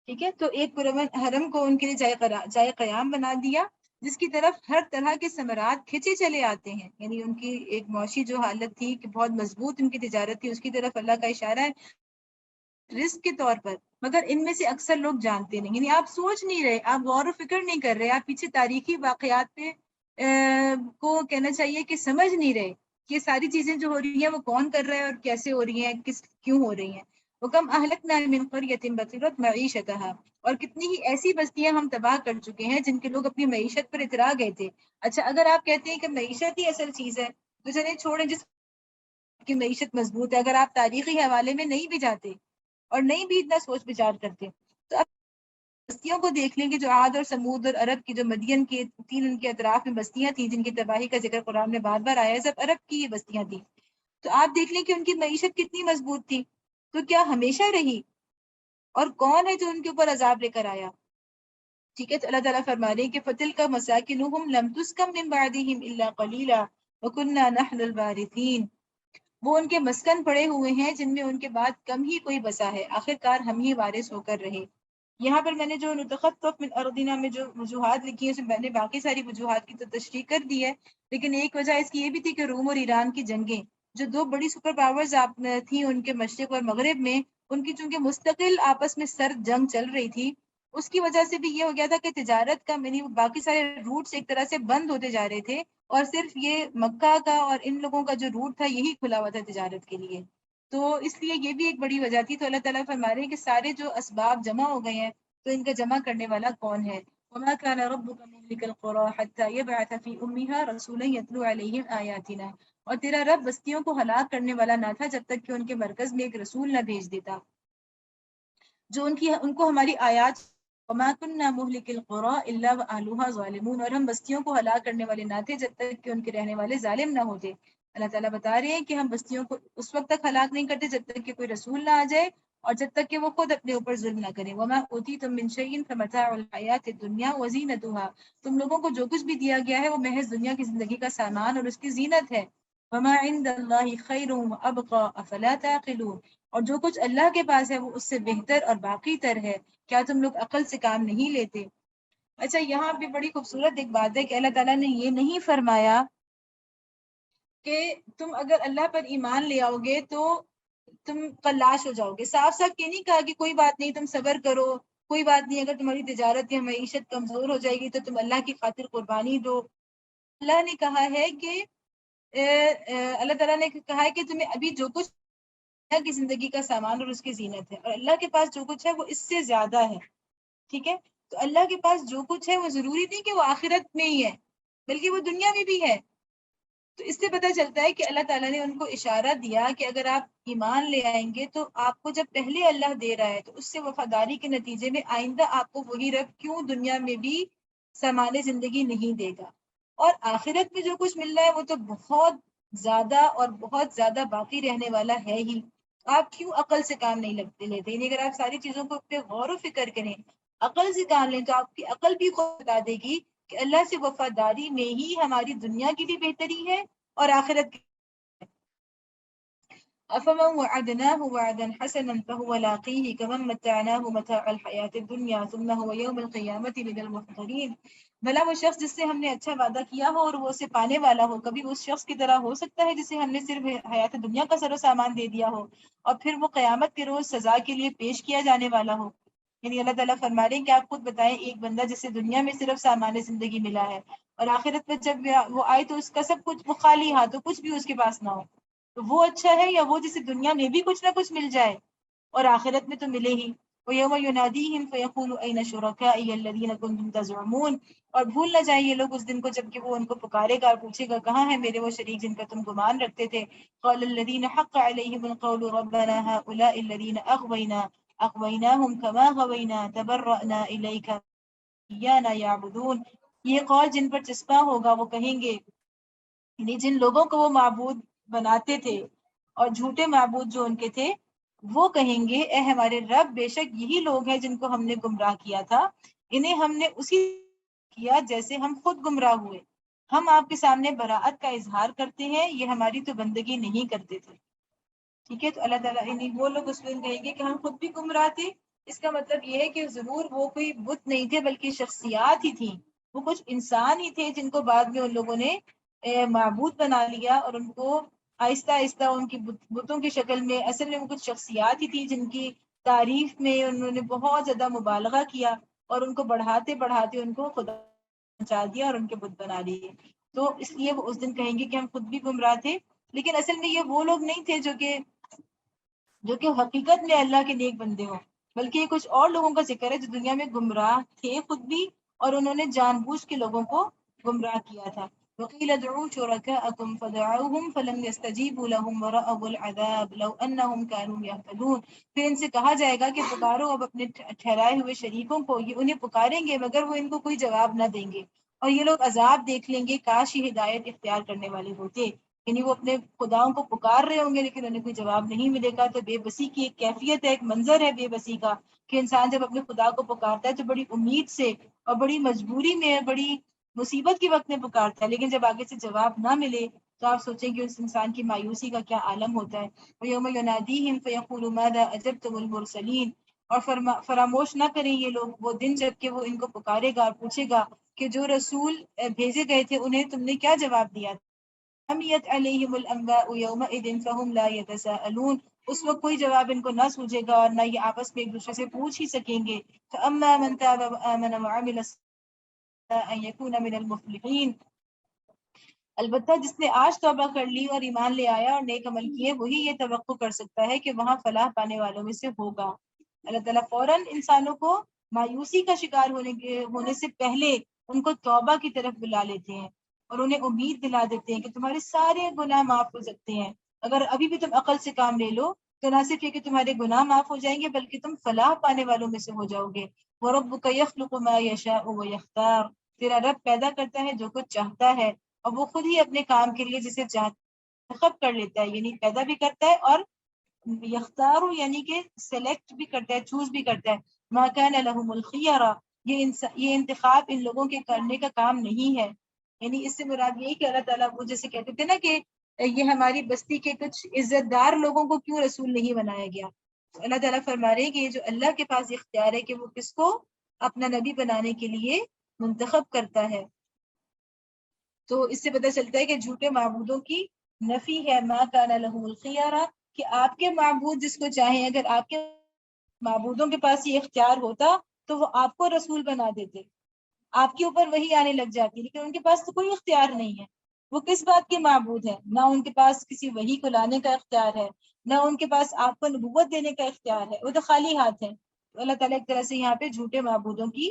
ٹھیک ہے. تو ایک پرامن حرم کو ان کے لیے جائے قیام بنا دیا جس کی طرف ہر طرح کے ثمرات کھچے چلے آتے ہیں. یعنی ان کی ایک معاشی جو حالت تھی کہ بہت مضبوط ان کی تجارت تھی، اس کی طرف اللہ کا اشارہ ہے رزق کے طور پر. مگر ان میں سے اکثر لوگ جانتے نہیں، یعنی آپ سوچ نہیں رہے، آپ غور و فکر نہیں کر رہے، آپ پیچھے تاریخی واقعات پہ کو کہنا چاہیے کہ سمجھ نہیں رہے کہ یہ ساری چیزیں جو ہو رہی ہیں وہ کون کر رہا ہے اور کیسے ہو رہی ہیں، کیوں ہو رہی ہیں. وَكَمْ أَهْلَكْنَا مِنْ قَرْيَةٍ بَطِرَتْ مَعِيشَتَهَا، اور کتنی ہی ایسی بستیاں ہم تباہ کر چکے ہیں جن کے لوگ اپنی معیشت پر اترا گئے تھے. اچھا، اگر آپ کہتے ہیں کہ معیشت ہی اصل چیز ہے تو چلیں چھوڑیں جس کی معیشت مضبوط ہے. اگر آپ تاریخی حوالے میں نہیں بھی جاتے اور نہیں بھی اتنا سوچ بچار کرتے تو اب بستیوں کو دیکھ لیں گے جو عاد اور سمود اور عرب کی جو مدین کے 3 ان کے اطراف میں بستیاں تھیں جن کی تباہی کا ذکر قرآن میں بار بار آیا ہے، سب عرب کی یہ بستیاں تھیں. تو آپ دیکھ لیں کہ ان کی معیشت کتنی مضبوط تھی. تو کیا ہمیشہ رہی؟ اور کون ہے جو ان کے اوپر عذاب لے کر آیا؟ ٹھیک ہے. تو اللہ تعالیٰ فرما رہے ہیں کہ فَتِلْكَ مَسَاكِنُهُمْ لَمْ تُسْكَنْ مِنْ بَعْدِهِمْ إِلَّا قَلِيلًا وَكُنَّا نَحْنُ الْوَارِثِينَ. وہ ان کے مسکن پڑے ہوئے ہیں جن میں ان کے بعد کم ہی کوئی بسا ہے، آخرکار ہم ہی وارث ہو کر رہے. یہاں پر میں نے جو نتخطف من ارضنا میں جو وجوہات لکھی ہیں میں نے باقی ساری وجوہات کی تو تشریح کر دی ہے، لیکن ایک وجہ اس کی یہ بھی تھی کہ روم اور ایران کی جنگیں جو 2 بڑی سپر پاورز تھیں ان کے مشرق اور مغرب میں، ان کی چونکہ مستقل آپس میں سرد جنگ چل رہی تھی، اس کی وجہ سے بھی یہ ہو گیا تھا کہ تجارت کا باقی سارے روٹس ایک طرح سے بند ہوتے جا رہے تھے اور صرف یہ مکہ کا اور ان لوگوں کا جو روٹ تھا یہی کھلا ہوا تھا تجارت کے لیے. تو اس لیے یہ بھی ایک بڑی وجہ تھی. تو اللہ تعالیٰ فرما رہے ہیں کہ سارے جو اسباب جمع ہو گئے ہیں تو ان کا جمع کرنے والا کون ہے؟ وَمَا كَانَ رَبُّكَ مُهْلِكَ الْقُرَىٰ حَتَّىٰ يَبْعَثَ فِي أُمِّهَا رَسُولًا يَتْلُو عَلَيْهِمْ آيَاتِنَا. اور تیرا رب بستیوں کو ہلاک کرنے والا نہ تھا جب تک کہ ان کے مرکز میں ایک رسول نہ بھیج دیتا جو ان کو ہماری آیات. وَمَا كُنَّا مُهْلِكِ الْقُرَىٰ إِلَّا وَأَهْلُهَا ظَالِمُونَ، اور ہم بستیوں کو ہلاک کرنے والے نہ تھے جب تک کہ ان کے رہنے والے ظالم نہ ہوتے. اللہ تعالیٰ بتا رہے ہیں کہ ہم بستیوں کو اس وقت تک ہلاک نہیں کرتے جب تک کہ کوئی رسول نہ آ جائے اور جب تک کہ وہ خود اپنے اوپر ظلم نہ کریں. وما اوتیتم من شیء فمتاع الحیات الدنیا وزینتها، تم لوگوں کو جو کچھ بھی دیا گیا ہے وہ محض دنیا کی زندگی کا سامان اور اس کی زینت ہے. وما عند اللہ خیر وابقى افلا تعقلون، اور جو کچھ اللہ کے پاس ہے وہ اس سے بہتر اور باقی تر ہے، کیا تم لوگ عقل سے کام نہیں لیتے؟ اچھا یہاں بھی بڑی خوبصورت ایک بات ہے کہ اللہ تعالیٰ نے یہ نہیں فرمایا کہ تم اگر اللہ پر ایمان لے آؤ گے تو تم قلاش ہو جاؤ گے. صاف صاف یہ نہیں کہا کہ کوئی بات نہیں تم صبر کرو، کوئی بات نہیں اگر تمہاری تجارت یا معیشت کمزور ہو جائے گی تو تم اللہ کی خاطر قربانی دو. اللہ نے کہا ہے کہ اللہ تعالیٰ نے کہا ہے کہ تمہیں ابھی جو کچھ اللہ کی زندگی کا سامان اور اس کی زینت ہے، اور اللہ کے پاس جو کچھ ہے وہ اس سے زیادہ ہے. ٹھیک ہے، تو اللہ کے پاس جو کچھ ہے وہ ضروری نہیں کہ وہ آخرت میں ہی ہے، بلکہ وہ دنیا میں بھی ہے. تو اس سے پتہ چلتا ہے کہ اللہ تعالیٰ نے ان کو اشارہ دیا کہ اگر آپ ایمان لے آئیں گے تو آپ کو جب پہلے اللہ دے رہا ہے تو اس سے وفاداری کے نتیجے میں آئندہ آپ کو وہی رب کیوں دنیا میں بھی سامان زندگی نہیں دے گا. اور آخرت میں جو کچھ مل رہا ہے وہ تو بہت زیادہ اور بہت زیادہ باقی رہنے والا ہے ہی. آپ کیوں عقل سے کام نہیں لیتے؟ یعنی اگر آپ ساری چیزوں کو پہ غور و فکر کریں، عقل سے کام لیں، تو آپ کی عقل بھی خود بتا دے گی کہ اللہ سے وفاداری میں ہی ہماری دنیا کی بھی بہتری ہے اور آخرت کی. أَفَمَنْ وَعَدْنَاهُ وَعْدًا حَسَنًا فَهُوَ لَاقِيهِ كَمَنْ مَتَّعْنَاهُ مَتَاعَ الْحَيَاةِ الدُّنْيَا ثُمَّ هُوَ يَوْمَ الْقِيَامَةِ مِنَ الْمُحْضَرِينَ. بھلا وہ شخص جس سے ہم نے اچھا وعدہ کیا ہو اور وہ اسے پانے والا ہو، کبھی اس شخص کی طرح ہو سکتا ہے جسے ہم نے صرف حیات دنیا کا سر و سامان دے دیا ہو اور پھر وہ قیامت کے روز سزا کے لیے پیش کیا جانے والا ہو؟ یعنی اللہ تعالیٰ فرما رہے ہیں کہ آپ خود بتائیں، ایک بندہ جسے دنیا میں صرف سامان زندگی ملا ہے اور آخرت میں جب وہ آئے تو اس کا سب کچھ، وہ خالی ہاتھ ہو، کچھ بھی اس کے پاس نہ ہو، تو وہ اچھا ہے یا وہ جسے دنیا میں بھی کچھ نہ کچھ مل جائے اور آخرت میں تو ملے ہی؟ وَيَوْمَ يُنَادِيهِمْ فَيَقُولُ أَيْنَ شُرَكَائِيَ الَّذِينَ كُنْتُمْ تَزْعُمُونَ. اور بھول نہ جائیں یہ لوگ اس دن کو جب کہ وہ ان کو پکارے گا اور پوچھے گا کہاں ہیں میرے وہ شریک جن کا تم گمان رکھتے تھے. قَالَ الَّذِينَ حَقَّ عَلَيْهِمُ الْقَوْلُ رَبَّنَا هَؤُلَاءِ الَّذِينَ أَغْوَيْنَاهُمْ كَمَا غَوَيْنَا تَبَرَّأْنَا إِلَيْكَ إِيَّانَا يَعْبُدُونَ. یہ قول جن پر چسپاں ہوگا وہ کہیں گے، یعنی جن لوگوں کو وہ معبود بناتے تھے اور جھوٹے معبود جو ان کے تھے، وہ کہیں گے اے ہمارے رب، بے شک یہی لوگ ہیں جن کو ہم نے گمراہ کیا تھا، انہیں ہم نے اسی کیا جیسے ہم خود گمراہ ہوئے. ہم آپ کے سامنے براءت کا اظہار کرتے ہیں، یہ ہماری تو بندگی نہیں کرتے تھے. ٹھیک ہے، تو اللہ تعالیٰ وہ لوگ اس دن کہیں گے کہ ہم خود بھی گمراہ تھے. اس کا مطلب یہ ہے کہ ضرور وہ کوئی بت نہیں تھے بلکہ شخصیات ہی تھیں، وہ کچھ انسان ہی تھے جن کو بعد میں ان لوگوں نے معبود بنا لیا اور ان کو آہستہ آہستہ ان کی بتوں کی شکل میں، اصل میں وہ کچھ شخصیات ہی تھی جن کی تعریف میں انہوں نے بہت زیادہ مبالغہ کیا اور ان کو بڑھاتے بڑھاتے ان کو خدا پہنچا دیا اور ان کے بت بنا لیے. تو اس لیے وہ اس دن کہیں گے کہ ہم خود بھی گمراہ تھے. لیکن اصل میں یہ وہ لوگ نہیں تھے جو کہ حقیقت میں اللہ کے نیک بندے ہوں، بلکہ یہ کچھ اور لوگوں کا ذکر ہے جو دنیا میں گمراہ تھے خود بھی، اور انہوں نے جان بوجھ کے لوگوں کو گمراہ کیا تھا. وَقِيلَ ادْعُوا شُرَكَاءَكُمْ فَدَعَوْهُمْ فَلَمْ يَسْتَجِيبُوا لَهُمْ وَرَأَوُا الْعَذَابَ لَوْ أَنَّهُمْ كَانُوا يَهْتَدُونَ. پھر ان سے کہا جائے گا کہ پکارو اب اپنے ٹھہرائے ہوئے شریکوں کو، یہ انہیں پکاریں گے مگر وہ ان کو کوئی جواب نہ دیں گے، اور یہ لوگ عذاب دیکھ لیں گے، کاش یہ ہدایت اختیار کرنے والے ہوتے. یعنی وہ اپنے خداؤں کو پکار رہے ہوں گے لیکن انہیں کوئی جواب نہیں ملے گا. تو بے بسی کی ایک کیفیت ہے، ایک منظر ہے بے بسی کا، کہ انسان جب اپنے خدا کو پکارتا ہے تو بڑی امید سے اور بڑی مجبوری میں، بڑی مصیبت کے وقت میں پکارتا ہے، لیکن جب آگے سے جواب نہ ملے تو آپ سوچیں کہ اس انسان کی مایوسی کا کیا عالم ہوتا ہے. وَيَوْمَ يُنَادِيهِمْ فَيَقُولُ مَاذَا أَجَبْتُمُ الْمُرْسَلِينَ. اور فراموش نہ کریں یہ لوگ وہ دن جب کہ وہ ان کو پکارے گا اور پوچھے گا کہ جو رسول بھیجے گئے تھے انہیں تم نے کیا جواب دیا. حمیت علیہم الانباء یومئذ فہم لا یتساءلون. اس وقت کوئی جواب ان کو نہ سوجے گا اور نہ یہ آپس میں ایک دوسرے سے پوچھ ہی سکیں گے. فاما من تاب وآمن وعمل صالحا ان یکون من المفلحین. البتہ جس نے آج توبہ کر لی اور ایمان لے آیا اور نیک عمل کیے، وہی یہ توقع کر سکتا ہے کہ وہاں فلاح پانے والوں میں سے ہوگا. اللہ تعالیٰ فوراً انسانوں کو مایوسی کا شکار ہونے سے پہلے ان کو توبہ کی طرف بلا لیتے ہیں اور انہیں امید دلا دیتے ہیں کہ تمہارے سارے گناہ معاف ہو سکتے ہیں. اگر ابھی بھی تم عقل سے کام لے لو تو نہ صرف یہ کہ تمہارے گناہ معاف ہو جائیں گے بلکہ تم فلاح پانے والوں میں سے ہو جاؤ گے. وَرَبُّكَ يَخْلُقُ مَا يَشَاءُ وَيَخْتَارُ. تیرا رب پیدا کرتا ہے جو کچھ چاہتا ہے اور وہ خود ہی اپنے کام کے لیے جسے چاہتا ہے انتخاب کر لیتا ہے، یعنی پیدا بھی کرتا ہے اور یختار یعنی کہ سلیکٹ بھی کرتا ہے، چوز بھی کرتا ہے. ما کان لهم الخیرہ، یہ انتخاب ان لوگوں کے کرنے کا کام نہیں ہے. یعنی اس سے مراد یہی کہ اللہ تعالیٰ وہ جیسے کہتے تھے نا کہ یہ ہماری بستی کے کچھ عزت دار لوگوں کو کیوں رسول نہیں بنایا گیا. اللہ تعالیٰ فرما رہے ہیں کہ یہ جو اللہ کے پاس اختیار ہے کہ وہ کس کو اپنا نبی بنانے کے لیے منتخب کرتا ہے. تو اس سے پتہ چلتا ہے کہ جھوٹے معبودوں کی نفی ہے. ما کان لهم الخیارہ، کہ آپ کے معبود جس کو چاہیں، اگر آپ کے معبودوں کے پاس یہ اختیار ہوتا تو وہ آپ کو رسول بنا دیتے، آپ کے اوپر وہی آنے لگ جاتی، لیکن ان کے پاس تو کوئی اختیار نہیں ہے. وہ کس بات کے معبود ہیں؟ نہ ان کے پاس کسی وحی کو لانے کا اختیار ہے، نہ ان کے پاس آپ کو نبوت دینے کا اختیار ہے، وہ تو خالی ہاتھ ہیں. تو اللہ تعالیٰ ایک طرح سے یہاں پہ جھوٹے معبودوں کی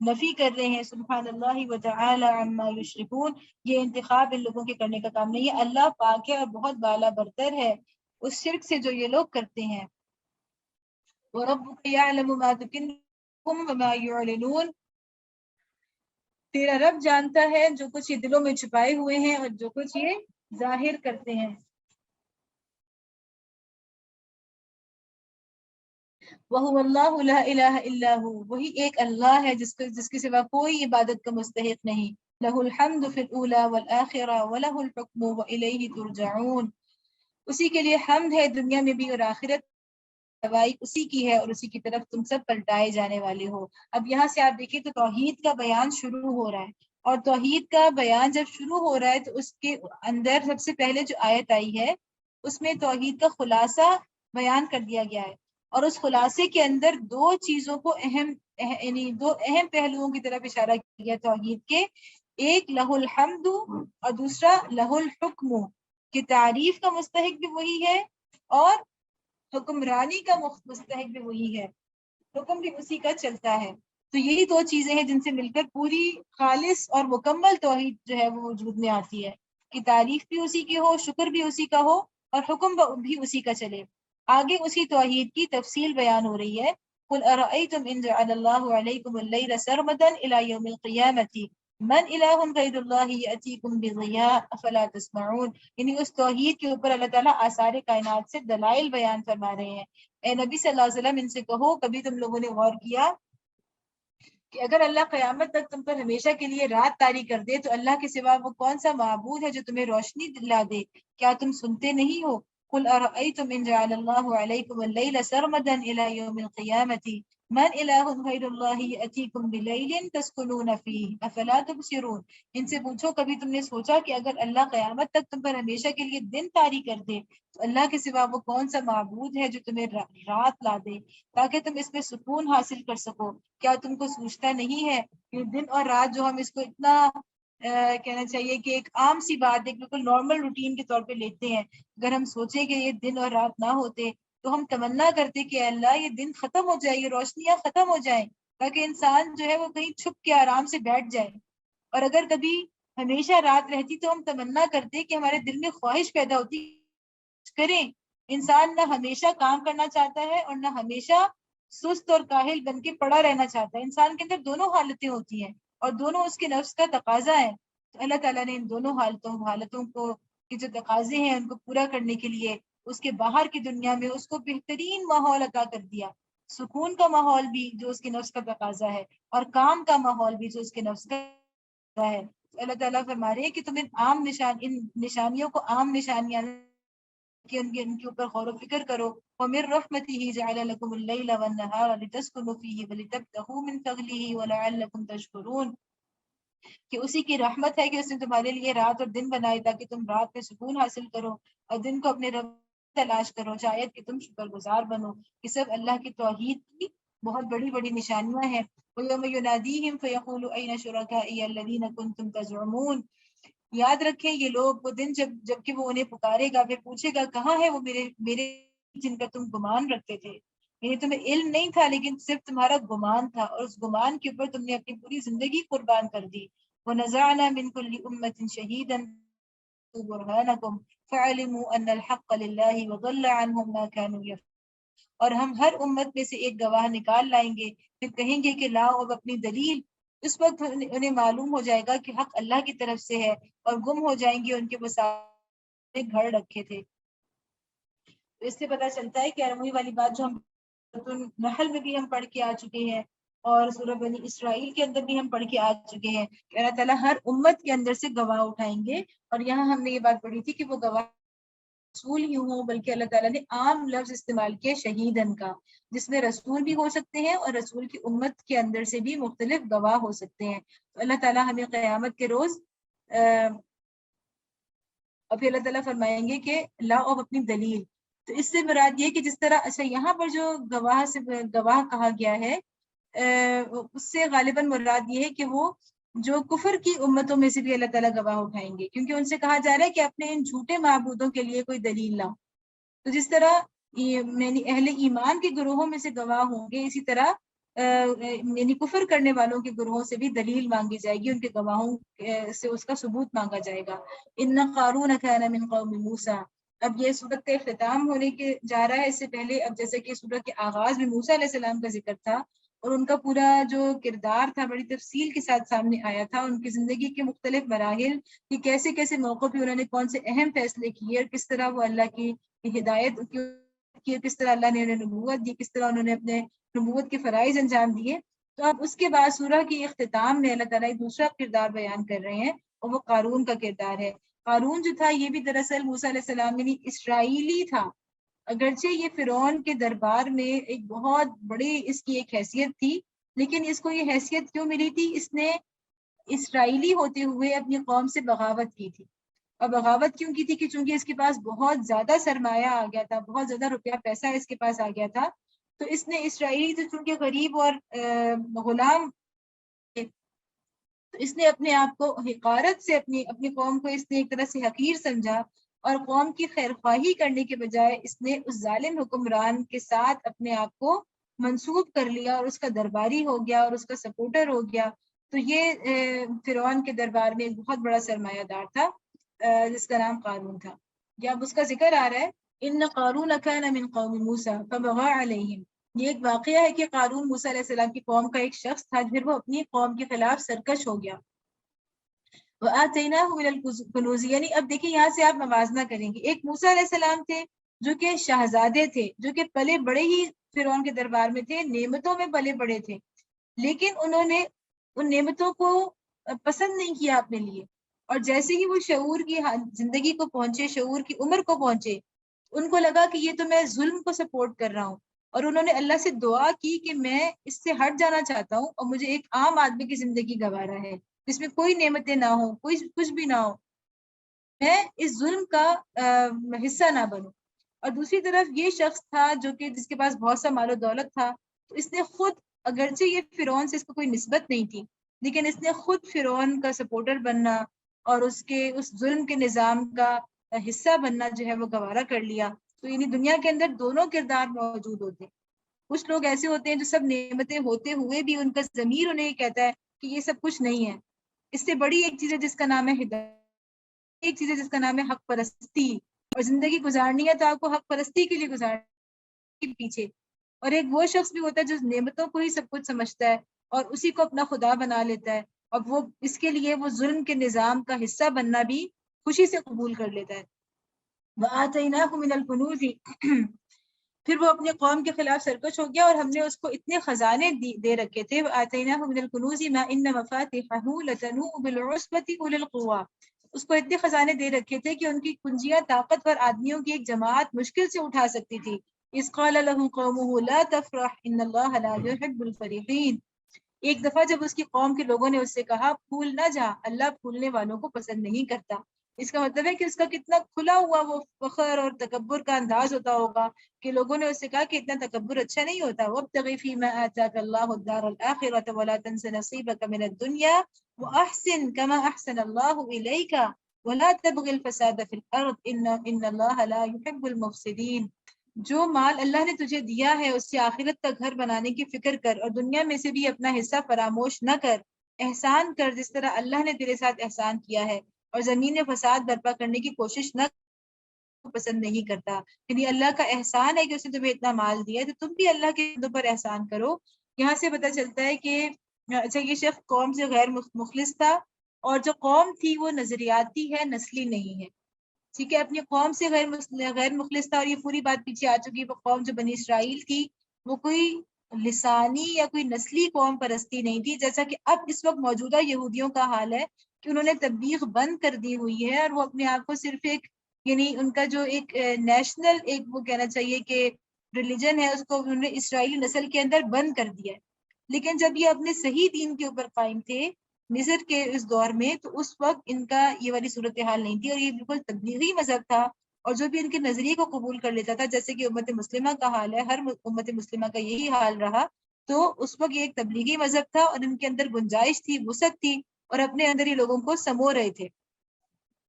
نفی کر رہے ہیں. سبحان اللہ وتعالی عما یشرکون، یہ انتخاب ان لوگوں کے کرنے کا کام نہیں ہے. اللہ پاک ہے اور بہت بالا برتر ہے اس شرک سے جو یہ لوگ کرتے ہیں. وَرَبُّكَ يَعْلَمُ مَا تُكِنُّ وَمَا يُعْلِنُونَ، تیرا رب جانتا ہے جو کچھ یہ دلوں میں چھپائے ہوئے ہیں اور جو کچھ یہ ظاہر کرتے ہیں. وَهُوَ اللَّهُ لَا إِلَهَ إِلَّا هُوَ، وہی ایک اللہ ہے جس کے سوا کوئی عبادت کا مستحق نہیں. لَهُ الْحَمْدُ فِي الْأُولَى وَالْآخِرَةِ وَلَهُ الْحُكْمُ وَإِلَيْهِ تُرْجَعُونَ، اسی کے لیے حمد ہے دنیا میں بھی اور آخرت گواہی اسی کی ہے اور اسی کی طرف تم سب پلٹائے جانے والے ہو. اب یہاں سے آپ دیکھیں تو توحید کا بیان شروع ہو رہا ہے، اور توحید کا بیان جب شروع ہو رہا ہے تو اس کے اندر سب سے پہلے جو آیت آئی ہے اس میں توحید کا خلاصہ بیان کر دیا گیا ہے، اور اس خلاصے کے اندر دو چیزوں کو یعنی دو اہم پہلوؤں کی طرف اشارہ کیا گیا توحید کے. ایک لہ الحمد اور دوسرا لہ الحکم، کہ تعریف کا مستحق بھی وہی ہے اور حکمرانی کا مستحق بھی وہی ہے، حکم بھی اسی کا چلتا ہے. تو یہی دو چیزیں ہیں جن سے مل کر پوری خالص اور مکمل توحید جو ہے وہ وجود میں آتی ہے، کہ تعریف بھی اسی کی ہو، شکر بھی اسی کا ہو اور حکم بھی اسی کا چلے. آگے اسی توحید کی تفصیل بیان ہو رہی ہے. قل ارأيتم ان جعل الله عليكم الليل سرمدا الى يوم القيامة من الہ غیر اللہ یأتیکم بضیاء افلا تسمعون. یعنی اس توحید کے اوپر اللہ تعالیٰ آثار کائنات سے دلائل بیان فرما رہے ہیں. اے نبی صلی اللہ علیہ وسلم ان سے کہو، کبھی تم لوگوں نے غور کیا کہ اگر اللہ قیامت تک تم پر ہمیشہ کے لیے رات طاری کر دے تو اللہ کے سوا وہ کون سا معبود ہے جو تمہیں روشنی دلا دے؟ کیا تم سنتے نہیں ہو؟ قل ارأيتم ان جعل الله عليكم الليل سرمدا الى يوم القيامة من الہ غیر اللہ یأتیکم بلیل تسکنون فیہ افلا تبصرون. ان سے پوچھو کبھی تم نے سوچا کہ اگر اللہ قیامت تک تم پر ہمیشہ کے لیے دن طاری کر دے تو اللہ کے سوا وہ کون سا معبود ہے جو تمہیں رات لا دے تاکہ تم اس میں سکون حاصل کر سکو؟ کیا تم کو سوچتا نہیں ہے کہ دن اور رات جو ہم اس کو اتنا کہنا چاہیے کہ ایک عام سی بات ہے، بالکل نارمل روٹین کے طور پہ لیتے ہیں. اگر ہم سوچیں کہ یہ دن اور رات نہ ہوتے تو ہم تمنا کرتے کہ اللہ یہ دن ختم ہو جائے، یہ روشنیاں ختم ہو جائیں تاکہ انسان جو ہے وہ کہیں چھپ کے آرام سے بیٹھ جائے. اور اگر کبھی ہمیشہ رات رہتی تو ہم تمنا کرتے کہ ہمارے دل میں خواہش پیدا ہوتی کریں. انسان نہ ہمیشہ کام کرنا چاہتا ہے اور نہ ہمیشہ سست اور کاہل بن کے پڑا رہنا چاہتا ہے. انسان کے اندر دونوں حالتیں ہوتی ہیں اور دونوں اس کے نفس کا تقاضا ہے. تو اللہ تعالیٰ نے ان دونوں حالتوں کو کے جو تقاضے ہیں ان کو پورا کرنے کے لیے اس کے باہر کی دنیا میں اس کو بہترین ماحول عطا کر دیا، سکون کا ماحول بھی جو اس کے نفس کا تقاضا ہے اور کام کا ماحول بھی جو اس کے نفس کا ہے. اللہ تعالیٰ فرما رہے ہیں کہ تم ان نشانیوں کو عام نشانیاں کہ ان کے اوپر غور و فکر کرو. وَمِن رَحْمَتِهِ جَعَلَ لَكُمُ اللَّيْلَ وَالنَّهَارَ لِتَسْكُنُوا فِيهِ وَلِتَبْتَغُوا مِن فَضْلِهِ وَلَعَلَّكُمْ تَشْكُرُونَ، کہ اسی کی رحمت ہے کہ اس نے تمہارے لیے رات اور دن بنائے تاکہ تم رات میں سکون حاصل کرو اور دن کو اپنے رب تلاش کرو شاید کہ تم شکر گزار بنو. یہ سب اللہ کی توحید کی بہت بڑی بڑی نشانیاں ہیں. وَيَوْمَ يُنَادِيهِمْ فَيَقُولُ أَيْنَ شُرَكَائِيَ الَّذِينَ كُنتُمْ تَزْعُمُونَ. یاد رکھیں یہ لوگ وہ دن جب کہ وہ انہیں پکارے گا پھر پوچھے گا کہاں ہے وہ میرے جن کا تم گمان رکھتے تھے. یعنی تمہیں علم نہیں تھا لیکن صرف تمہارا گمان تھا اور اس گمان کے اوپر تم نے اپنی پوری زندگی قربان کر دی. وَنَزَعْنَا مِن كُلِّ أُمَّةٍ شَهِيدًا بُرْهَانَكُمْ فَعَلِمُوا أَنَّ الْحَقَّ لِلَّهِ وَضَلَّ عَنْهُمْ مَا كَانُوا يَفْتَرُونَ. اور ہم ہر امت میں سے ایک گواہ نکال لائیں گے پھر کہیں گے کہ لاؤ اب اپنی دلیل. اس وقت انہیں معلوم ہو جائے گا کہ حق اللہ کی طرف سے ہے اور گم ہو جائیں گے ان کے مسائل گھڑ رکھے تھے. تو اس سے پتہ چلتا ہے کہ وہی والی بات جو ہم نحل میں بھی ہم پڑھ کے آ چکے ہیں اور سورہ بنی اسرائیل کے اندر بھی ہم پڑھ کے آ چکے ہیں کہ اللہ تعالیٰ ہر امت کے اندر سے گواہ اٹھائیں گے. اور یہاں ہم نے یہ بات پڑھی تھی کہ وہ گواہ رسول ہی ہوں، بلکہ اللہ تعالیٰ نے عام لفظ استعمال کیا شہیدن کا، جس میں رسول بھی ہو سکتے ہیں اور رسول کی امت کے اندر سے بھی مختلف گواہ ہو سکتے ہیں. تو اللہ تعالیٰ ہمیں قیامت کے روز اور پھر اللہ تعالیٰ فرمائیں گے کہ لاؤ اب اپنی دلیل. تو اس سے مراد یہ کہ جس طرح اچھا یہاں پر جو گواہ کہا گیا ہے اس سے غالباً مراد یہ ہے کہ وہ جو کفر کی امتوں میں سے بھی اللہ تعالیٰ گواہ اٹھائیں گے، کیونکہ ان سے کہا جا رہا ہے کہ اپنے ان جھوٹے معبودوں کے لیے کوئی دلیل لاؤ. تو جس طرح اہل ایمان کے گروہوں میں سے گواہ ہوں گے، اسی طرح یعنی کفر کرنے والوں کے گروہوں سے بھی دلیل مانگی جائے گی، ان کے گواہوں سے اس کا ثبوت مانگا جائے گا. ان قارون کان من قوم موسیٰ. اب یہ سورت کا اختتام ہونے کے جا رہا ہے. اس سے پہلے اب جیسے کہ سورت کے آغاز میں موسیٰ علیہ السلام کا ذکر تھا اور ان کا پورا جو کردار تھا بڑی تفصیل کے ساتھ سامنے آیا تھا، ان کی زندگی کے مختلف مراحل کہ کیسے کیسے موقع پہ انہوں نے کون سے اہم فیصلے کیے اور کس طرح وہ اللہ کی ہدایت کی، کس طرح اللہ نے انہیں نبوت دی، کس طرح انہوں نے اپنے نبوت کے فرائض انجام دیے. تو اب اس کے بعد سورہ کی اختتام میں اللہ تعالیٰ ایک دوسرا کردار بیان کر رہے ہیں اور وہ قارون کا کردار ہے. قارون جو تھا یہ بھی دراصل موسیٰ علیہ السلام یعنی اسرائیلی تھا، اگرچہ یہ فرعون کے دربار میں ایک بہت بڑی اس کی ایک حیثیت تھی، لیکن اس کو یہ حیثیت کیوں ملی تھی؟ اس نے اسرائیلی ہوتے ہوئے اپنی قوم سے بغاوت کی تھی. اور بغاوت کیوں کی تھی؟ کہ چونکہ اس کے پاس بہت زیادہ سرمایہ آ گیا تھا، بہت زیادہ روپیہ پیسہ اس کے پاس آ گیا تھا. تو اس نے اسرائیلی تو چونکہ غریب اور غلام، تو اس نے اپنے آپ کو حقارت سے اپنی قوم کو اس نے ایک طرح سے حقیر سمجھا اور قوم کی خیر خواہی کرنے کے بجائے اس نے اس ظالم حکمران کے ساتھ اپنے آپ کو منسوب کر لیا اور اس کا درباری ہو گیا اور اس کا سپورٹر ہو گیا. تو یہ فرعون کے دربار میں ایک بہت بڑا سرمایہ دار تھا جس کا نام قارون تھا. یا اب اس کا ذکر آ رہا ہے ان قارون کان من قوم موسیٰ فبغى علیہم. یہ ایک واقعہ ہے کہ قارون موسیٰ علیہ السلام کی قوم کا ایک شخص تھا، پھر وہ اپنی قوم کے خلاف سرکش ہو گیا. وآتیناہ من الکنوز. یعنی اب دیکھیں یہاں سے آپ موازنہ کریں گے، ایک موسیٰ علیہ السلام تھے جو کہ شہزادے تھے، جو کہ پلے بڑے ہی فرعون کے دربار میں تھے، نعمتوں میں پلے بڑے تھے، لیکن انہوں نے ان نعمتوں کو پسند نہیں کیا اپنے لیے. اور جیسے ہی وہ شعور کی زندگی کو پہنچے، شعور کی عمر کو پہنچے، ان کو لگا کہ یہ تو میں ظلم کو سپورٹ کر رہا ہوں، اور انہوں نے اللہ سے دعا کی کہ میں اس سے ہٹ جانا چاہتا ہوں اور مجھے ایک عام آدمی کی زندگی گوارا ہے جس میں کوئی نعمتیں نہ ہوں، کوئی کچھ بھی نہ ہو، میں اس ظلم کا حصہ نہ بنوں. اور دوسری طرف یہ شخص تھا جو کہ جس کے پاس بہت سا مال و دولت تھا، تو اس نے خود، اگرچہ یہ فرعون سے اس کو کوئی نسبت نہیں تھی، لیکن اس نے خود فرعون کا سپورٹر بننا اور اس ظلم کے نظام کا حصہ بننا جو ہے وہ گوارا کر لیا. تو یعنی دنیا کے اندر دونوں کردار موجود ہوتے ہیں. کچھ لوگ ایسے ہوتے ہیں جو سب نعمتیں ہوتے ہوئے بھی ان کا ضمیر انہیں یہ کہتا ہے کہ یہ سب کچھ نہیں ہے. اس سے بڑی ایک چیز ہے جس کا نام ہے ہدایت، ایک چیز ہے جس کا نام ہے حق پرستی، اور زندگی گزارنی ہے تو آپ کو حق پرستی کے لیے گزارنے کے پیچھے. اور ایک وہ شخص بھی ہوتا ہے جو نعمتوں کو ہی سب کچھ سمجھتا ہے اور اسی کو اپنا خدا بنا لیتا ہے، اور وہ اس کے لیے وہ ظلم کے نظام کا حصہ بننا بھی خوشی سے قبول کر لیتا ہے. وَآتَيْنَاهُ مِنَ الْكُنُوزِ. پھر وہ اپنے قوم کے خلاف سرکش ہو گیا اور ہم نے اس کو اتنے خزانے دے رکھے تھے. وَآتَيْنَاهُ مِنَ الْكُنُوزِ مَا إِنَّ مَفَاتِحَهُ لَتَنُوءُ بِالْعُصْبَةِ أُولِي الْقُوَّةِ. اس کو اتنے خزانے دے رکھے تھے کہ ان کی کنجیاں طاقتور آدمیوں کی ایک جماعت مشکل سے اٹھا سکتی تھی. اِذْ قَالَ لَهُ قَوْمُهُ لَا تَفْرَحْ إِنَّ اللَّهَ لَا يُحِبُّ الْفَرِحِينَ. ایک دفعہ جب اس کی قوم کے لوگوں نے اس سے کہا پھول نہ جا، اللہ پھولنے والوں کو پسند نہیں کرتا. اس کا مطلب ہے کہ اس کا کتنا کھلا ہوا وہ فخر اور تکبر کا انداز ہوتا ہوگا کہ لوگوں نے اس سے کہا کہ اتنا تکبر اچھا نہیں ہوتا. وَابْتَغِ فِي مَا آتَاكَ اللَّهُ الدَّارَ الْآخِرَةَ وَلَا تَنْسَ نَصِيبَكَ مِنَ الدُّنْيَا وَأَحْسِنْ كَمَا أَحْسَنَ اللَّهُ إِلَيْكَ وَلَا تَبْغِ الْفَسَادَ فِي الْأَرْضِ إِنَّ اللَّهَ لَا يُحِبُّ الْمُفْسِدِينَ. جو مال اللہ نے تجھے دیا ہے اس سے آخرت کا گھر بنانے کی فکر کر اور دنیا میں سے بھی اپنا حصہ فراموش نہ کر. احسان کر جس طرح اللہ نے تیرے ساتھ احسان کیا ہے، اور زمین میں فساد برپا کرنے کی کوشش نہ پسند نہیں کرتا. یعنی اللہ کا احسان ہے کہ اس نے تمہیں اتنا مال دیا ہے تو تم بھی اللہ کے بندوں پر احسان کرو. یہاں سے پتہ چلتا ہے کہ اچھا یہ شخص قوم سے غیر مخلص تھا، اور جو قوم تھی وہ نظریاتی ہے، نسلی نہیں ہے. ٹھیک ہے، اپنی قوم سے غیر مخلص تھا، اور یہ پوری بات پیچھے آ چکی. وہ قوم جو بنی اسرائیل تھی وہ کوئی لسانی یا کوئی نسلی قوم پرستی نہیں تھی، جیسا کہ اب اس وقت موجودہ یہودیوں کا حال ہے کہ انہوں نے تبلیغ بند کر دی ہوئی ہے، اور وہ اپنے آپ کو صرف ایک یعنی ان کا جو ایک نیشنل ایک وہ کہنا چاہیے کہ ریلیجن ہے، اس کو انہوں نے اسرائیلی نسل کے اندر بند کر دیا ہے. لیکن جب یہ اپنے صحیح دین کے اوپر قائم تھے مصر کے اس دور میں، تو اس وقت ان کا یہ والی صورتحال نہیں تھی، اور یہ بالکل تبلیغی مذہب تھا. اور جو بھی ان کے نظریے کو قبول کر لیتا تھا، جیسے کہ امت مسلمہ کا حال ہے، ہر امت مسلمہ کا یہی حال رہا، تو اس وقت یہ ایک تبلیغی مذہب تھا، اور ان کے اندر گنجائش تھی، وسعت تھی، اور اپنے اندر ہی لوگوں کو سمو رہے تھے.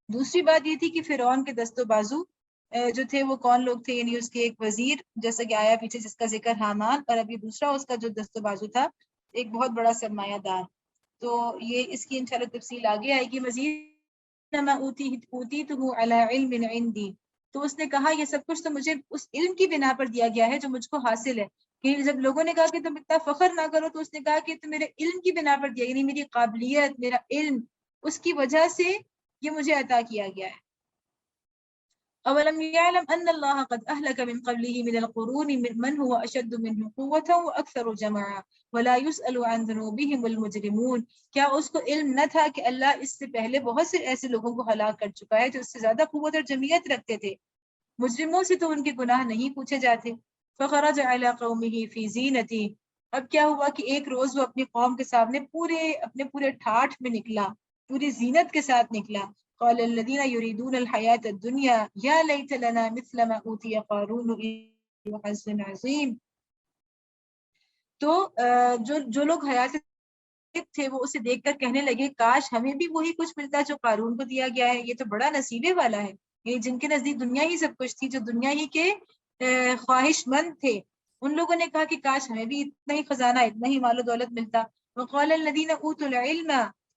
دوسری بات یہ تھی کہ فرعون کے دست و بازو جو تھے وہ کون لوگ تھے، یعنی اس کے ایک وزیر، جیسا کہ آیا پیچھے جس کا ذکر حامان، اور ابھی دوسرا اس کا جو دست و بازو تھا ایک بہت بڑا سرمایہ دار. تو یہ اس کی انشاءاللہ تفصیل آگے آئے گی مزید. اوتیتہ علی علم عندی، تو اس نے کہا یہ سب کچھ تو مجھے اس علم کی بنا پر دیا گیا ہے جو مجھ کو حاصل ہے. کہ جب لوگوں نے کہا کہ تم اتنا فخر نہ کرو، تو اس نے کہا کہ تم میرے علم کی بنا پر دیا، یعنی میری قابلیت، میرا علم، اس کی وجہ سے یہ مجھے عطا کیا گیا ہے. اولم يعلم ان الله قد اهلك من قبله من القرون من هو اشد منه قوة واكثر جمعا ولا يسأل عن ذنوبهم المجرمون. کیا اس کو علم نہ تھا کہ اللہ اس سے پہلے بہت سے ایسے لوگوں کو ہلاک کر چکا ہے جو اس سے زیادہ قوت اور جمعیت رکھتے تھے، مجرموں سے تو ان کے گناہ نہیں پوچھے جاتے. فخرج على قومه في زینتی، اب کیا ہوا کہ ایک روز وہ اپنی قوم کے سامنے اپنے پورے ٹھاٹھ میں نکلا، پوری زینت کے ساتھ نکلا. قال الذين يريدون الحياة الدنيا يا ليت لنا مثل ما أوتي قارون إنه حظ عظيم. تو جو لوگ حیات تھے وہ اسے دیکھ کر کہنے لگے کاش ہمیں بھی وہی کچھ ملتا جو قارون کو دیا گیا ہے، یہ تو بڑا نصیبے والا ہے. یہ جن کے نزدیک دنیا ہی سب کچھ تھی، جو دنیا ہی کے خواہش مند تھے، ان لوگوں نے کہا کہ کاش ہمیں بھی اتنا ہی خزانہ، اتنا ہی مال و دولت ملتا. وقال الذين اوتوا العلم،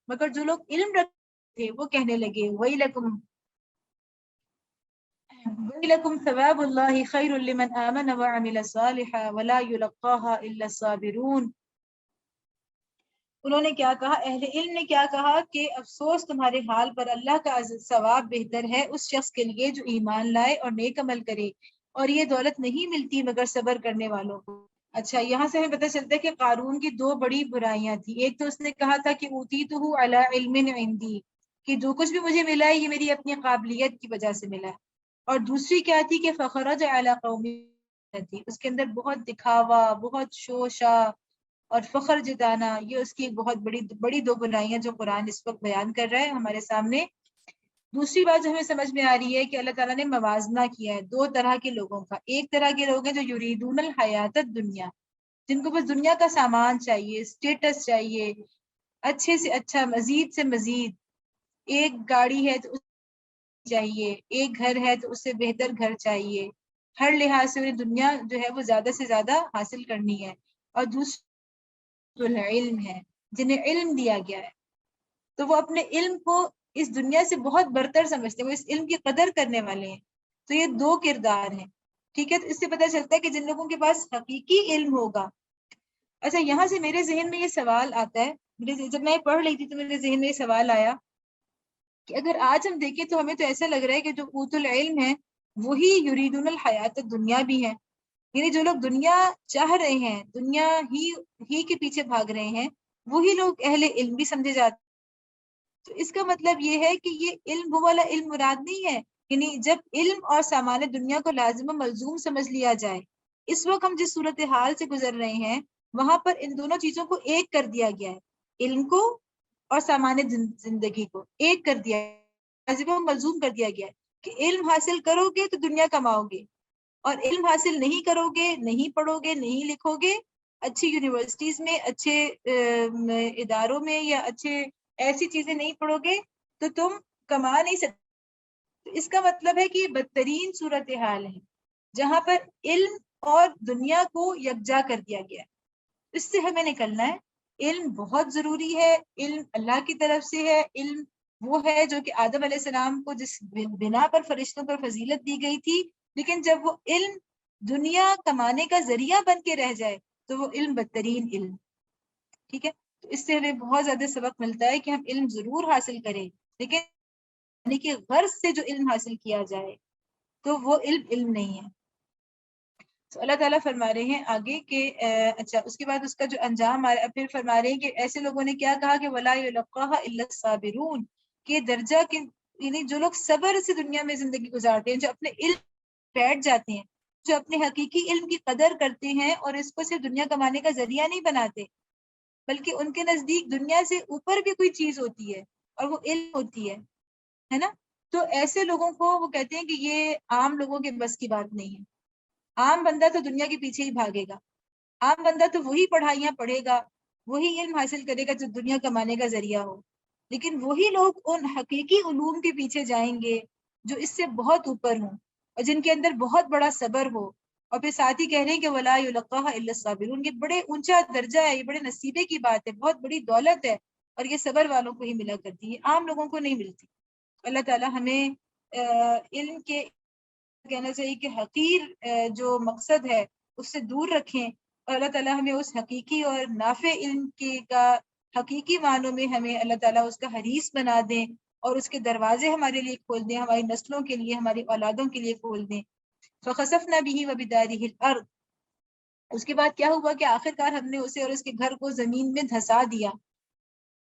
مگر جو لوگ علم رکھتے تھے وہ کہنے لگے ویلکم ثواب اللہ خیر لمن آمن وعمل صالحا ولا يلقاها الا الصابرون. انہوں نے کیا کہا، اہل علم نے کیا کہا کہ افسوس تمہارے حال پر، اللہ کا ثواب بہتر ہے اس شخص کے لیے جو ایمان لائے اور نیک عمل کرے، اور یہ دولت نہیں ملتی مگر صبر کرنے والوں کو. اچھا، یہاں سے ہمیں پتہ چلتا ہے کہ قارون کی دو بڑی برائیاں تھیں. ایک تو اس نے کہا تھا کہ اوتیتہ علی علم عندی، کہ جو کچھ بھی مجھے ملا ہے یہ میری اپنی قابلیت کی وجہ سے ملا ہے. اور دوسری کیا تھی کہ فخرج علی قومی تھی، اس کے اندر بہت دکھاوا، بہت شوشا اور فخر جتانا، یہ اس کی ایک بہت بڑی دو برائیاں جو قرآن اس وقت بیان کر رہا ہے ہمارے سامنے. دوسری بات جو ہمیں سمجھ میں آ رہی ہے کہ اللہ تعالیٰ نے موازنہ کیا ہے دو طرح کے لوگوں کا. ایک طرح کے لوگ ہیں جو یریدون الحیات الدنیا، جن کو بس دنیا کا سامان چاہیے، اسٹیٹس چاہیے، اچھے سے اچھا، مزید سے مزید. ایک گاڑی ہے تو اس چاہیے، ایک گھر ہے تو اس سے بہتر گھر چاہیے، ہر لحاظ سے انہیں دنیا جو ہے وہ زیادہ سے زیادہ حاصل کرنی ہے. اور دوسرا علم ہے، جنہیں علم دیا گیا ہے تو وہ اپنے علم کو اس دنیا سے بہت برتر سمجھتے ہیں، وہ اس علم کی قدر کرنے والے ہیں. تو یہ دو کردار ہیں. ٹھیک ہے، تو اس سے پتہ چلتا ہے کہ جن لوگوں کے پاس حقیقی علم ہوگا. اچھا، یہاں سے میرے ذہن میں یہ سوال آتا ہے، جب میں پڑھ رہی تھی تو میرے ذہن میں یہ سوال آیا کہ اگر آج ہم دیکھیں تو ہمیں تو ایسا لگ رہا ہے کہ جو اوت العلم ہے وہی یریدون الحیات الدنیا بھی ہیں، یعنی جو لوگ دنیا چاہ رہے ہیں، دنیا ہی کے پیچھے بھاگ رہے ہیں، وہی لوگ اہل علم بھی سمجھے جاتے. تو اس کا مطلب یہ ہے کہ یہ علم وہ والا علم مراد نہیں ہے، یعنی جب علم اور سامان دنیا کو لازم و ملزوم سمجھ لیا جائے. اس وقت ہم جس صورتحال سے گزر رہے ہیں وہاں پر ان دونوں چیزوں کو ایک کر دیا گیا ہے، علم کو اور سامان زندگی کو ایک کر دیا، لازم و ملزوم کر دیا گیا ہے کہ علم حاصل کرو گے تو دنیا کماؤ گے، اور علم حاصل نہیں کرو گے، نہیں پڑھو گے، نہیں لکھو گے، اچھی یونیورسٹیز میں، اچھے اداروں میں، یا اچھے ایسی چیزیں نہیں پڑھو گے تو تم کما نہیں سکتے. تو اس کا مطلب ہے کہ یہ بدترین صورتحال ہے جہاں پر علم اور دنیا کو یکجا کر دیا گیا ہے. اس سے ہمیں نکلنا ہے. علم بہت ضروری ہے، علم اللہ کی طرف سے ہے. علم وہ ہے جو کہ آدم علیہ السلام کو جس بنا پر فرشتوں پر فضیلت دی گئی تھی، لیکن جب وہ علم دنیا کمانے کا ذریعہ بن کے رہ جائے تو وہ علم بدترین علم. ٹھیک ہے، تو اس سے ہمیں بہت زیادہ سبق ملتا ہے کہ ہم علم ضرور حاصل کریں، لیکن یعنی کہ غرض سے جو علم حاصل کیا جائے تو وہ علم نہیں ہے۔ تو اللہ تعالیٰ فرما رہے ہیں آگے کہ اچھا اس کے بعد اس کا جو انجام پھر فرما رہے ہیں کہ ایسے لوگوں نے کیا کہا کہ وَلَا يُلَقَّاهَا إِلَّا الصَّابِرُونَ، کہ درجہ کہ یعنی جو لوگ صبر سے دنیا میں زندگی گزارتے ہیں، جو اپنے علم بیٹھ جاتے ہیں، جو اپنے حقیقی علم کی قدر کرتے ہیں اور اس کو صرف دنیا کمانے کا ذریعہ نہیں بناتے، بلکہ ان کے نزدیک دنیا سے اوپر بھی کوئی چیز ہوتی ہے اور وہ علم ہوتی ہے نا، تو ایسے لوگوں کو وہ کہتے ہیں کہ یہ عام لوگوں کے بس کی بات نہیں ہے۔ عام بندہ تو دنیا کے پیچھے ہی بھاگے گا، عام بندہ تو وہی پڑھائیاں پڑھے گا، وہی علم حاصل کرے گا جو دنیا کمانے کا ذریعہ ہو، لیکن وہی لوگ ان حقیقی علوم کے پیچھے جائیں گے جو اس سے بہت اوپر ہوں اور جن کے اندر بہت بڑا صبر ہو، اور پھر ساتھ ہی کہہ رہے ہیں کہ وَلَا يُلَقَّاهَا إِلَّا الصَّابِرُونَ، یہ بڑے اونچا درجہ ہے، یہ بڑے نصیبے کی بات ہے، بہت بڑی دولت ہے، اور یہ صبر والوں کو ہی ملا کرتی ہے، عام لوگوں کو نہیں ملتی۔ اللہ تعالیٰ ہمیں علم کے کہنا چاہیے کہ حقیر جو مقصد ہے اس سے دور رکھیں، اور اللہ تعالیٰ ہمیں اس حقیقی اور نافع علم کا حقیقی معنوں میں ہمیں اللہ تعالیٰ اس کا حریص بنا دیں اور اس کے دروازے ہمارے لیے کھول دیں، ہماری نسلوں کے لیے، ہماری اولادوں کے لیے کھول دیں۔ فَخَسَفْنَا بِهِ وَبِدَارِهِ الْأَرْضِ، اس کے بعد کیا ہوا کہ آخر کار ہم نے اسے اور اس کے گھر کو زمین میں دھسا دیا۔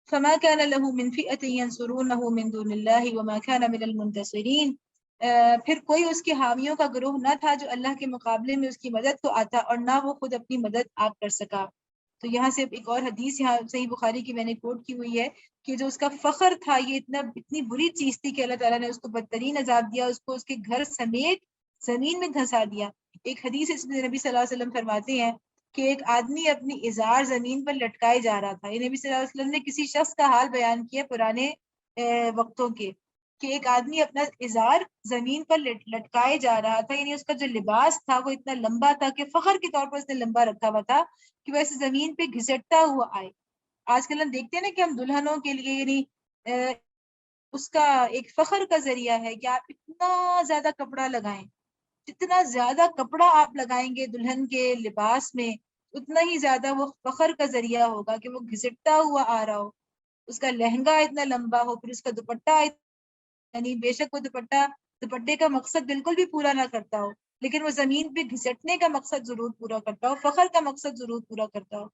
فَمَا كَانَ لَهُ مِنْ فِئَةٍ يَنْصُرُونَهُ مِنْ دُونِ اللَّهِ وَمَا كَانَ مِنَ الْمُنْتَصِرِينَ، پھر کوئی اس کے حامیوں کا گروہ نہ تھا جو اللہ کے مقابلے میں اس کی مدد کو آتا، اور نہ وہ خود اپنی مدد آپ کر سکا۔ تو یہاں سے ایک اور حدیث یہاں صحیح بخاری کی میں نے کوٹ کی ہوئی ہے کہ جو اس کا فخر تھا یہ اتنی بری چیز تھی کہ اللہ تعالیٰ نے اس کو بدترین عذاب دیا، اس کو اس کے گھر سمیت زمین میں دھسا دیا۔ ایک حدیث اس میں نبی صلی اللہ علیہ وسلم فرماتے ہیں کہ ایک آدمی اپنی ازار زمین پر لٹکائے جا رہا تھا۔ یہ نبی صلی اللہ علیہ وسلم نے کسی شخص کا حال بیان کیا پرانے وقتوں کے، کہ ایک آدمی اپنا ازار زمین پر لٹکائے جا رہا تھا، یعنی اس کا جو لباس تھا وہ اتنا لمبا تھا کہ فخر کے طور پر اس نے لمبا رکھا ہوا تھا کہ وہ ایسے زمین پہ گھسٹتا ہوا آئے۔ آج کل ہم دیکھتے ہیں نا کہ ہم دلہنوں کے لیے یعنی اس کا ایک فخر کا ذریعہ ہے کہ آپ اتنا زیادہ کپڑا لگائیں، جتنا زیادہ کپڑا آپ لگائیں گے دلہن کے لباس میں اتنا ہی زیادہ وہ فخر کا ذریعہ ہوگا کہ وہ گھسٹتا ہوا آ رہا ہو، اس کا لہنگا اتنا لمبا ہو، پھر اس کا دوپٹہ، یعنی بے شک وہ دوپٹے کا مقصد بالکل بھی پورا نہ کرتا ہو، لیکن وہ زمین پہ گھسٹنے کا مقصد ضرور پورا کرتا ہو، فخر کا مقصد ضرور پورا کرتا ہو۔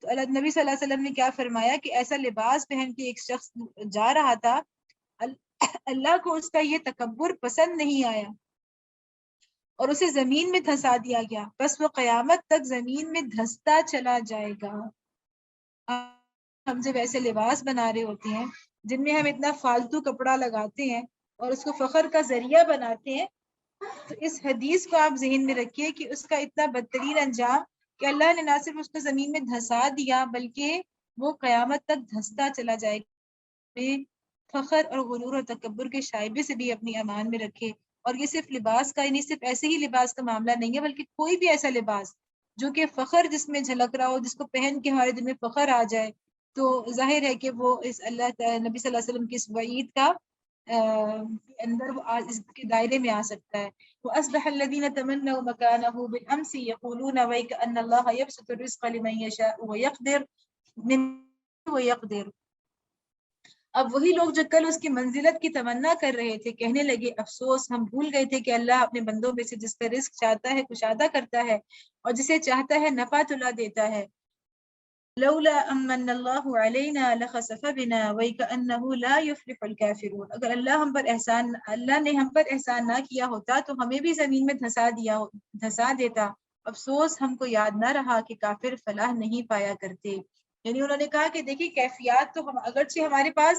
تو نبی صلی اللہ علیہ وسلم نے کیا فرمایا کہ ایسا لباس پہن کے ایک شخص جا رہا تھا، اللہ کو اس کا یہ تکبر پسند نہیں آیا اور اسے زمین میں دھسا دیا گیا، بس وہ قیامت تک زمین میں دھستا چلا جائے گا۔ ہم جب ایسے لباس بنا رہے ہوتے ہیں جن میں ہم اتنا فالتو کپڑا لگاتے ہیں اور اس کو فخر کا ذریعہ بناتے ہیں، تو اس حدیث کو آپ ذہن میں رکھیے کہ اس کا اتنا بدترین انجام کہ اللہ نے نہ صرف اس کو زمین میں دھسا دیا بلکہ وہ قیامت تک دھستا چلا جائے گا۔ فخر اور غرور اور تکبر کے شائبے سے بھی اپنی امان میں رکھے، اور یہ صرف لباس کا، یعنی صرف ایسے ہی لباس کا معاملہ نہیں ہے، بلکہ کوئی بھی ایسا لباس جو کہ فخر جس میں جھلک رہا ہو، جس کو پہن کے ہمارے دل میں فخر آ جائے، تو ظاہر ہے کہ وہ اس نبی صلی اللہ علیہ وسلم کی اس وعید کا اندر اس کے دائرے میں آ سکتا ہے۔ وَأَصْبَحَ الَّذِينَ تَمَنَّوْا مَكَانَهُ بِالْأَمْسِ يَقُولُونَ وَيْكَأَنَّ اللَّهَ يَبْسُطُ الرِّزْقَ لِمَن يَشَاءُ وَيَقْدِرُ۔ اب وہی لوگ جو کل اس کی منزلت کی تمنا کر رہے تھے کہنے لگے افسوس، ہم بھول گئے تھے کہ اللہ اپنے بندوں میں سے جس کا رزق چاہتا ہے کشادہ کرتا ہے اور جسے چاہتا ہے نفع تلا دیتا ہے۔ لولا امن اللہ علینا لخسف بنا وکأنہ لا یفلح الکافرون، اگر اللہ نے ہم پر احسان نہ کیا ہوتا تو ہمیں بھی زمین میں دھسا دیتا، افسوس ہم کو یاد نہ رہا کہ کافر فلاح نہیں پایا کرتے۔ یعنی انہوں نے کہا کہ دیکھیے کیفیات تو اگرچہ ہمارے پاس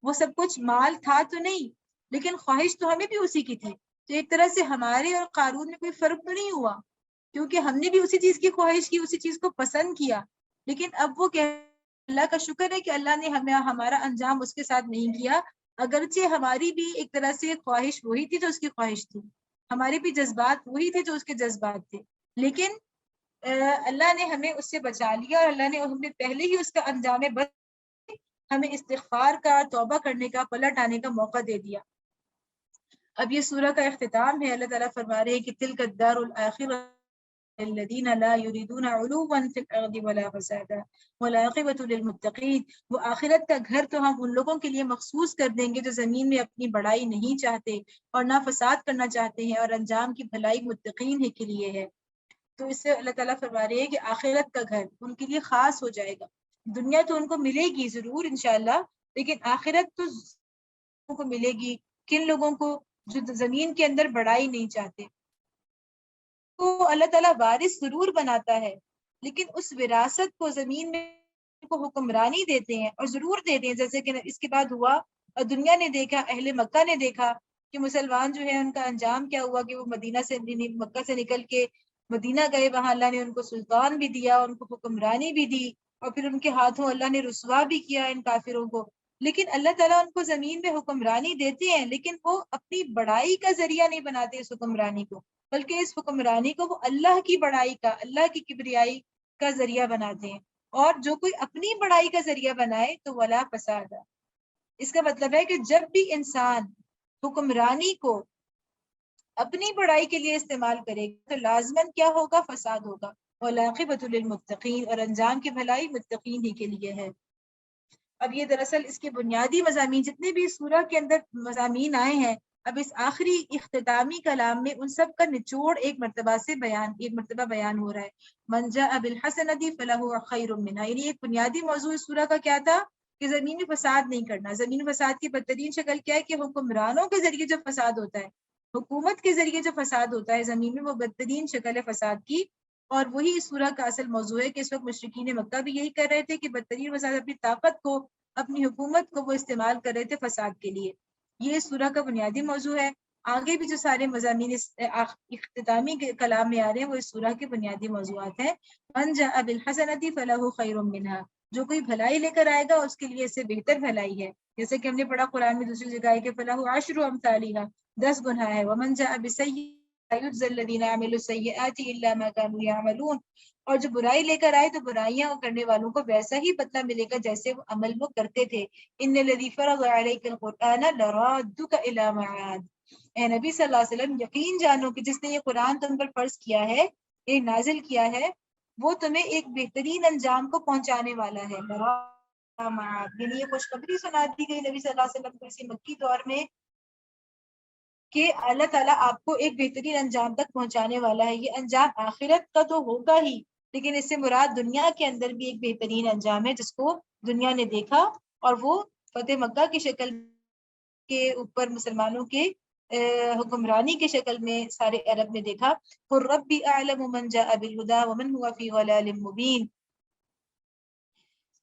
وہ سب کچھ مال تھا تو نہیں، لیکن خواہش تو ہمیں بھی اسی کی تھی، تو ایک طرح سے ہمارے اور قارون میں کوئی فرق تو نہیں ہوا، کیونکہ ہم نے بھی اسی چیز کی خواہش کی، اسی چیز کو پسند کیا، لیکن اب وہ کہ اللہ کا شکر ہے کہ اللہ نے ہمارا انجام اس کے ساتھ نہیں کیا، اگرچہ ہماری بھی ایک طرح سے خواہش وہی تھی جو اس کی خواہش تھی، ہمارے بھی جذبات وہی تھے جو اس کے جذبات تھے، لیکن اللہ نے ہمیں اس سے بچا لیا، اور اللہ نے ہمیں پہلے ہی اس کا انجام ہمیں استغفار کا، توبہ کرنے کا، پلٹ آنے کا موقع دے دیا۔ اب یہ سورہ کا اختتام ہے، اللہ تعالیٰ فرما رہے ہیں کہ تلک الدار الآخرہ الذین لا یریدون علوا فی الارض ولا فسادا والعاقبۃ للمتقین. وہ آخرت کا گھر تو ہم ان لوگوں کے لیے مخصوص کر دیں گے جو زمین میں اپنی بڑائی نہیں چاہتے اور نہ فساد کرنا چاہتے ہیں، اور انجام کی بھلائی متقین ہی کے لیے ہے. تو اس سے اللہ تعالیٰ فرما رہے ہیں کہ آخرت کا گھر ان کے لیے خاص ہو جائے گا. دنیا تو ان کو ملے گی ضرور انشاءاللہ، لیکن آخرت تو کو ملے گی کن لوگوں کو؟ جو زمین کے اندر بڑائی نہیں چاہتے. تو اللہ تعالیٰ وارث ضرور بناتا ہے، لیکن اس وراثت کو زمین میں کو حکمرانی دیتے ہیں، اور ضرور دیتے ہیں. جیسے کہ اس کے بعد ہوا اور دنیا نے دیکھا، اہل مکہ نے دیکھا کہ مسلمان جو ہے ان کا انجام کیا ہوا کہ وہ مدینہ سے مکہ سے نکل کے مدینہ گئے. وہاں اللہ نے ان کو سلطان بھی دیا، ان کو حکمرانی بھی دی، اور پھر ان کے ہاتھوں اللہ نے رسوا بھی کیا ان کافروں کو. لیکن اللہ تعالیٰ ان کو زمین میں حکمرانی دیتے ہیں، لیکن وہ اپنی بڑائی کا ذریعہ نہیں بناتے اس حکمرانی کو، بلکہ اس حکمرانی کو وہ اللہ کی بڑائی کا، اللہ کی کبریائی کا ذریعہ بناتے ہیں. اور جو کوئی اپنی بڑائی کا ذریعہ بنائے تو ولا فساد. اس کا مطلب ہے کہ جب بھی انسان حکمرانی کو اپنی بڑائی کے لیے استعمال کرے گا تو لازماً کیا ہوگا؟ فساد ہوگا. والعاقبۃ للمتقین، اور انجام کی بھلائی متقین ہی کے لیے ہے. اب یہ دراصل اس کے بنیادی مضامین جتنے بھی سورہ کے اندر مضامین آئے ہیں، اب اس آخری اختتامی کلام میں ان سب کا نچوڑ ایک مرتبہ بیان ہو رہا ہے. من جاء بالحسنۃ فلہ خیر منہا. یعنی ایک بنیادی موضوع اس سورہ کا کیا تھا کہ زمین میں فساد نہیں کرنا. زمین فساد کی بدترین شکل کیا ہے کہ حکمرانوں کے ذریعے جو فساد ہوتا ہے، حکومت کے ذریعے جو فساد ہوتا ہے زمین میں، وہ بدترین شکل ہے فساد کی. اور وہی اس سورہ کا اصل موضوع ہے کہ اس وقت مشرکین مکہ بھی یہی کر رہے تھے کہ بدترین فساد اپنی طاقت کو، اپنی حکومت کو وہ استعمال کر رہے تھے فساد کے لیے. یہ اس سورہ کا بنیادی موضوع ہے. آگے بھی جو سارے مضامین اس اختتامی کے کلام میں آ رہے ہیں وہ اس سورہ کے بنیادی موضوعات ہیں. من جاء بالحسنۃ فلہ خیر منہا. جو کوئی بھلائی لے کر آئے گا اس کے لیے اس سے بہتر بھلائی ہے. جیسے کہ ہم نے پڑھا قرآن میں دوسری جگہ ہے کہ فلہ عشر امثالھا، 10 گناہ ہے. ومن جاء بالسیئۃ یجزی الذین عملوا السیئات الا ما كانوا یعملون. اور جو برائی لے کر آئے تو برائیاں کرنے والوں کو ویسا ہی بدلہ ملے گا جیسے وہ عمل وہ کرتے تھے. ان الذی فرض علیک القرآن لرادک الی معاد. اے نبی صلی اللہ علیہ وسلم یقین جانو کہ جس نے یہ قرآن تم پر فرض کیا ہے، یہ نازل کیا ہے، وہ تمہیں ایک بہترین انجام کو پہنچانے والا ہے. یعنی یہ خوشخبری سنا دی گئی نبی صلی اللہ علیہ وسلم کو اسی مکی دور میں کہ اللہ تعالیٰ آپ کو ایک بہترین انجام تک پہنچانے والا ہے. یہ انجام آخرت کا تو ہوگا ہی، لیکن اس سے مراد دنیا کے اندر بھی ایک بہترین انجام ہے جس کو دنیا نے دیکھا، اور وہ فتح مکہ کی شکل کے اوپر مسلمانوں کے حکمرانی کی شکل میں سارے عرب نے دیکھا. قُل رَّبِّ أَعْلَمُ مَن جَاءَ بِالْهُدَىٰ وَمَنْ هُوَ فِي ضَلَالٍ مُّبِينٍ.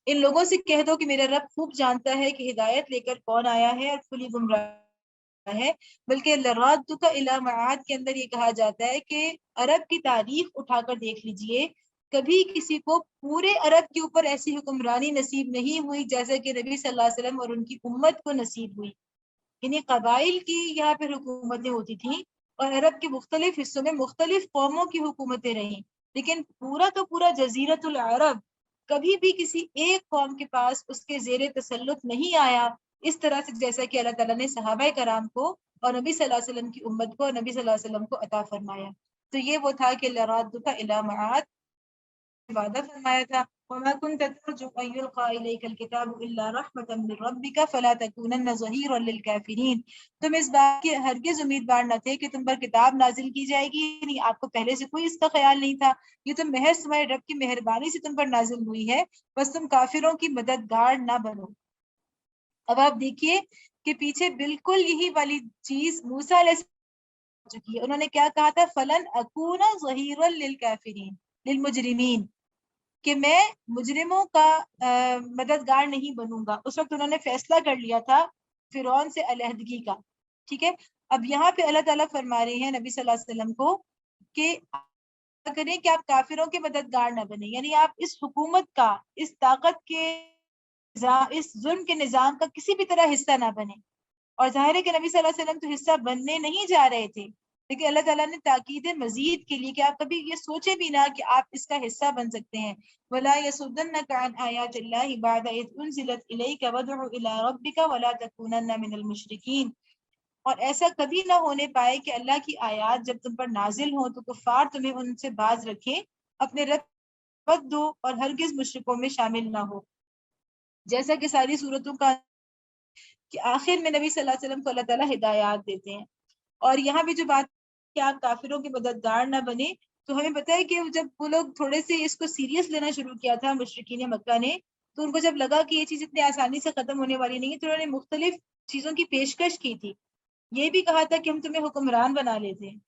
ان لوگوں سے کہہ دو کہ میرا رب خوب جانتا ہے کہ ہدایت لے کر کون آیا ہے اور کھلی گمراہ ہے. بلکہ لرادک الی معاد کے اندر یہ کہا جاتا ہے کہ عرب کی تاریخ اٹھا کر دیکھ لیجئے، کبھی کسی کو پورے عرب کے اوپر ایسی حکمرانی نصیب نہیں ہوئی جیسے کہ نبی صلی اللہ علیہ وسلم اور ان کی امت کو نصیب ہوئی. یعنی قبائل کی یہاں پہ حکومتیں ہوتی تھیں اور عرب کے مختلف حصوں میں مختلف قوموں کی حکومتیں رہیں، لیکن پورا کا پورا جزیرۃ العرب کبھی بھی کسی ایک قوم کے پاس اس کے زیر تسلط نہیں آیا اس طرح سے جیسا کہ اللہ تعالیٰ نے صحابہ کرام کو اور نبی صلی اللہ علیہ وسلم کی امت کو اور نبی صلی اللہ علیہ وسلم کو عطا فرمایا. تو یہ وہ تھا کہ لرادک الی معاد وعدہ فرمایا تھا. وما كنت ترجو ان يلقى اليك الكتاب الا رحمة من ربك فلا تكونن ظهيرا للكافرين. تم اس بات کے ہرگز امیدوار نہ تھے کہ تم پر کتاب نازل کی جائے گی، یعنی آپ کو پہلے سے کوئی اس کا خیال نہیں تھا، یہ تو محض تمہارے رب کی مہربانی سے تم پر نازل ہوئی ہے، بس تم کافروں کی مددگار نہ بنو. اب آپ دیکھیے کہ پیچھے بالکل یہی والی چیز موسیٰ علیہ السلام چکی ہے. انہوں نے کیا کہا تھا؟ فلن اکون ظہیرا للکافرین للمجرمین، کہ میں مجرموں کا مددگار نہیں بنوں گا. اس وقت انہوں نے فیصلہ کر لیا تھا فرعون سے علیحدگی کا. ٹھیک ہے، اب یہاں پہ اللہ تعالیٰ فرما رہے ہیں نبی صلی اللہ علیہ وسلم کو کہ کریں کہ آپ کافروں کے مددگار نہ بنیں، یعنی آپ اس حکومت کا، اس طاقت کے، اس ظلم کے نظام کا کسی بھی طرح حصہ نہ بنیں. اور ظاہر ہے کہ نبی صلی اللہ علیہ وسلم تو حصہ بننے نہیں جا رہے تھے، لیکن اللہ تعالیٰ نے تاکید مزید کے لیے کہ آپ کبھی یہ سوچے بھی نہ کہ آپ اس کا حصہ بن سکتے ہیں. وَلَا يَصُدَّنَّكَ عَنْ آيَاتِ اللَّهِ بَعْدَ إِذْ أُنزِلَتْ إِلَيْكَ وَادْعُ إِلَىٰ رَبِّكَ وَلَا تَكُونَنَّ مِنَ الْمُشْرِكِينَ. اور ایسا کبھی نہ ہونے پائے کہ اللہ کی آیات جب تم پر نازل ہوں تو کفار تمہیں ان سے باز رکھیں، اپنے رب دو اور ہرگز مشرکوں میں شامل نہ ہو۔ جیسا کہ ساری صورتوں کا کہ آخر میں نبی صلی اللہ علیہ وسلم کو اللہ تعالیٰ ہدایات دیتے ہیں۔ اور یہاں بھی جو بات کہ آپ کافروں کے مددگار نہ بنے، تو ہمیں پتہ ہے کہ جب وہ لوگ تھوڑے سے اس کو سیریس لینا شروع کیا تھا مشرکین مکہ نے، تو ان کو جب لگا کہ یہ چیز اتنی آسانی سے ختم ہونے والی نہیں ہے، تو انہوں نے مختلف چیزوں کی پیشکش کی تھی۔ یہ بھی کہا تھا کہ ہم تمہیں حکمران بنا لیتے ہیں۔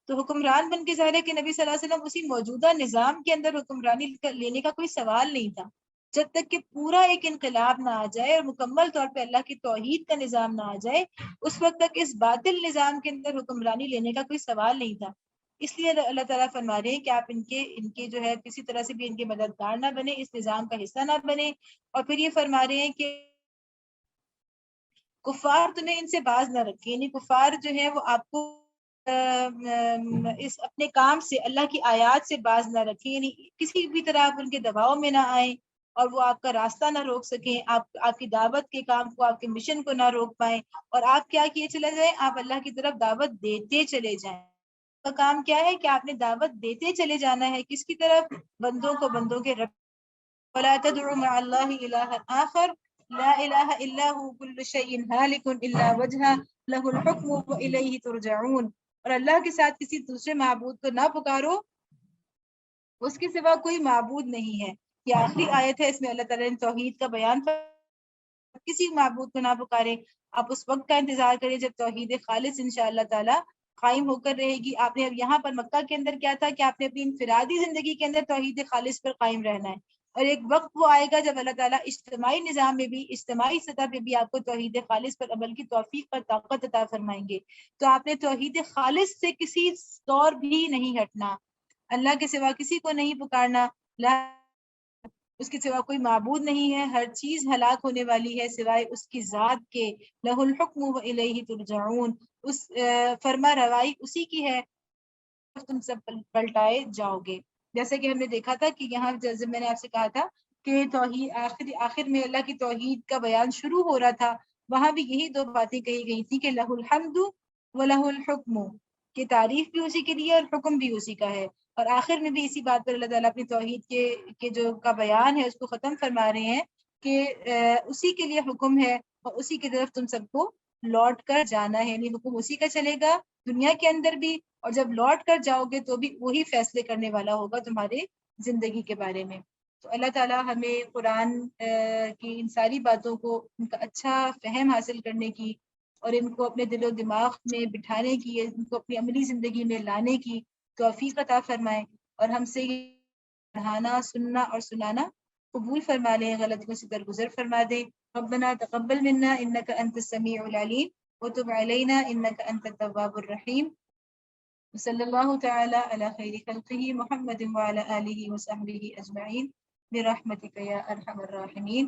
تو حکمران بن کے ظاہر ہے کہ نبی صلی اللہ علیہ وسلم اسی موجودہ نظام کے اندر حکمرانی لینے کا کوئی سوال نہیں تھا، جب تک کہ پورا ایک انقلاب نہ آ جائے اور مکمل طور پہ اللہ کی توحید کا نظام نہ آ جائے، اس وقت تک اس باطل نظام کے اندر حکمرانی لینے کا کوئی سوال نہیں تھا۔ اس لیے اللہ تعالیٰ فرما رہے ہیں کہ آپ ان کے جو ہے کسی طرح سے بھی ان کے مددگار نہ بنے، اس نظام کا حصہ نہ بنے۔ اور پھر یہ فرما رہے ہیں کہ کفار تمہیں ان سے باز نہ رکھے، یعنی کفار جو ہے وہ آپ کو اس اپنے کام سے، اللہ کی آیات سے باز نہ رکھیں، یعنی کسی بھی طرح آپ ان کے دباؤ میں نہ آئیں اور وہ آپ کا راستہ نہ روک سکیں، آپ کی دعوت کے کام کو، آپ کے مشن کو نہ روک پائیں، اور آپ کیا کیے چلے جائیں، آپ اللہ کی طرف دعوت دیتے چلے جائیں۔ کا کام کیا ہے کہ آپ نے دعوت دیتے چلے جانا ہے، کس کی طرف؟ بندوں کو بندوں کے رب۔ وَلَا تَدْعُ مَعَ اللَّهِ إِلَٰهًا آخَرَ لا الہ الا هو کل شیء ہالک الا وجہہ لہ الحکم والیہ ترجعون۔ اور اللہ کے ساتھ کسی دوسرے معبود کو نہ پکارو، اس کے سوا کوئی معبود نہیں ہے۔ یہ آخری آیت ہے، اس میں اللہ تعالیٰ نے توحید کا بیان، کسی معبود کو نہ پکارے۔ آپ اس وقت کا انتظار کریں جب توحید خالص انشاءاللہ تعالیٰ قائم ہو کر رہے گی۔ آپ نے اب یہاں پر مکہ کے اندر کیا تھا کہ آپ نے اپنی انفرادی زندگی کے اندر توحید خالص پر قائم رہنا ہے، اور ایک وقت وہ آئے گا جب اللہ تعالیٰ اجتماعی نظام میں بھی، اجتماعی سطح پہ بھی آپ کو توحید خالص پر عمل کی توفیق پر طاقت عطا فرمائیں گے۔ تو آپ نے توحید خالص سے کسی طور بھی نہیں ہٹنا، اللہ کے سوا کسی کو نہیں پکارنا، اس کے سوا کوئی معبود نہیں ہے، ہر چیز ہلاک ہونے والی ہے سوائے اس کی ذات کے، لہ الحکم و الیہ ترجعون، اس فرما روائی اسی کی ہے، تم سب پلٹائے جاؤ گے۔ جیسے کہ ہم نے دیکھا تھا کہ یہاں جیسے میں نے آپ سے کہا تھا کہ توحید آخر میں اللہ کی توحید کا بیان شروع ہو رہا تھا، وہاں بھی یہی دو باتیں کہی گئی تھی کہ لہ الحمد و لہ الحکم، کہ تعریف بھی اسی کے لیے اور حکم بھی اسی کا ہے۔ اور آخر میں بھی اسی بات پر اللہ تعالیٰ اپنی توحید کے جو کا بیان ہے اس کو ختم فرما رہے ہیں کہ اسی کے لیے حکم ہے اور اسی کی طرف تم سب کو لوٹ کر جانا ہے، یعنی حکم اسی کا چلے گا دنیا کے اندر بھی، اور جب لوٹ کر جاؤ گے تو بھی وہی فیصلے کرنے والا ہوگا تمہارے زندگی کے بارے میں۔ تو اللہ تعالیٰ ہمیں قرآن کی ان ساری باتوں کو، ان کا اچھا فہم حاصل کرنے کی اور ان کو اپنے دل و دماغ میں بٹھانے کی، ان کو اپنی عملی زندگی میں لانے کی توفیق عطا فرمائے، اور ہم سے یہ پڑھانا، سننا اور سنانا قبول فرما لیں، غلطیوں سے درگزر فرما دیں۔ ربنا تقبل منا انك انت السميع العليم وتب علينا انك انت التواب الرحيم، صلی اللہ تعالی علی خیر خلقہ محمد وعلی آلہ وصحبہ اجمعین برحمتک یا ارحم الراحمین۔